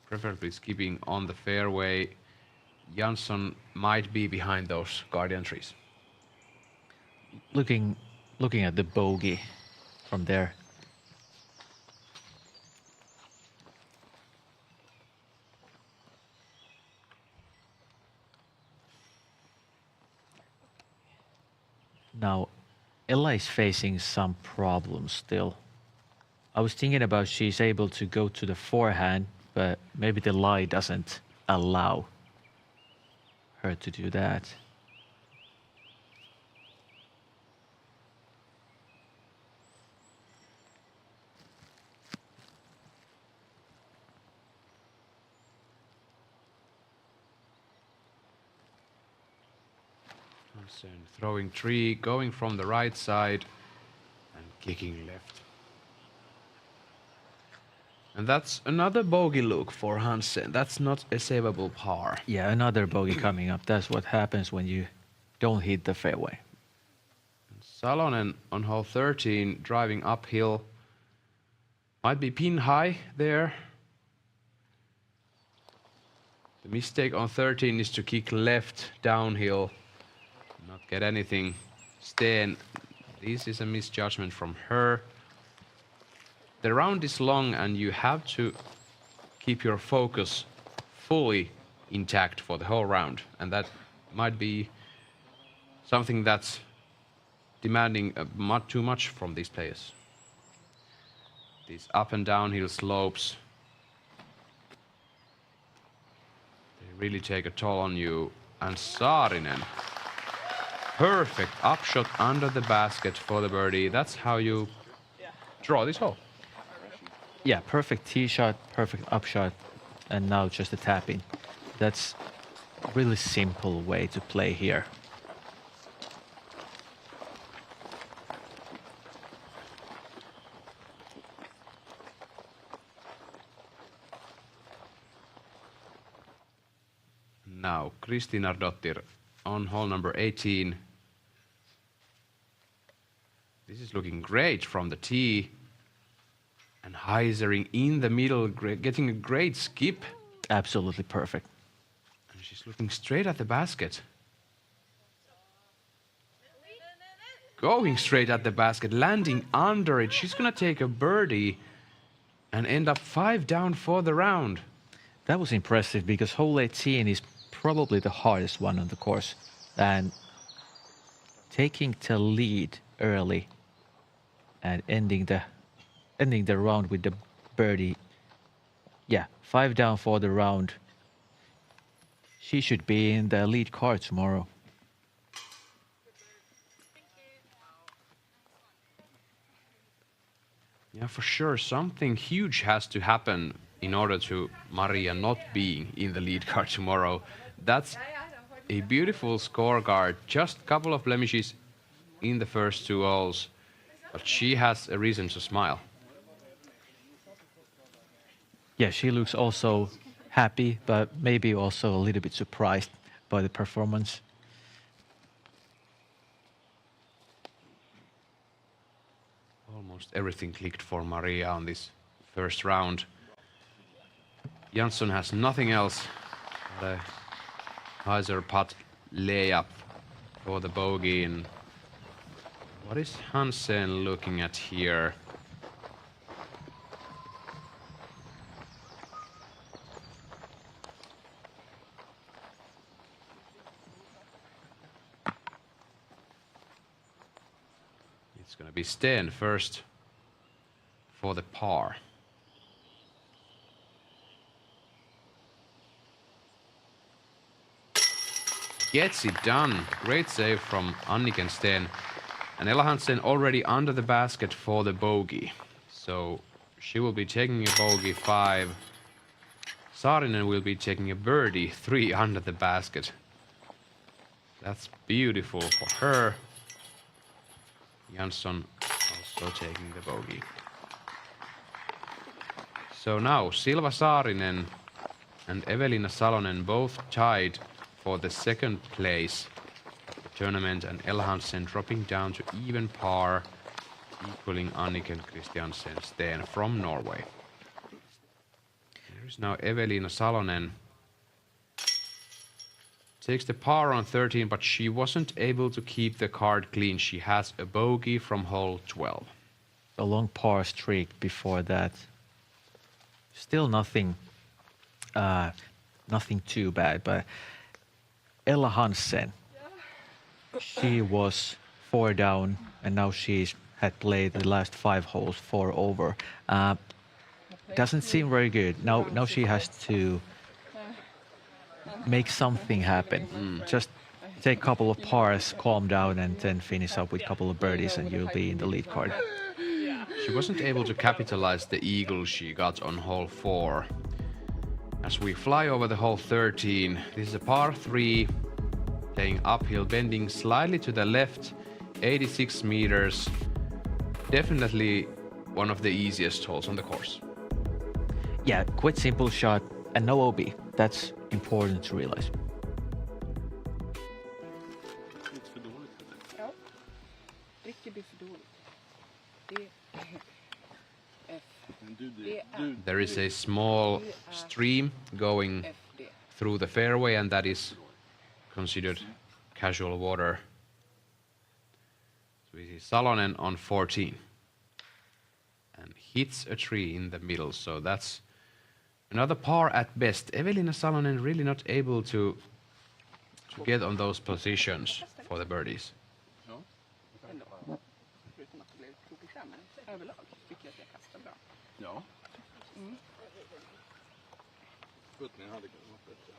preferably skipping on the fairway. Jansson might be behind those guardian trees. Looking at the bogey from there. Now, Ella is facing some problems still. I was thinking about she's able to go to the forehand, but maybe the lie doesn't allow her to do that. Throwing tree, going from the right side and kicking left. And that's another bogey look for Hansen. That's not a savable par. Yeah, another bogey coming up. That's what happens when you don't hit the fairway. Salonen on hole 13, driving uphill. Might be pin high there. The mistake on 13 is to kick left downhill. Not get anything. Sten, this is a misjudgment from her. The round is long and you have to keep your focus fully intact for the whole round. And that might be something that's demanding much too much from these players. These up and downhill slopes, they really take a toll on you. And Saarinen. Perfect upshot under the basket for the birdie. That's how you draw this hole. Yeah, perfect tee shot, perfect upshot, and now just a tap in. That's a really simple way to play here. Now, Kristina Dottir on hole number 18. This is looking great from the tee. And Heisering in the middle, getting a great skip. Absolutely perfect. And she's looking straight at the basket. Going straight at the basket, landing under it. She's gonna take a birdie and end up 5 down for the round. That was impressive because hole 18 is probably the hardest one on the course. And taking the lead early and ending the round with the birdie. Yeah, 5 down for the round. She should be in the lead car tomorrow. Yeah, for sure. Something huge has to happen in order to Maria not being in the lead card tomorrow. That's a beautiful scorecard. Just a couple of blemishes in the first 2 holes, but she has a reason to smile. Yeah, she looks also happy, but maybe also a little bit surprised by the performance. Almost everything clicked for Maria on this first round. Jansson has nothing else but a hyzer putt layup for the bogey. And what is Hansen looking at here? It's going to be Sten first for the par. Gets it done. Great save from Anniken Sten. And Ella Hansen already under the basket for the bogey. So she will be taking a bogey 5. Saarinen will be taking a birdie 3 under the basket. That's beautiful for her. Jansson also taking the bogey. So now Silva Saarinen and Evelina Salonen both tied for the second place of the tournament, and Ella Hansen dropping down to even par, equaling Anniken Christiansen Sten from Norway. There's now Evelina Salonen. Takes the par on 13, but she wasn't able to keep the card clean. She has a bogey from hole 12. A long par streak before that. Still nothing too bad, but Ella Hansen, she was 4 down, and now she's had played the last 5 holes 4 over. Doesn't seem very good. Now she has to make something happen. Just take a couple of pars, calm down, and then finish up with a couple of birdies, and you'll be in the lead card. She wasn't able to capitalize the eagle she got on hole 4. As we fly over the hole 13, this is a par 3, playing uphill, bending slightly to the left, 86 meters. Definitely one of the easiest holes on the course. Yeah, quite simple shot and no OB. That's important to realize. Ja. Rickeby för dåligt. Det There is a small stream going through the fairway, and that is considered casual water. So we see Salonen on 14 and hits a tree in the middle, so that's another par at best. Evelina Salonen really not able to get on those positions for the birdies. Ja. Puttningen hade kunnat vara bättre.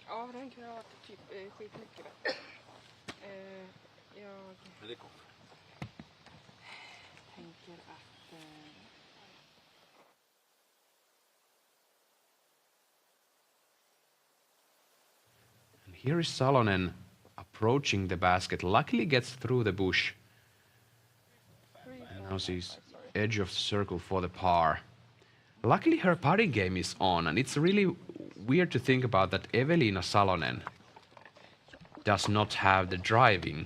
Ja, den kunde ha varit typ skitmycket bättre. Men det kommer. Tänker att... And here is Salonen approaching the basket. Luckily gets through the bush. And now she's edge of the circle for the par. Luckily her putting game is on, and it's really weird to think about that Evelina Salonen does not have the driving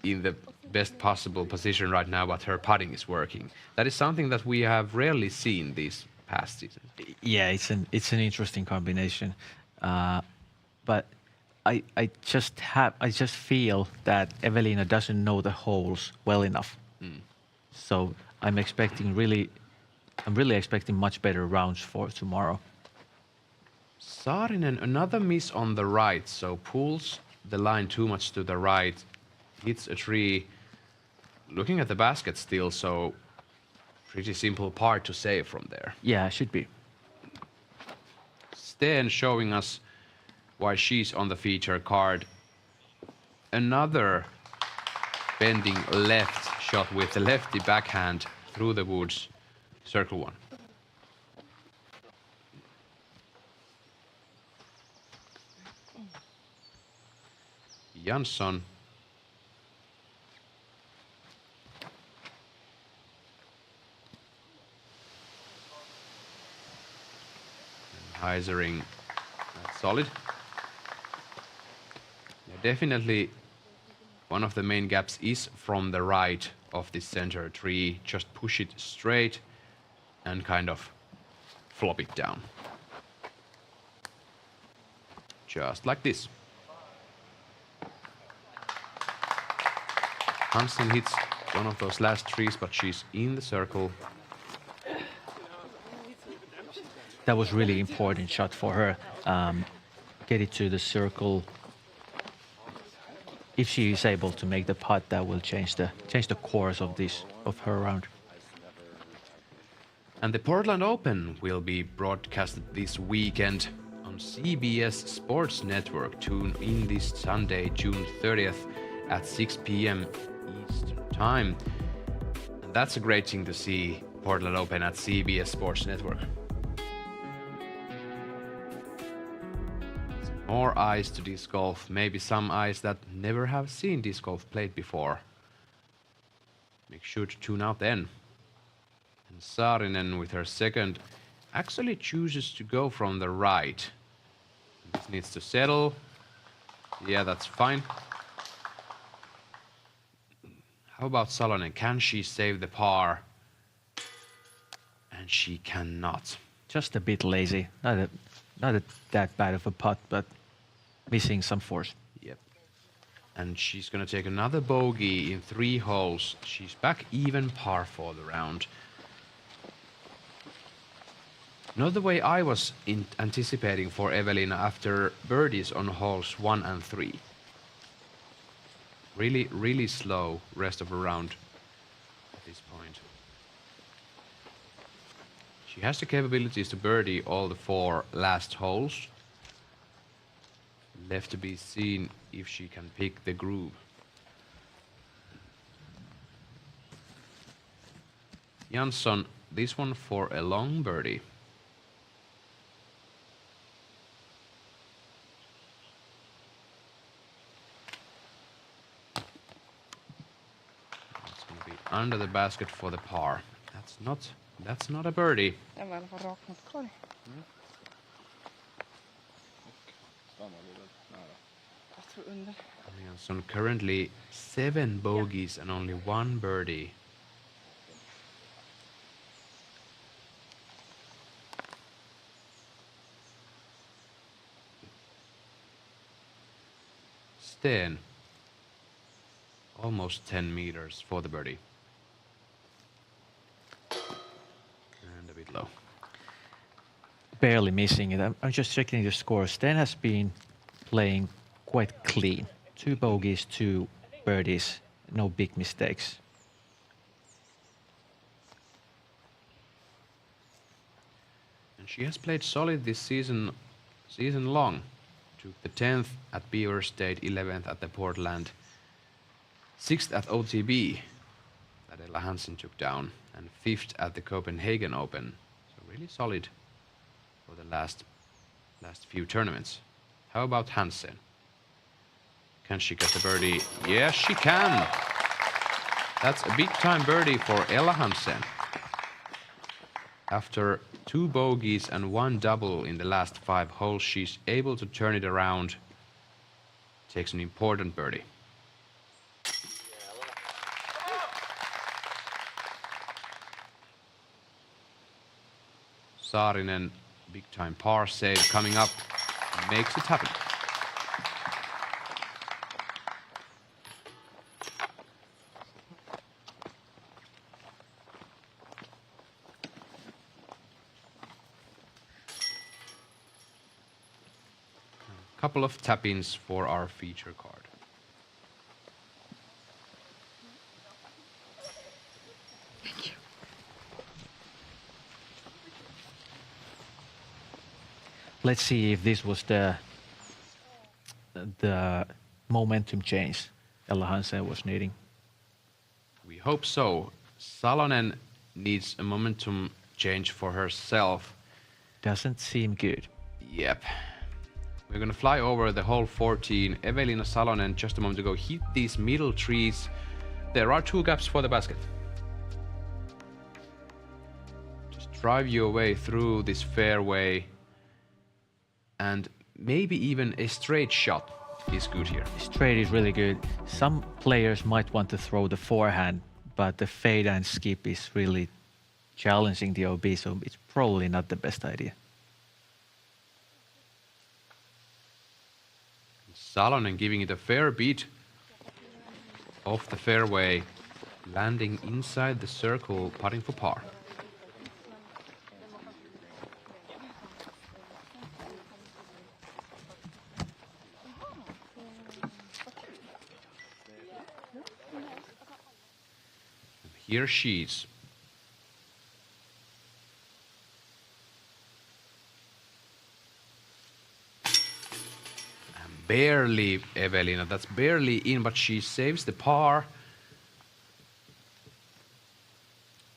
in the best possible position right now, but her putting is working. That is something that we have rarely seen these past seasons. Yeah, it's an interesting combination, but I just feel that Evelina doesn't know the holes well enough. So I'm really expecting much better rounds for tomorrow. Saarinen, another miss on the right, so pulls the line too much to the right, hits a tree. Looking at the basket still, so pretty simple par to save from there. Yeah, it should be. Sten showing us why she's on the feature card. Another bending left shot with the lefty backhand through the woods, circle 1. Jansson. Heisering, that's solid. Yeah, definitely one of the main gaps is from the right of this center tree. Just push it straight and kind of flop it down. Just like this. Hansen hits one of those last trees, but she's in the circle. That was really important shot for her. Get it to the circle. If she is able to make the putt, that will change the course of her round. And the Portland Open will be broadcasted this weekend on CBS Sports Network. Tune in this Sunday, June 30th at 6 p.m. Eastern Time. And that's a great thing to see, Portland Open at CBS Sports Network. More eyes to disc golf, maybe some eyes that never have seen disc golf played before. Make sure to tune out then. And Saarinen with her second actually chooses to go from the right. This needs to settle. Yeah, that's fine. How about Salonen? Can she save the par? And she cannot. Just a bit lazy. Not that bad of a putt, but missing some force. Yep. And she's going to take another bogey in 3 holes. She's back even par for the round. Not the way I was anticipating for Evelina after birdies on holes 1 and 3. Really, really slow rest of the round at this point. She has the capabilities to birdie all the 4 last holes. Left to be seen if she can pick the groove. Jansson, this one for a long birdie. It's going to be under the basket for the par. That's not a birdie. Jansson currently 7 bogeys and only 1 birdie. Steen, almost 10 meters for the birdie. And a bit low. Barely missing it. I'm just checking the score. Steen has been playing quite clean. 2 bogeys, 2 birdies, no big mistakes. And she has played solid this season long. Took the 10th at Beaver State, 11th at the Portland, 6th at OTB that Ella Hansen took down, and 5th at the Copenhagen Open. So really solid for the last few tournaments. How about Hansen? Can she get the birdie? Yes, she can. That's a big time birdie for Ella Hansen. After 2 bogeys and 1 double in the last 5 holes, she's able to turn it around. Takes an important birdie. Saarinen, big time par save coming up, makes it happen. Couple of tap-ins for our feature card. Thank you. Let's see if this was the momentum change Ella Hansen was needing. We hope so. Salonen needs a momentum change for herself. Doesn't seem good. Yep. We're gonna fly over the hole 14. Evelina Salonen just a moment ago hit these middle trees. There are 2 gaps for the basket. Just drive your way through this fairway. And maybe even a straight shot is good here. Straight is really good. Some players might want to throw the forehand, but the fade and skip is really challenging the OB, so it's probably not the best idea. Salonen giving it a fair beat off the fairway, landing inside the circle, putting for par. Here she is. And barely, Evelina, that's barely in, but she saves the par.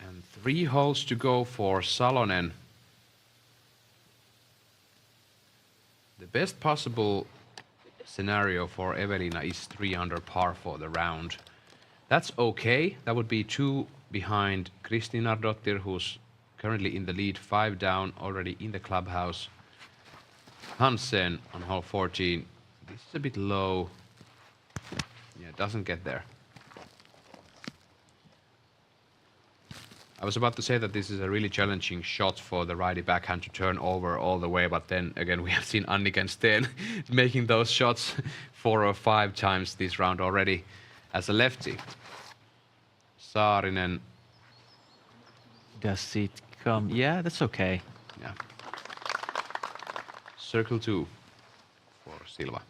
And 3 holes to go for Salonen. The best possible scenario for Evelina is 3 under par for the round. That's okay. That would be 2 behind Kristina Dottir, who's currently in the lead, 5 down, already in the clubhouse. Hansen on hole 14. This is a bit low. Yeah, doesn't get there. I was about to say that this is a really challenging shot for the righty backhand to turn over all the way, but then again we have seen Anniken Steen making those shots 4 or 5 times this round already as a lefty. Saarinen. Does it come? Yeah, that's okay. Yeah. Circle 2 for Silva.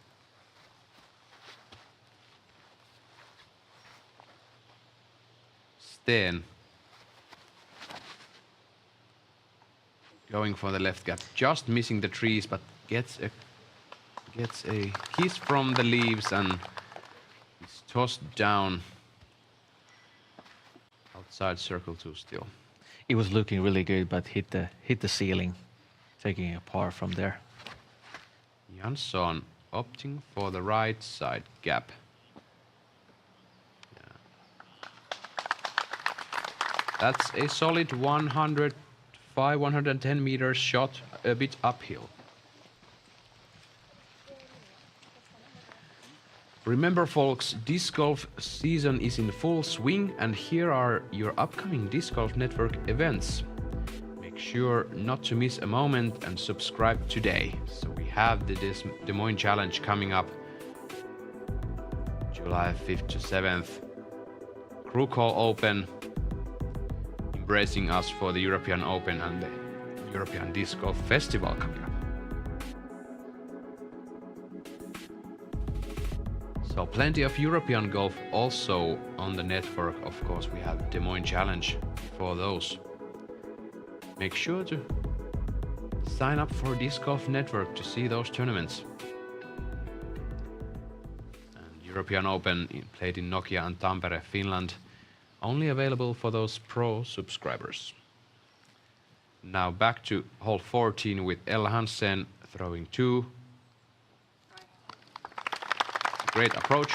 Steen. Going for the left gap, just missing the trees, but gets a kiss from the leaves and is tossed down outside circle 2 still. It was looking really good, but hit the ceiling, taking a par from there. Jansson opting for the right side gap. Yeah. That's a solid 110 meters shot, a bit uphill. Remember folks, disc golf season is in full swing, and here are your upcoming Disc Golf Network events. Make sure not to miss a moment and subscribe today. So we have the Des Moines Challenge coming up July 5th to 7th. Krukol Open embracing us for the European Open and the European Disc Golf Festival coming up. So plenty of European golf also on the network. Of course, we have Des Moines Challenge for those. Make sure to sign up for Disc Golf Network to see those tournaments. And European Open played in Nokia and Tampere, Finland. Only available for those pro subscribers. Now back to hole 14 with Ella Hansen throwing 2. Great approach.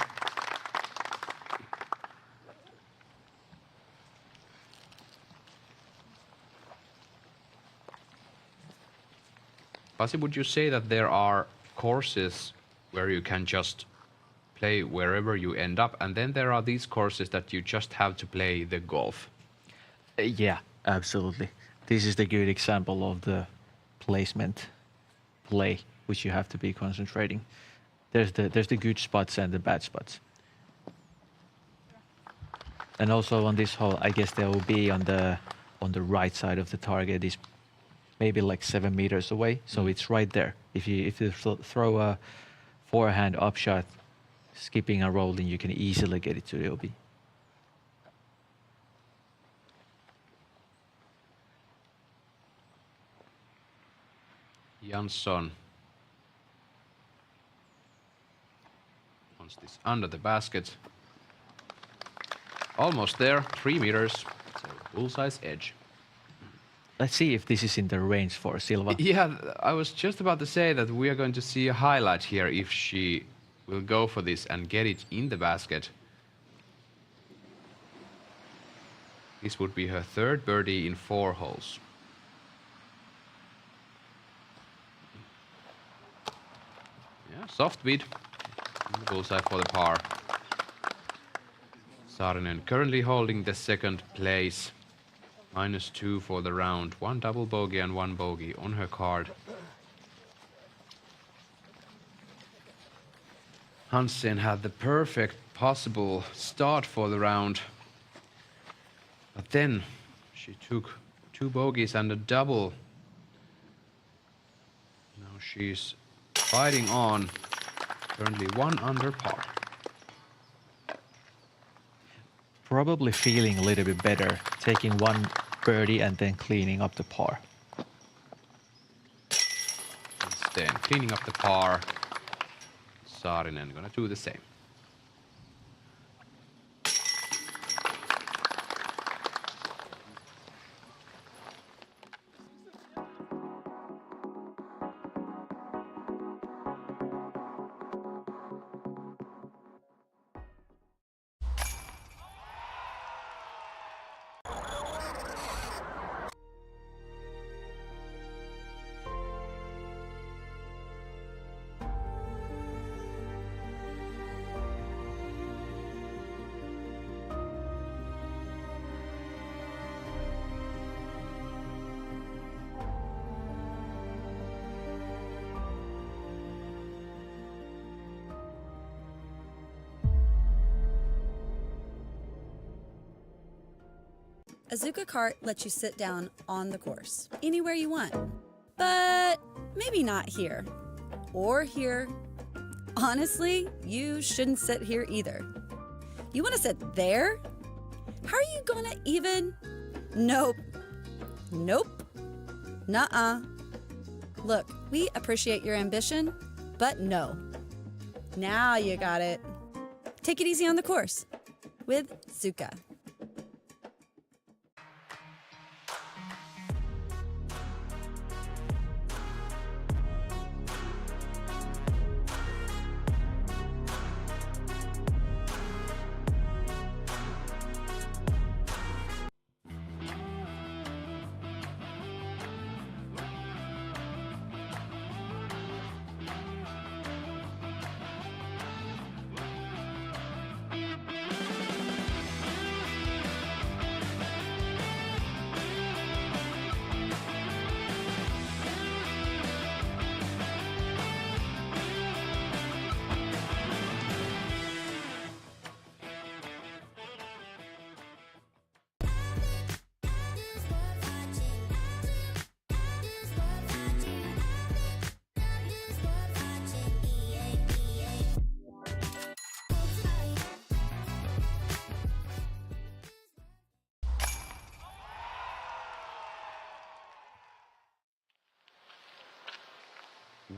Pasi, would you say that there are courses where you can just play wherever you end up, and then there are these courses that you just have to play the golf? Yeah, absolutely. This is the good example of the placement play, which you have to be concentrating. There's the good spots and the bad spots. And also on this hole, I guess there will be on the right side of the target is maybe like 7 meters away, so it's right there. If you throw a forehand upshot, skipping and rolling, you can easily get it to the OB. Jansson wants this under the basket. Almost there, 3 meters. So Bullseye's edge. Let's see if this is in the range for Silva. Yeah, I was just about to say that we are going to see a highlight here if she will go for this and get it in the basket. This would be her third birdie in 4 holes. Yeah, soft bid. Bullseye for the par. Saarinen currently holding the second place. -2 for the round. 1 double bogey and 1 bogey on her card. Hansen had the perfect possible start for the round. But then she took 2 bogeys and a double. Now she's fighting on. Currently 1 under par. Probably feeling a little bit better, taking 1 birdie and then cleaning up the par. Instead, cleaning up the par. Saarinen gonna do the same. A Zuka cart lets you sit down on the course, anywhere you want. But maybe not here. Or here. Honestly, you shouldn't sit here either. You want to sit there? How are you gonna even? Nope. Nope. Nuh-uh. Look, we appreciate your ambition, but no. Now you got it. Take it easy on the course with Zuka.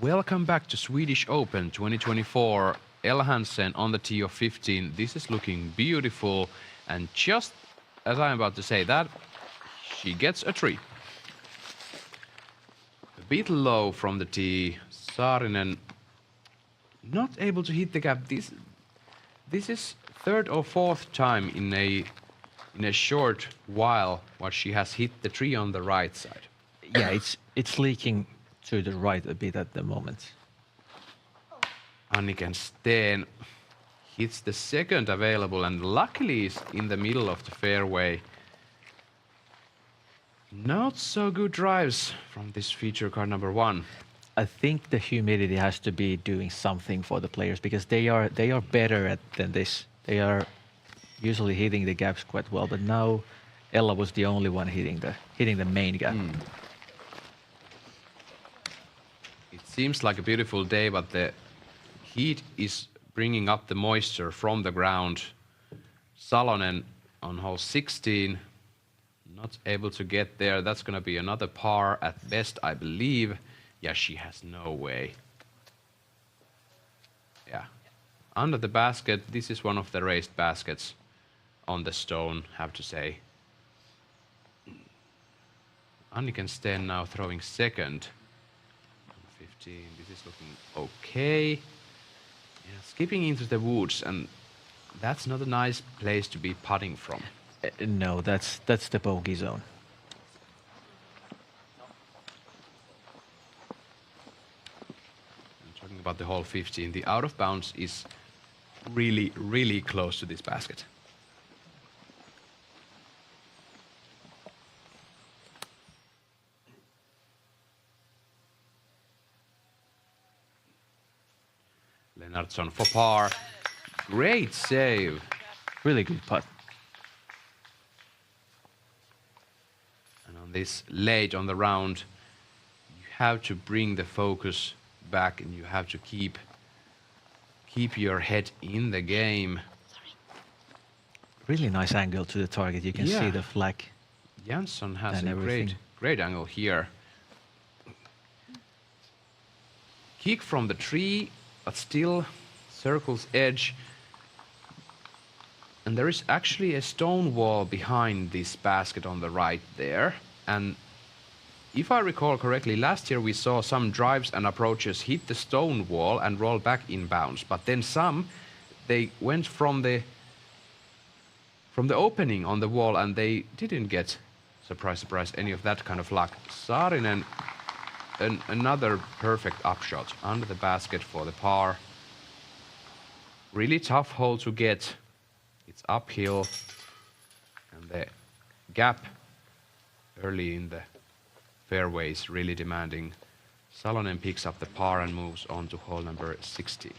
Welcome back to Swedish Open 2024. Ella Hansen on the tee of 15. This is looking beautiful. And just as I'm about to say that, she gets a tree. A bit low from the tee. Saarinen not able to hit the gap. This is 3rd or 4th time in a short while what she has hit the tree on the right side. Yeah, it's leaking to the right a bit at the moment. Anniken Steen hits the second available and luckily is in the middle of the fairway. Not so good drives from this feature card number 1. I think the humidity has to be doing something for the players because they are better than this. They are usually hitting the gaps quite well, but now Ella was the only one hitting the main gap. It seems like a beautiful day, but the heat is bringing up the moisture from the ground. Salonen on hole 16, not able to get there. That's going to be another par at best, I believe. Yeah, she has no way. Yeah. Under the basket, this is one of the raised baskets on the stone, have to say. Anniken Sten now throwing second. 15, this is looking okay. Yeah, skipping into the woods, and that's not a nice place to be putting from. No, that's the bogey zone. I'm talking about the hole 15. The out of bounds is really, really close to this basket. Lennartsson for par. Great save. Really good putt. And on this late on the round, you have to bring the focus back and you have to keep your head in the game. Really nice angle to the target. You can see the flag. Jansson has and a everything. great angle here. Kick from the tree, but still circles edge. And there is actually a stone wall behind this basket on the right there. And if I recall correctly, last year we saw some drives and approaches hit the stone wall and roll back inbounds. But then some, they went from the opening on the wall and they didn't get, surprise, surprise, any of that kind of luck. Saarinen, another perfect upshot under the basket for the par. Really tough hole to get. It's uphill, and the gap early in the fairway is really demanding. Salonen picks up the par and moves on to hole number 60.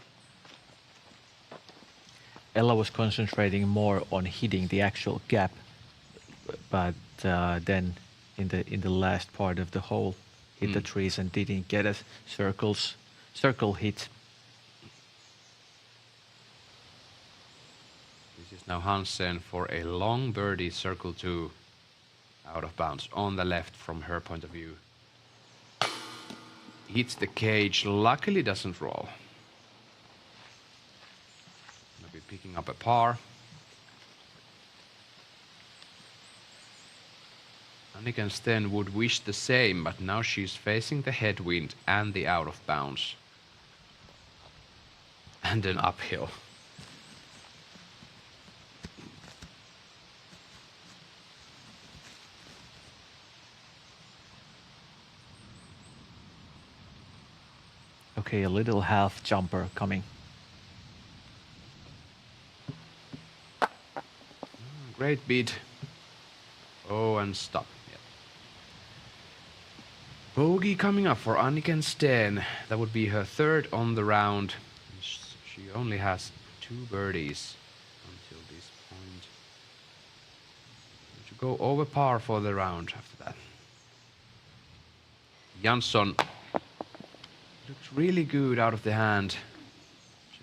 Ella was concentrating more on hitting the actual gap, but then in the last part of the hole, hit the trees and didn't get a circle hit. This is now Hansen for a long birdie, circle 2, out of bounds on the left from her point of view. Hits the cage, luckily doesn't roll. Maybe picking up a par. Anniken Sten would wish the same, but now she's facing the headwind and the out of bounds. And an uphill. Okay, a little half jumper coming. Great beat. Oh, and stop. Yep. Bogey coming up for Anniken Sten. That would be her third on the round. She only has 2 birdies until this point. To go over par for the round after that. Jansson looks really good out of the hand.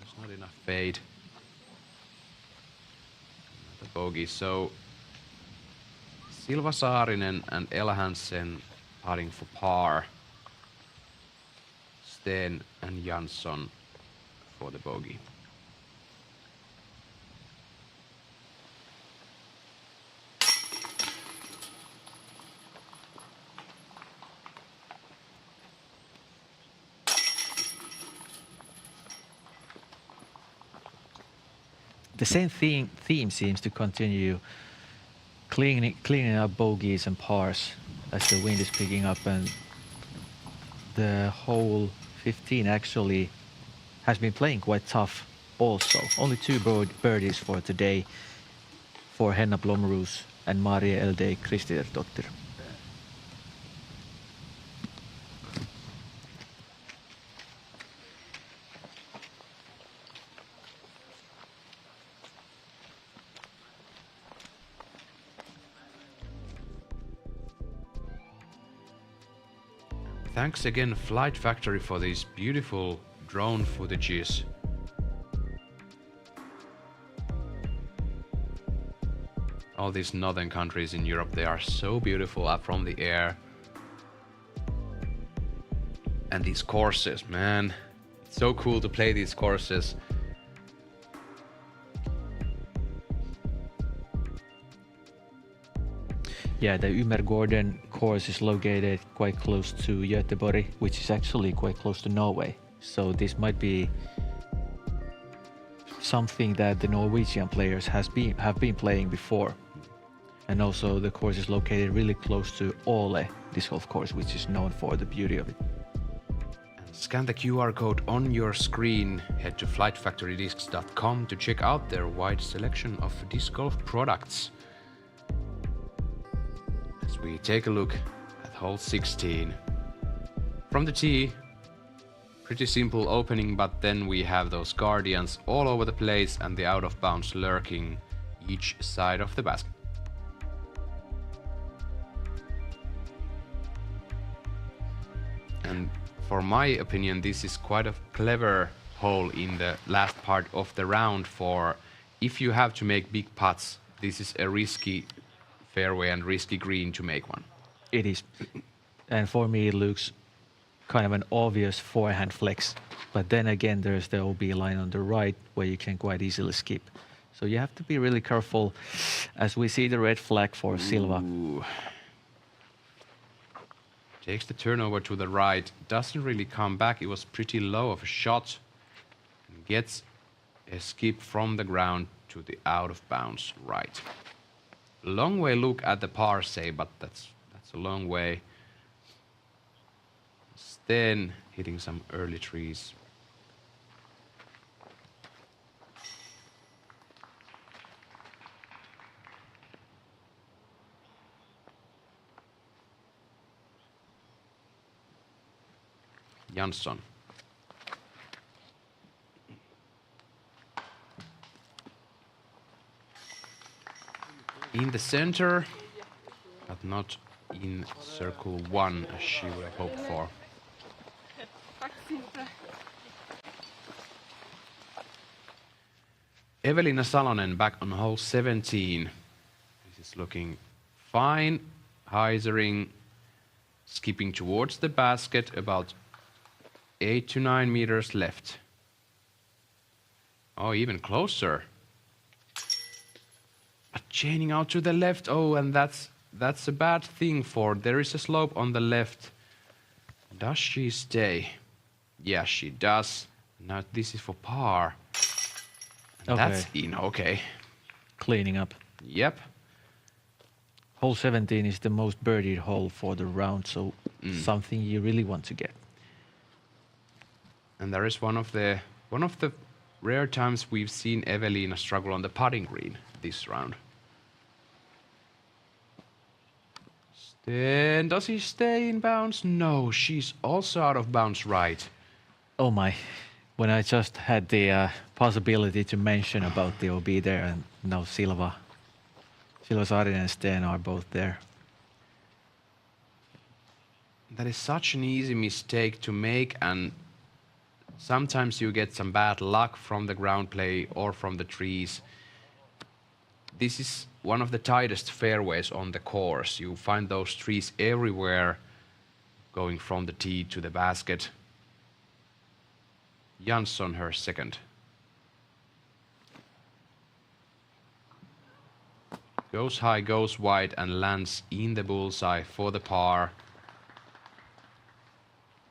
Just not enough fade. The bogey, so Silva Saarinen and Ella Hansen putting for par. Sten and Jansson for the bogey. The same theme seems to continue, cleaning up bogeys and pars as the wind is picking up, and the hole 15 actually has been playing quite tough also. Only 2 birdies for today for Henna Blomroos and Maria Elde Kristiðardóttir. Thanks again Flight Factory for these beautiful drone footages. All these northern countries in Europe, they are so beautiful up from the air. And these courses, man, it's so cool to play these courses. Yeah, the Umergården course is located quite close to Göteborg, which is actually quite close to Norway. So this might be something that the Norwegian players have been playing before. And also the course is located really close to Åle disc golf course, which is known for the beauty of it. Scan the QR code on your screen, head to flightfactorydiscs.com to check out their wide selection of disc golf products. As we take a look at hole 16. From the tee, pretty simple opening, but then we have those guardians all over the place and the out of bounds lurking each side of the basket. And for my opinion, this is quite a clever hole in the last part of the round for if you have to make big putts, this is a risky fairway and risky green to make one. It is. And for me, it looks kind of an obvious forehand flex. But then again, there's the OB line on the right where you can quite easily skip. So you have to be really careful as we see the red flag for Silva. Takes the turnover to the right, doesn't really come back. It was pretty low of a shot. And gets a skip from the ground to the out of bounds right. Long way look at the par say, but that's a long way. Then hitting some early trees. Jansson. In the center, but not in circle 1 as she would have hoped for. Evelina Salonen back on hole 17. This is looking fine. Hyzering, skipping towards the basket, about 8 to 9 meters left. Oh, even closer. But chaining out to the left. Oh, and that's a bad thing for. There is a slope on the left. Does she stay? Yeah, she does. Now this is for par. And that's in, okay. Cleaning up. Yep. Hole 17 is the most birdied hole for the round, so something you really want to get. And there is one of the rare times we've seen Evelina struggle on the putting green this round. Then does he stay in bounds? No, she's also out of bounds right. Oh my. When I just had the possibility to mention about the OB there, and now Silva Saarinen and Sten are both there. That is such an easy mistake to make, and sometimes you get some bad luck from the ground play or from the trees. This is one of the tightest fairways on the course. You find those trees everywhere going from the tee to the basket. Jansson, her second. Goes high, goes wide, and lands in the bullseye for the par.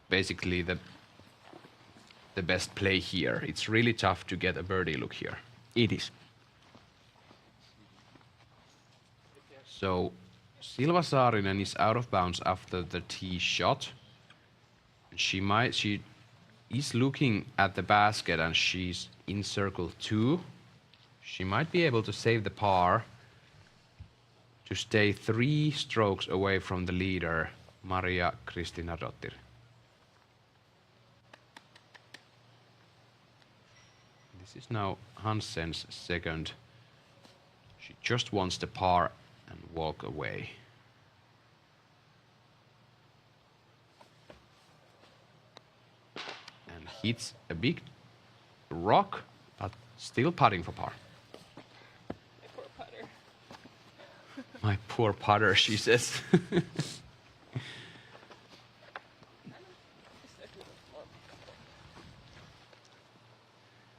Basically the best play here. It's really tough to get a birdie look here. It is. So Silva Saarinen is out of bounds after the tee shot. She is looking at the basket and she's in circle 2. She might be able to save the par to stay 3 strokes away from the leader, Maria Kristinadottir. This is now Hansen's second. She just wants the par and walk away. And hits a big rock, but still putting for par. My poor putter, she says.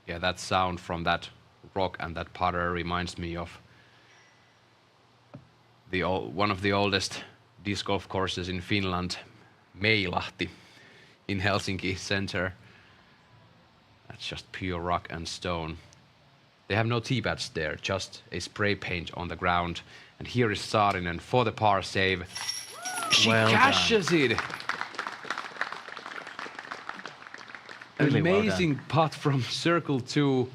Yeah, that sound from that rock and that putter reminds me of one of the oldest disc golf courses in Finland, Meilahti, in Helsinki center. That's just pure rock and stone. They have no tee pads there, just a spray paint on the ground. And here is Saarinen for the par save. She cashes it. Really Amazing putt from circle 2.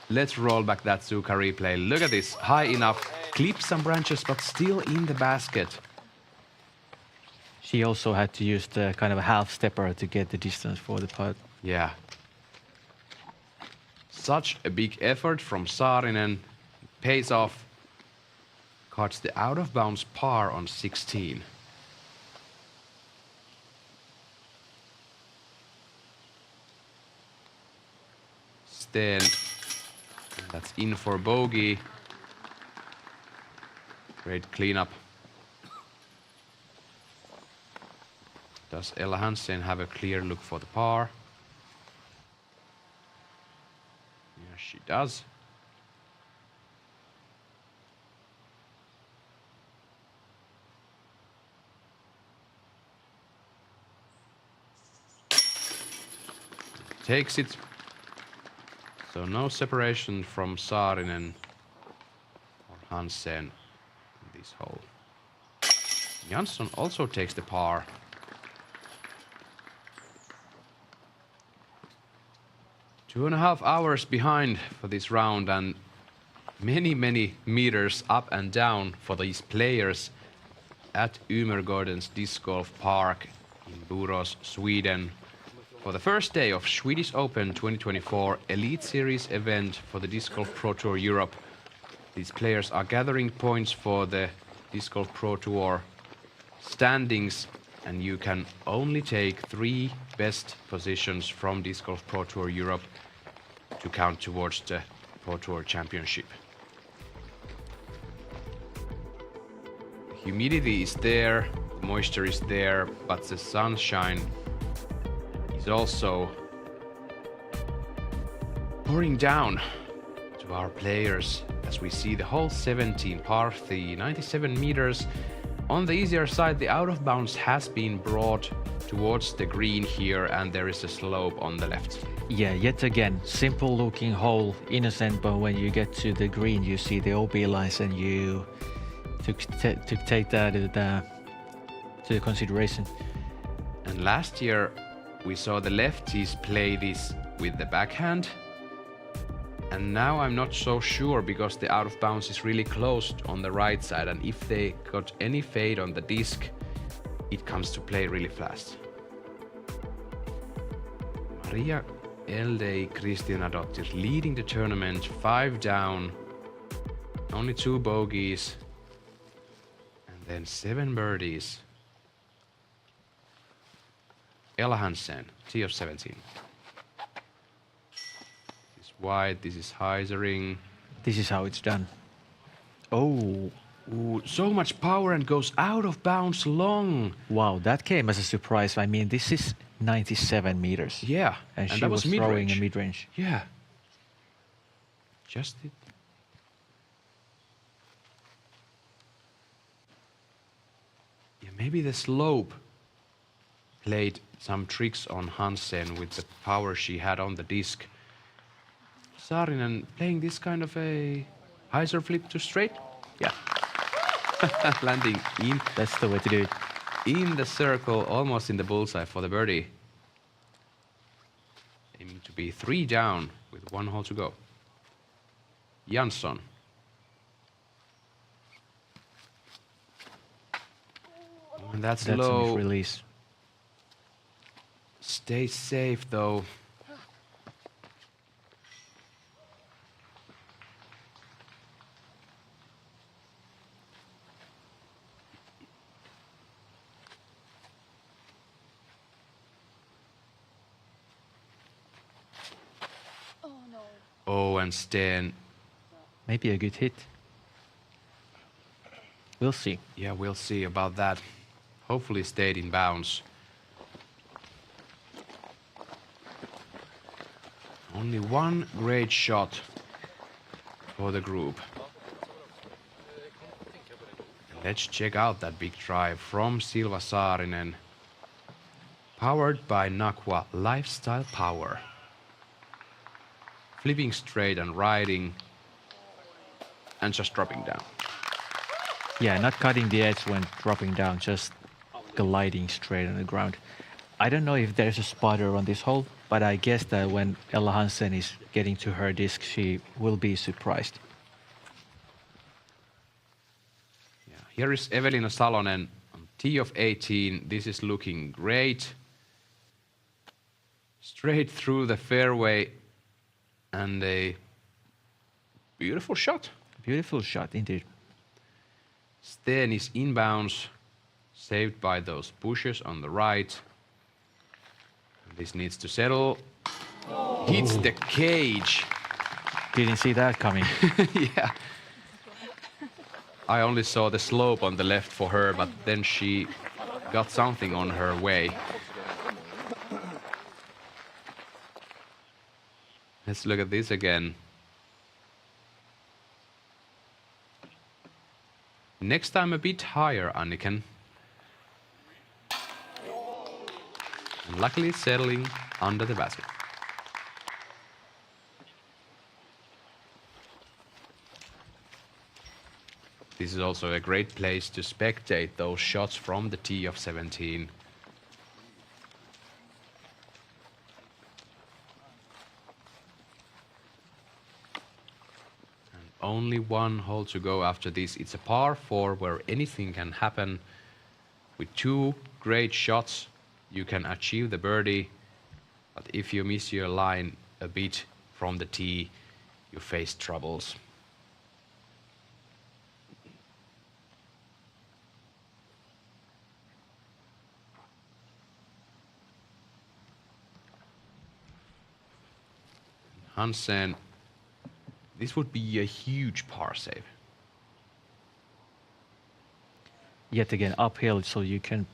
Let's roll back that Zuka replay. Look at this, high enough, clip some branches, but still in the basket. She also had to use the kind of a half stepper to get the distance for the putt. Yeah. Such a big effort from Saarinen. Pays off. Cuts the out of bounds par on 16. Sten. That's in for bogey. Great cleanup. Does Ella Hansen have a clear look for the par? Yes, she does. Takes it. So no separation from Saarinen or Hansen in this hole. Jansson also takes the par. Two and a half hours behind for this round, and many meters up and down for these players at Umergårdens Disc Golf Park in Borås, Sweden, for the first day of Swedish Open 2024 Elite Series event for the Disc Golf Pro Tour Europe. These players are gathering points for the Disc Golf Pro Tour standings, and you can only take 3 best positions from Disc Golf Pro Tour Europe to count towards the Pro Tour Championship. Humidity is there, the moisture is there, but the sunshine is also pouring down to our players as we see the hole 17 par 3, 97 meters. On the easier side, the out of bounds has been brought towards the green here, and there is a slope on the left. Yeah, yet again, simple looking hole, innocent, but when you get to the green, you see the OB lines, and you to take that to consideration. And last year, we saw the lefties play this with the backhand. And now I'm not so sure, because the out of bounds is really closed on the right side, and if they got any fade on the disc, it comes to play really fast. Maria Eldei Kristianadottir leading the tournament, 5 down, only 2 bogeys, and then 7 birdies. Ella Hansen, tee of 17. Wide, this is hyzering. This is how it's done. Oh. Ooh, so much power and goes out of bounds long. Wow, that came as a surprise. I mean, this is 97 meters. Yeah, and she that was throwing a mid-range. Yeah. Just it. Yeah, maybe the slope played some tricks on Hansen with the power she had on the disc. Saarinen playing this kind of a hyzer flip to straight. Yeah. Landing in. That's the way to do it. In the circle, almost in the bullseye for the birdie. Aiming to be 3 down with 1 hole to go. Jansson. Oh, and that's low. A release. Stay safe though. Oh, and Sten. Maybe a good hit. We'll see. Yeah, we'll see about that. Hopefully stayed in bounds. Only 1 great shot for the group. Let's check out that big drive from Silva Saarinen. Powered by Nakwa Lifestyle Power. Flipping straight and riding. And just dropping down. Yeah, not cutting the edge when dropping down, just gliding straight on the ground. I don't know if there's a spotter on this hole, but I guess that when Ella Hansen is getting to her disc, she will be surprised. Yeah, here is Evelina Salonen on tee of 18. This is looking great. Straight through the fairway and a beautiful shot. Beautiful shot indeed. Steen is inbounds, saved by those bushes on the right. This needs to settle. Hits the cage. Didn't see that coming. Yeah. I only saw the slope on the left for her, but then she got something on her way. Let's look at this again. Next time a bit higher, Anniken. And luckily settling under the basket. This is also a great place to spectate those shots from the tee of 17. Only one hole to go after this. It's a par 4 where anything can happen. With 2 great shots, you can achieve the birdie. But if you miss your line a bit from the tee, you face troubles. Hansen. This would be a huge par save. Yet again, uphill, so you can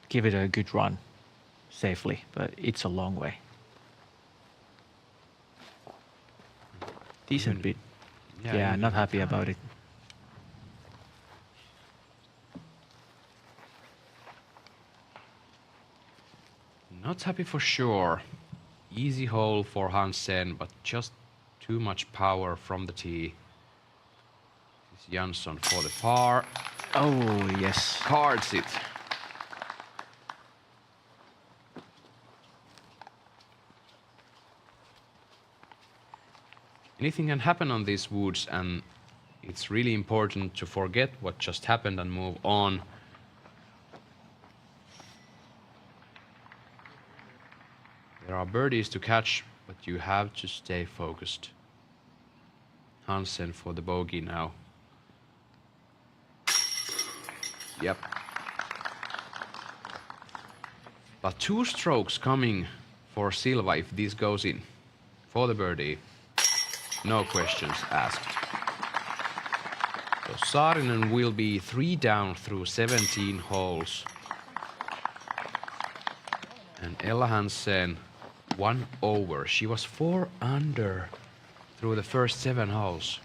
give it a good run safely, but it's a long way. Decent bit. Yeah, not happy about it. Not happy for sure. Easy hole for Hansen, but just too much power from the tee. This is Jansson for the par. Oh, yes. Cards it. Anything can happen on these woods, and it's really important to forget what just happened and move on. There are birdies to catch, but you have to stay focused. Hansen for the bogey now. Yep. But 2 strokes coming for Silva if this goes in. For the birdie. No questions asked. So Saarinen will be 3 down through 17 holes. And Ella Hansen 1 over. She was 4 under through the first 7 holes.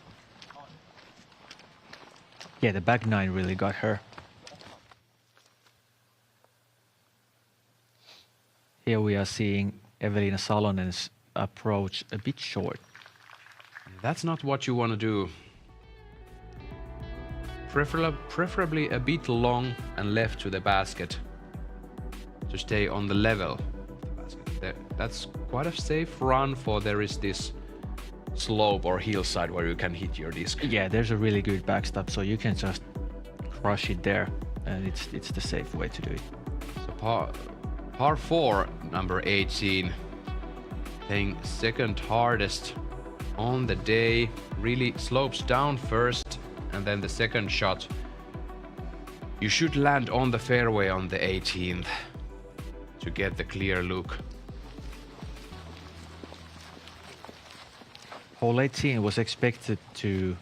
Yeah, the back 9 really got her. Here we are seeing Evelina Salonen's approach a bit short. That's not what you want to do. Preferably a bit long and left to the basket to stay on the level of the basket. That's quite a safe run, for there is this slope or hillside where you can hit your disc. Yeah, there's a really good backstop, so you can just crush it there, and it's the safe way to do it. So par 4, number 18, playing second hardest on the day. Really slopes down first, and then the second shot. You should land on the fairway on the 18th to get the clear look. Hole 18 was expected to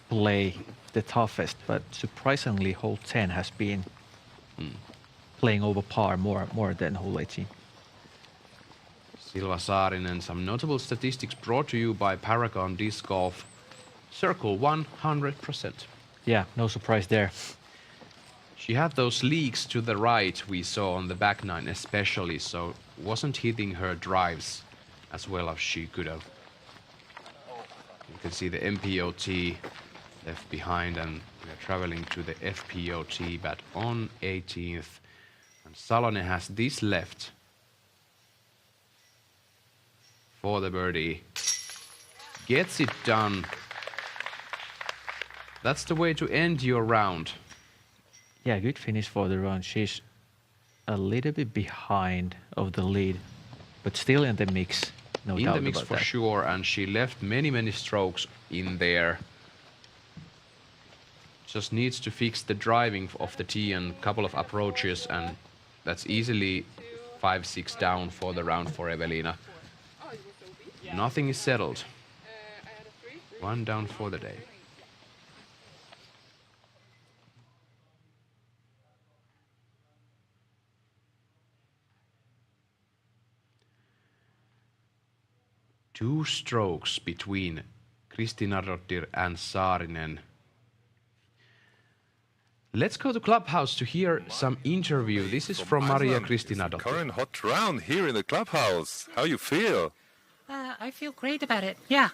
play the toughest, but surprisingly hole 10 has been playing over par more than hole 18. Silva Saarinen, some notable statistics brought to you by Paragon Disc Golf. Circle 100%. Yeah, no surprise there. She had those leaks to the right we saw on the back nine especially, so wasn't hitting her drives as well as she could have. You can see the MPOT left behind, and we're traveling to the FPO but on 18th. And Salonen has this left for the birdie. Gets it done. That's the way to end your round. Yeah, good finish for the round. She's a little bit behind of the lead, but still in the mix. No doubt about that. In the mix for sure, and she left many strokes in there. Just needs to fix the driving of the tee and a couple of approaches, and that's easily 5-6 down for the round for Evelina. Nothing is settled. One down for the day. Two strokes between Kristinadottir and Saarinen. Let's go to Clubhouse to hear some interview. This is from Maria Kristinadottir. Current hot round here in the Clubhouse. How you feel? I feel great about it. Yeah,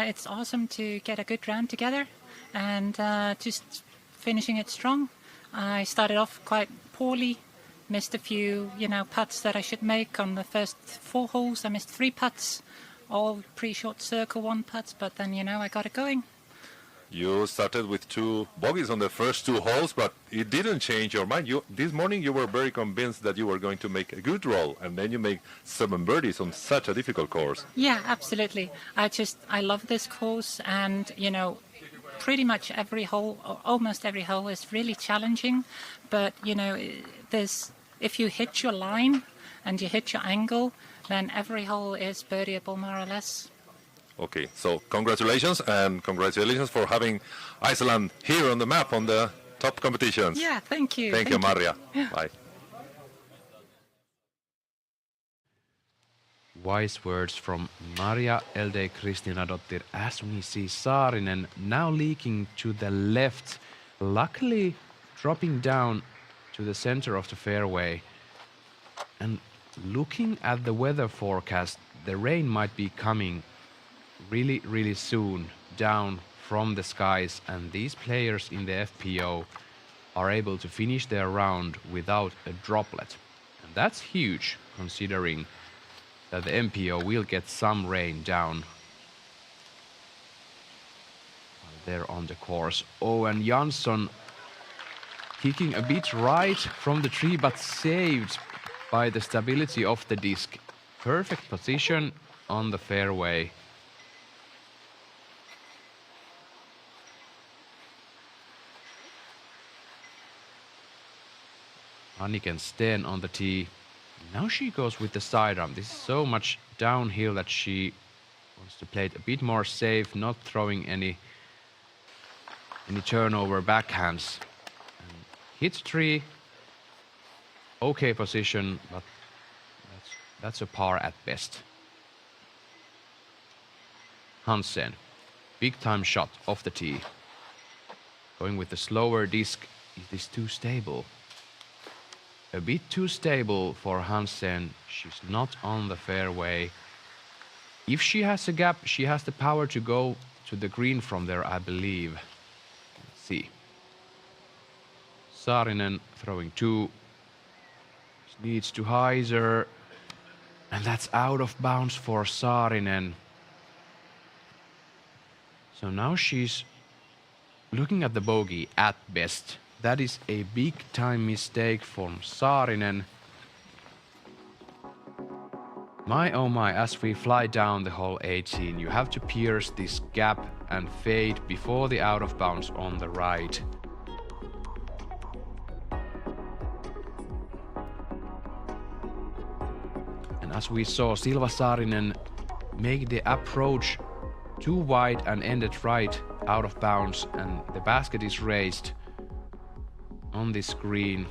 it's awesome to get a good round together and just finishing it strong. I started off quite poorly, missed a few, putts that I should make on the first 4 holes. I missed 3 putts, all pretty short circle 1 putts, but then, I got it going. You started with 2 bogeys on the first 2 holes, but it didn't change your mind. This morning you were very convinced that you were going to make a good roll, and then you make 7 birdies on such a difficult course. Yeah, absolutely. I love this course, and, pretty much every hole, or almost every hole, is really challenging. But, if you hit your line and you hit your angle, then every hole is birdieable, more or less. Okay, so congratulations, and congratulations for having Iceland here on the map on the top competitions. Yeah, thank you. Thank you, Maria. Yeah. Bye. Wise words from Maria Elde Kristinadottir as we see Saarinen now leaking to the left, luckily dropping down to the center of the fairway. And looking at the weather forecast, the rain might be coming really soon down from the skies, and these players in the FPO are able to finish their round without a droplet. And that's huge, considering that the MPO will get some rain down there on the course. Oh, and Jansson kicking a bit right from the tree, but saved by the stability of the disc. Perfect position on the fairway. Anniken Steen on the tee. Now she goes with the sidearm. This is so much downhill that she wants to play it a bit more safe, not throwing any turnover backhands. And hits tree. Okay position, but that's a par at best. Hansen, big time shot off the tee. Going with the slower disc. Is this too stable? A bit too stable for Hansen. She's not on the fairway. If she has a gap, she has the power to go to the green from there, I believe. Let's see. Saarinen throwing 2. She needs to hyzer. And that's out of bounds for Saarinen. So now she's looking at the bogey at best. That is a big time mistake from Saarinen. My oh my, as we fly down the hole 18, you have to pierce this gap and fade before the out of bounds on the right. And as we saw, Silva Saarinen make the approach too wide and ended right out of bounds, and the basket is raised on this green.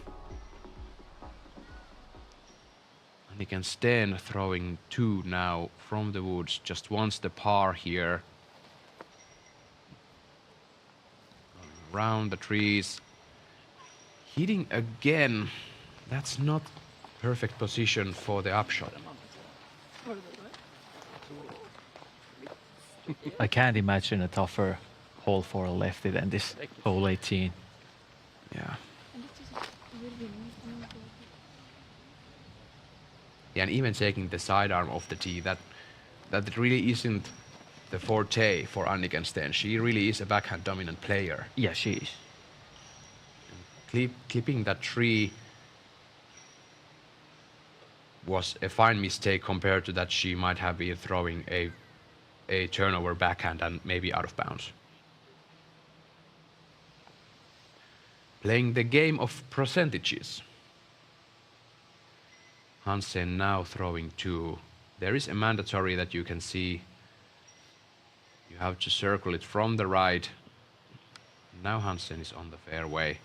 Anniken Steen throwing 2 now from the woods, just wants the par here. around the trees. Hitting again. That's not perfect position for the upshot. I can't imagine a tougher hole for a lefty than this hole 18. Yeah. Yeah, and even taking the sidearm off the tee, that really isn't the forte for Anniken Steen. She really is a backhand dominant player. Yeah, she is. Clipping that tree was a fine mistake compared to that she might have been throwing a turnover backhand and maybe out of bounds. Playing the game of percentages. Hansen now throwing 2. There is a mandatory that you can see. You have to circle it from the right. Now Hansen is on the fairway.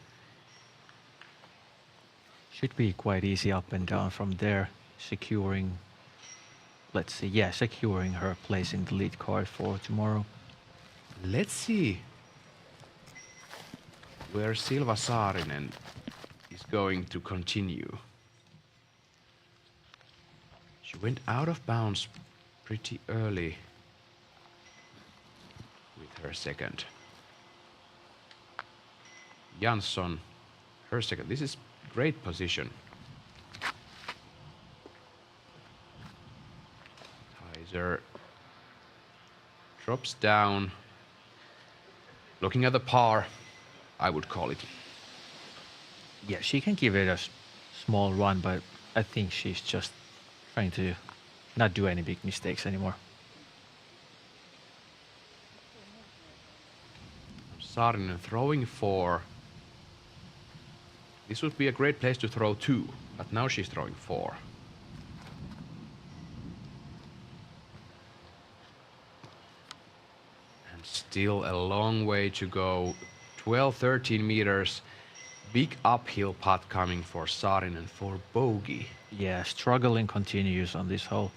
Should be quite easy up and down from there, securing, let's see, yeah, securing her place in the lead card for tomorrow. Let's see where Silva Saarinen is going to continue. She went out of bounds pretty early with her second. Jansson, her second. This is great position. Kaiser drops down. Looking at the par, I would call it. Yeah, she can give it a small run, but I think she's just trying to not do any big mistakes anymore. Saarinen throwing 4. This would be a great place to throw 2, but now she's throwing 4. And still a long way to go. 12, 13 meters. Big uphill putt coming for Saarinen for bogey. Yeah, struggling continues on this hole.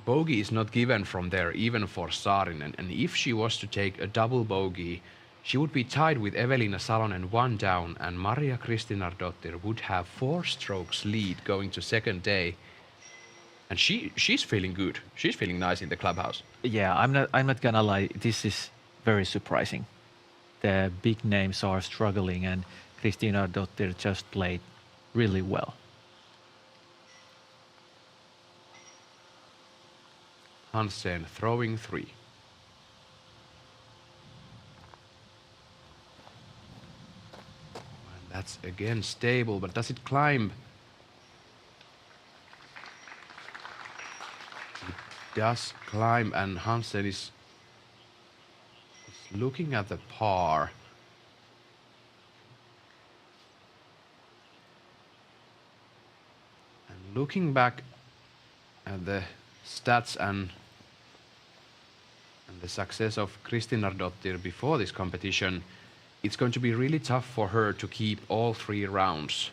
Bogey is not given from there, even for Saarinen. And if she was to take a double bogey, she would be tied with Evelina Salonen 1 down, and Maria Kristinardottir would have 4 strokes lead going to second day. And she's feeling good. She's feeling nice in the clubhouse. Yeah, I'm not gonna lie. This is very surprising. The big names are struggling, and Kristinardottir just played really well. Hansen throwing 3. And that's again stable, but does it climb? It does climb, and Hansen is looking at the par. And looking back at the stats and the success of Kristinardottir before this competition, it's going to be really tough for her to keep all 3 rounds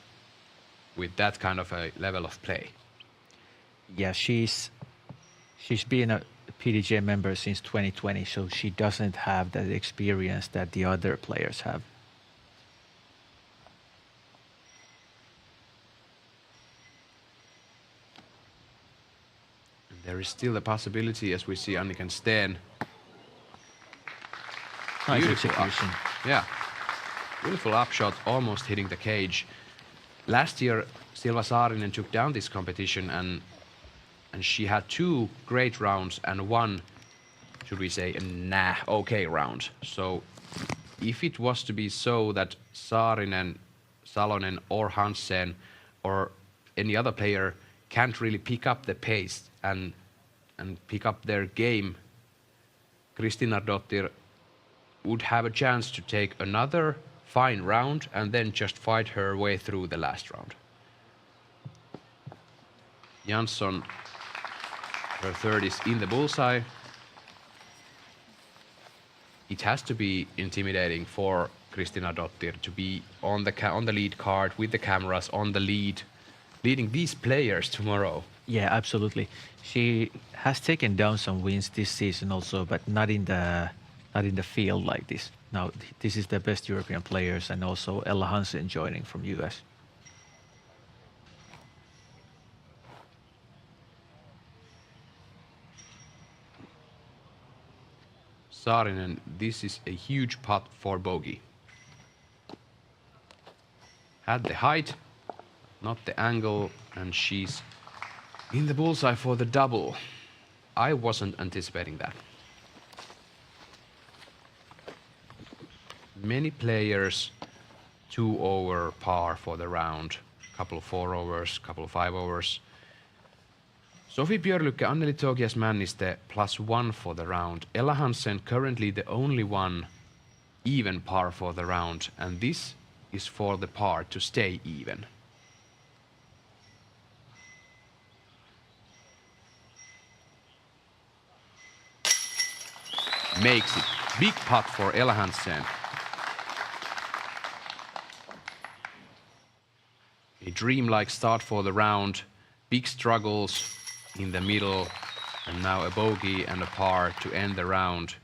with that kind of a level of play. Yeah, she's been a PDGA member since 2020, so she doesn't have that experience that the other players have. And there is still a possibility, as we see Anniken Steen. Nice execution. Yeah, beautiful upshot, almost hitting the cage. Last year, Silva Saarinen took down this competition, and she had 2 great rounds and 1, should we say, okay round. So if it was to be so that Saarinen, Salonen or Hansen or any other player can't really pick up the pace and pick up their game, Kristinardottir would have a chance to take another fine round and then just fight her way through the last round. Jansson, her third is in the bullseye. It has to be intimidating for Kristinardottir to be on the lead card with the cameras on the lead, leading these players tomorrow. Yeah, absolutely. She has taken down some wins this season also, but not in the field like this. Now, this is the best European players, and also Ella Hansen joining from US. Saarinen, this is a huge putt for bogey. Had the height, not the angle, and she's in the bullseye for the double. I wasn't anticipating that. Many players 2 over par for the round. Couple of 4 overs, couple of 5 overs. Sophie Björlycke, Anneli Togias Männiste +1 for the round. Ella Hansen currently the only one even par for the round, and this is for the par to stay even. Makes it. Big putt for Ella Hansen. A dreamlike start for the round. Big struggles in the middle, and now a bogey and a par to end the round.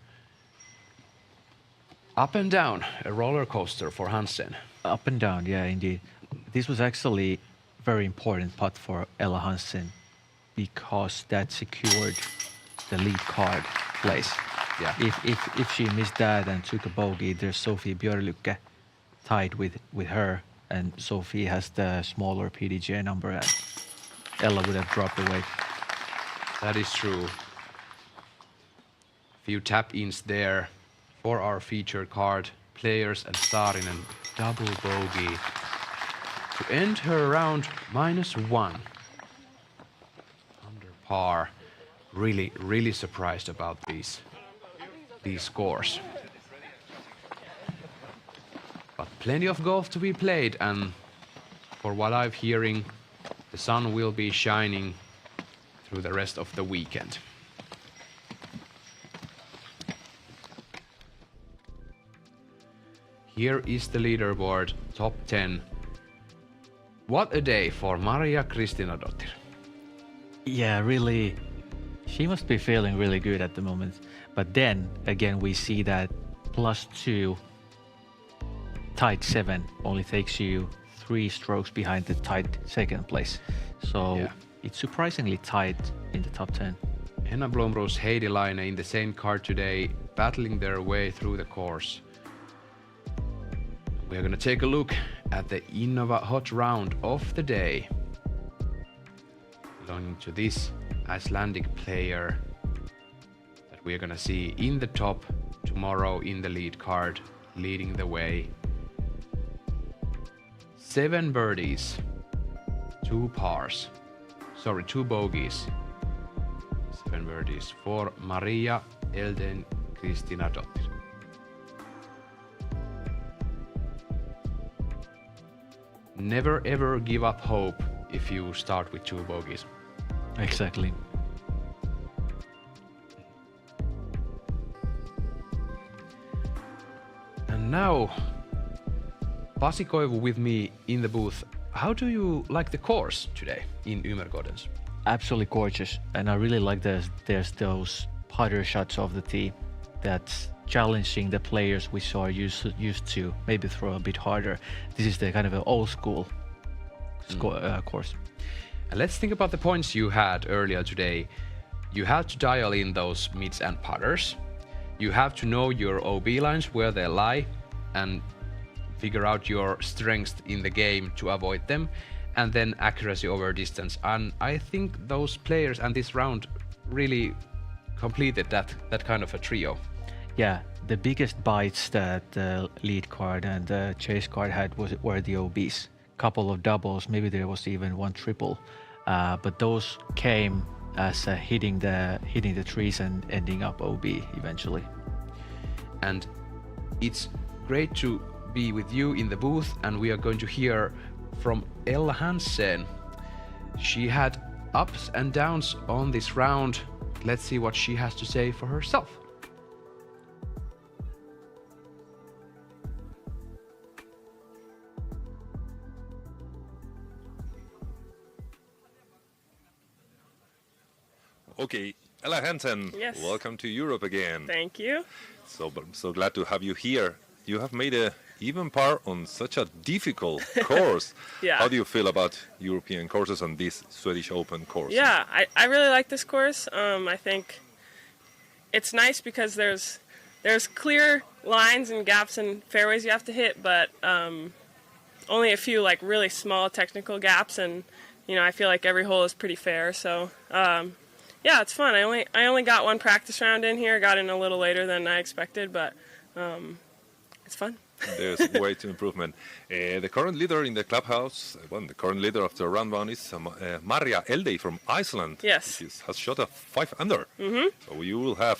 Up and down, a roller coaster for Hansen. Up and down, yeah, indeed. This was actually very important putt for Ella Hansen because that secured the lead card place. Yeah. If she missed that and took a bogey, there's Sophie Björlycke tied with her, and Sophie has the smaller PDJ number, and Ella would have dropped away. That is true. Few tap-ins there for our featured card. Players and Saarinen double bogey to end her round -1 under par. Really surprised about these scores. But plenty of golf to be played, and for what I'm hearing, the sun will be shining through the rest of the weekend. Here is the leaderboard, top 10. What a day for Maria Kristinadottir. Yeah, really, she must be feeling really good at the moment. But then, again, we see that +2 tied 7 only takes you 3 strokes behind the tied second place. So Yeah. it's surprisingly tight in the top 10. Henna Blomroos, Heidi Laine in the same car today, battling their way through the course. We're gonna take a look at the Innova Hot Round of the day, belonging to this Icelandic player that we're gonna see in the top tomorrow in the lead card, leading the way. 7 birdies, 2 pars, 2 bogeys. 7 birdies for Maria Elden Kristinadottir. Never ever give up hope if you start with 2 bogeys. Exactly. And now, Pasi Koivu with me in the booth. How do you like the course today in Umergodens? Absolutely gorgeous, and I really like there's those putter shots of the tee that's challenging the players which are used to maybe throw a bit harder. This is the kind of an old school course. And let's think about the points you had earlier today. You have to dial in those mids and putters. You have to know your OB lines, where they lie, and figure out your strengths in the game to avoid them, and then accuracy over distance. And I think those players and this round really completed that kind of a trio. Yeah, the biggest bites that the lead card and the chase card had were the OBs. Couple of doubles, maybe there was even 1 triple, but those came as hitting the trees and ending up OB eventually. And it's great to be with you in the booth, and we are going to hear from Ella Hansen. She had ups and downs on this round. Let's see what she has to say for herself. Okay, Ella Hansen, Yes. welcome to Europe again. Thank you. So, I'm so glad to have you here. You have made a even par on such a difficult course. Yeah. How do you feel about European courses on this Swedish Open course? Yeah, I really like this course. I think it's nice because there's clear lines and gaps and fairways you have to hit, but only a few like really small technical gaps, and I feel like every hole is pretty fair. So yeah, it's fun. I only got one practice round in here. Got in a little later than I expected, but it's fun. There's way to improvement. The current leader in the clubhouse, the current leader after round one is Marja Eldey from Iceland. Yes. She has shot a 5 under. Mm-hmm. So you will have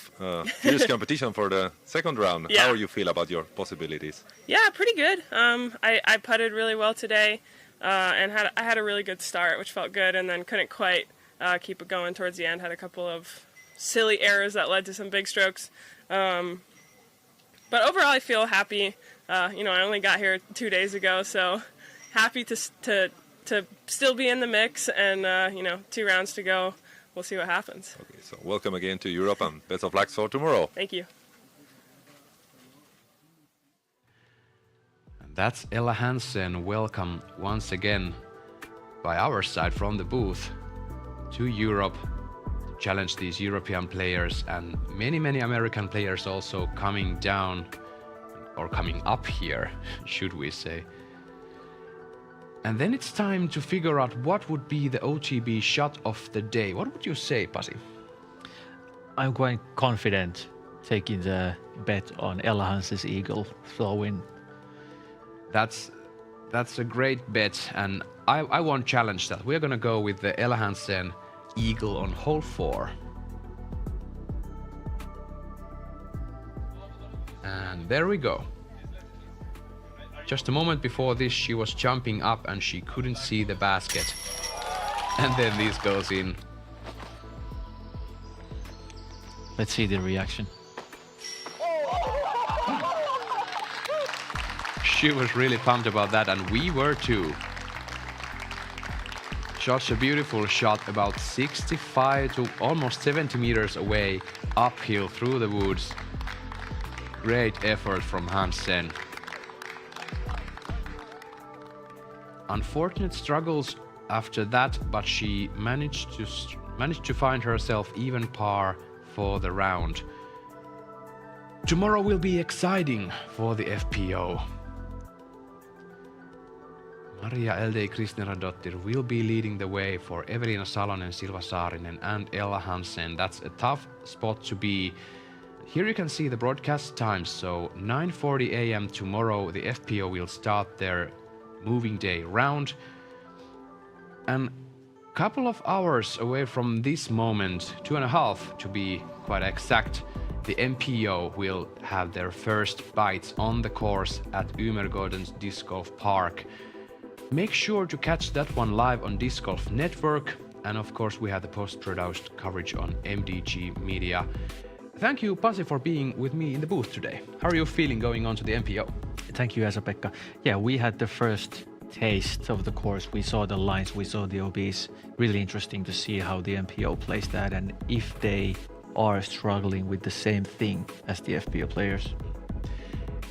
fierce competition for the second round. Yeah. How do you feel about your possibilities? Yeah, pretty good. I putted really well today, and I had a really good start, which felt good, and then couldn't quite keep it going towards the end. Had a couple of silly errors that led to some big strokes. But overall, I feel happy. I only got here 2 days ago, so happy to still be in the mix, and 2 rounds to go. We'll see what happens. Okay, so welcome again to Europe, and best of luck for tomorrow. Thank you. And that's Ella Hansen. Welcome once again by our side from the booth to Europe to challenge these European players, and many American players also coming down or coming up here, should we say. And then it's time to figure out what would be the OTB shot of the day. What would you say, Pasi? I'm quite confident taking the bet on Ella Hansen's eagle throw-in. That's a great bet, and I won't challenge that. We're gonna go with the Ella Hansen eagle on hole 4. And there we go. Just a moment before this, she was jumping up and she couldn't see the basket. And then this goes in. Let's see the reaction. She was really pumped about that, and we were too. Such a beautiful shot, about 65 to almost 70 meters away, uphill through the woods. Great effort from Hansen. Unfortunate struggles after that, but she managed to find herself even par for the round. Tomorrow will be exciting for the FPO. Marja Eldey Kristinadottir will be leading the way for Evelina Salonen, Silva Saarinen and Ella Hansen. That's a tough spot to be. Here you can see the broadcast times. So 9:40 a.m. tomorrow the FPO will start their moving day round. And a couple of hours away from this moment, 2.5 to be quite exact, the MPO will have their first bites on the course at Umergårdens Disc Golf Park. Make sure to catch that one live on Disc Golf Network, and of course we have the post-produced coverage on MDG Media. Thank you, Pasi, for being with me in the booth today. How are you feeling going on to the MPO? Thank you, Esa-Pekka. Yeah, we had the first taste of the course. We saw the lines, we saw the OBs. Really interesting to see how the MPO plays that, and if they are struggling with the same thing as the FPO players.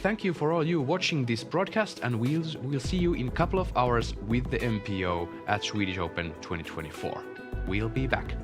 Thank you for all you watching this broadcast, and we'll see you in a couple of hours with the MPO at Swedish Open 2024. We'll be back.